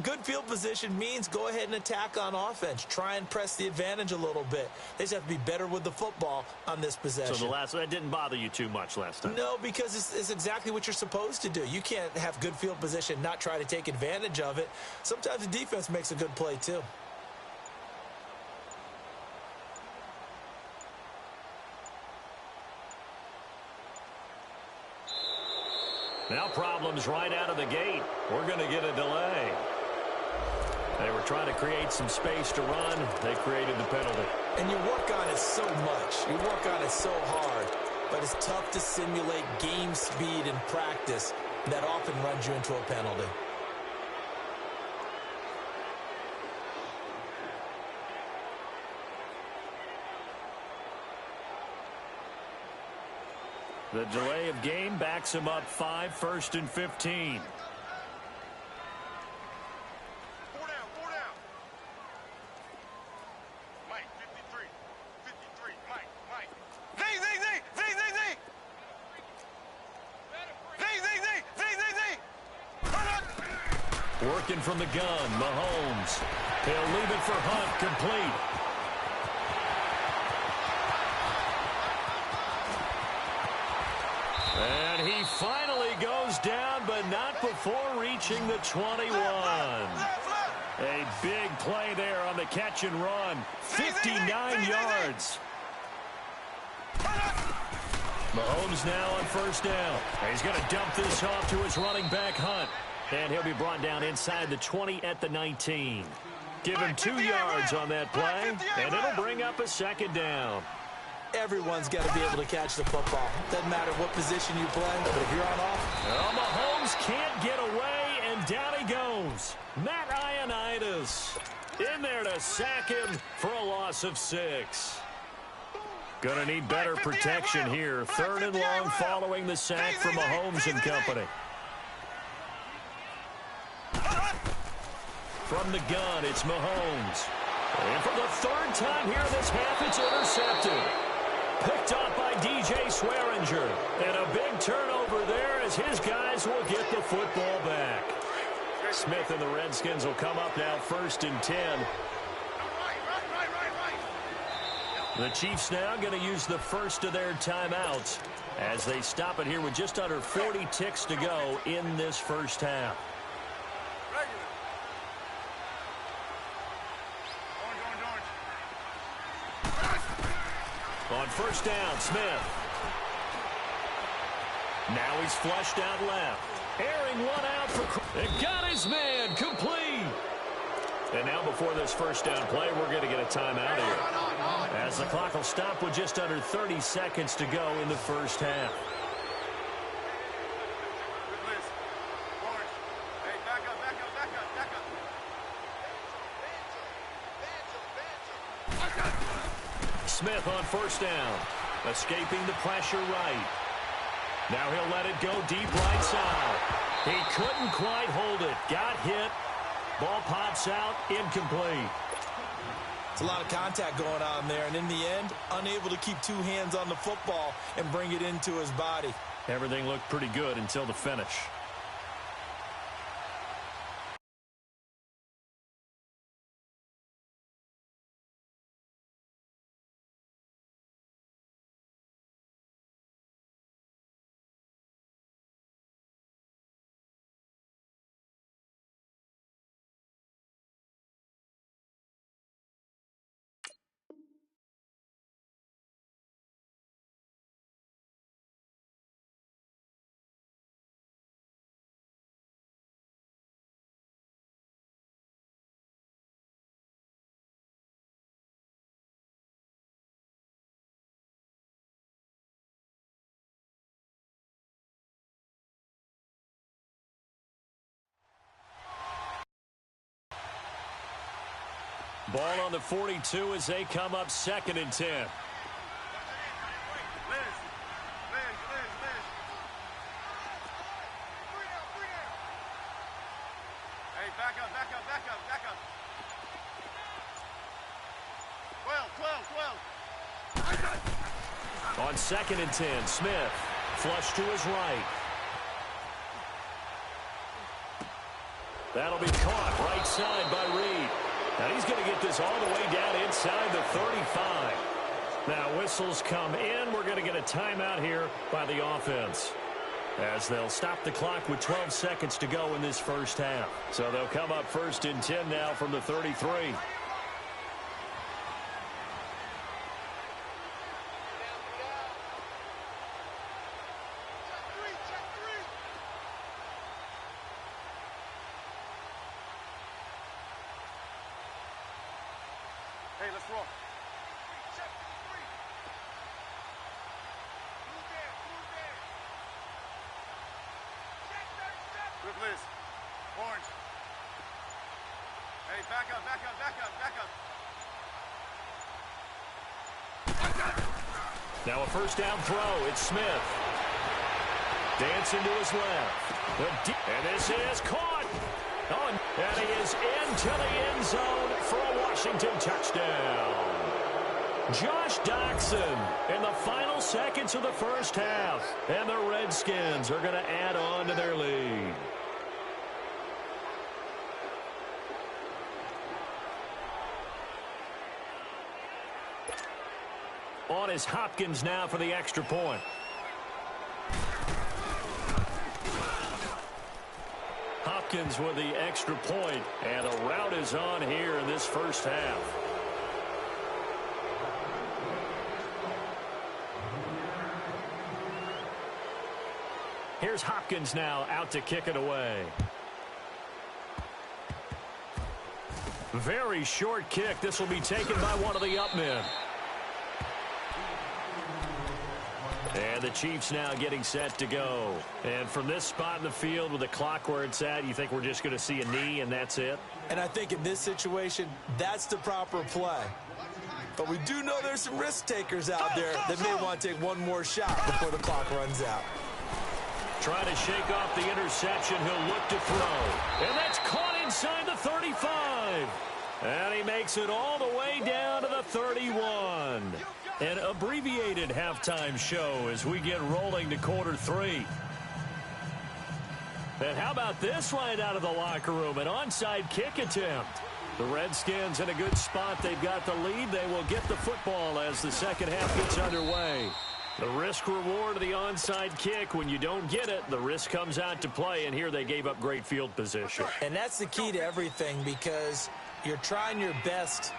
good field position means go ahead and attack on offense. Try and press the advantage a little bit. They just have to be better with the football on this possession. So that didn't bother you too much last time? No, because it's exactly what you're supposed to do. You can't have good field position, not try to take advantage of it. Sometimes the defense makes a good play too. Now problems right out of the gate. We're going to get a delay. They were trying to create some space to run. They created the penalty. And you work on it so much. You work on it so hard. But it's tough to simulate game speed in practice. That often runs you into a penalty. The delay of game backs him up 5, 1st and 15. 4 down, 4 down. Mike, 53, 53, Mike. Z. Working from the gun, Mahomes. He'll leave it for Hunt, complete. And he finally goes down, but not before reaching the 21. A big play there on the catch and run. 59 yards. Mahomes now on first down. He's going to dump this off to his running back, Hunt. And he'll be brought down inside the 20 at the 19. Give him 2 yards on that play, and it'll bring up a second down. Everyone's got to be able to catch the football. Doesn't matter what position you play, but if you're on off. Well, Mahomes can't get away, and down he goes. Matt Ioannidis in there to sack him for a loss of 6. Gonna need better protection here. 3rd and long following the sack from Mahomes and company. From the gun, it's Mahomes. And for the 3rd time here in this half, it's intercepted. Picked off by DJ Swearinger. And a big turnover there as his guys will get the football back. Smith and the Redskins will come up now 1st and 10. The Chiefs now going to use the first of their timeouts as they stop it here with just under 40 ticks to go in this first half. On first down, Smith. Now he's flushed out left. Airing one out for... It got his man complete. And now before this first down play, we're going to get a timeout here, as the clock will stop with just under 30 seconds to go in the first half. Smith on first down, escaping the pressure right. Now he'll let it go deep right side. He couldn't quite hold it. Got hit. Ball pops out, incomplete. It's a lot of contact going on there, and in the end, unable to keep two hands on the football and bring it into his body. Everything looked pretty good until the finish. Ball on the 42 as they come up 2nd and 10. Hey, back up. 12. On 2nd and 10, Smith flush to his right. That'll be caught right side by Reed. Now he's going to get this all the way down inside the 35. Now whistles come in. We're going to get a timeout here by the offense, as they'll stop the clock with 12 seconds to go in this first half. So they'll come up 1st and 10 now from the 33. Hey, let's roll. Good Liz. Orange. Hey, back up. Now a first down throw. It's Smith. Dancing to his left. And this is caught. Oh, and he is into the end zone for a Washington touchdown. Josh Doxson in the final seconds of the first half. And the Redskins are going to add on to their lead. On is Hopkins now for the extra point. Hopkins with the extra point, and the route is on here in this first half. Here's Hopkins now out to kick it away. Very short kick. This will be taken by one of the up men. And the Chiefs now getting set to go. And from this spot in the field with the clock where it's at, you think we're just going to see a knee and that's it? And I think in this situation, that's the proper play. But we do know there's some risk takers out there that may want to take one more shot before the clock runs out. Trying to shake off the interception. He'll look to throw. And that's caught inside the 35. And he makes it all the way down to the 31. An abbreviated halftime show as we get rolling to quarter 3. And how about this right out of the locker room? An onside kick attempt. The Redskins in a good spot. They've got the lead. They will get the football as the second half gets underway. The risk-reward of the onside kick. When you don't get it, the risk comes out to play. And here they gave up great field position. And that's the key to everything, because you're trying your best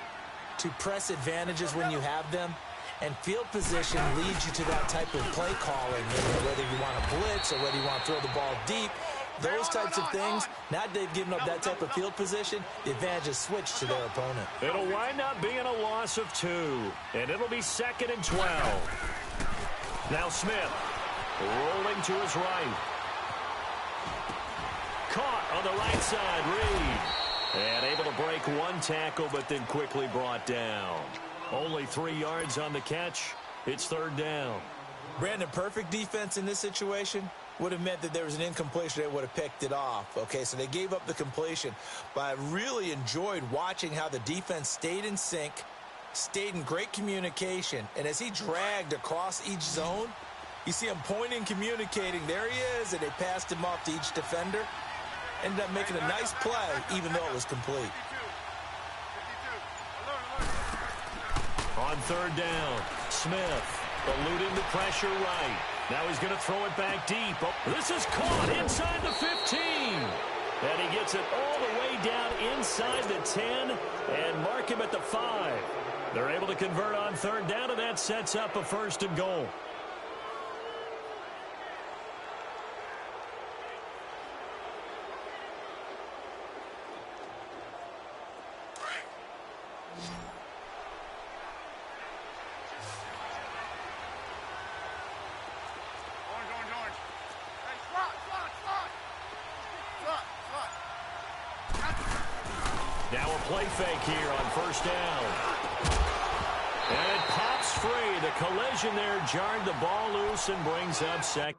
to press advantages when you have them. And field position leads you to that type of play calling, whether you want to blitz or whether you want to throw the ball deep. those types of things, now that they've given up that type of field position, the advantage is switched to their opponent. It'll wind up being a loss of 2, and it'll be 2nd and 12. Now Smith rolling to his right. Caught on the right side, Reed. And able to break 1 tackle, but then quickly brought down. Only 3 yards on the catch. It's 3rd down. Brandon, perfect defense in this situation would have meant that there was an incompletion. They would have picked it off. Okay, so they gave up the completion. But I really enjoyed watching how the defense stayed in sync, stayed in great communication. And as he dragged across each zone, you see him pointing, communicating. There he is, and they passed him off to each defender. Ended up making a nice play, even though it was complete. On 3rd down, Smith eluding the pressure right. Now he's going to throw it back deep. Oh, this is caught inside the 15. And he gets it all the way down inside the 10 and mark him at the 5. They're able to convert on 3rd down, and that sets up a 1st and goal. Now a play fake here on 1st down. And it pops free. The collision there jarred the ball loose and brings up 2nd.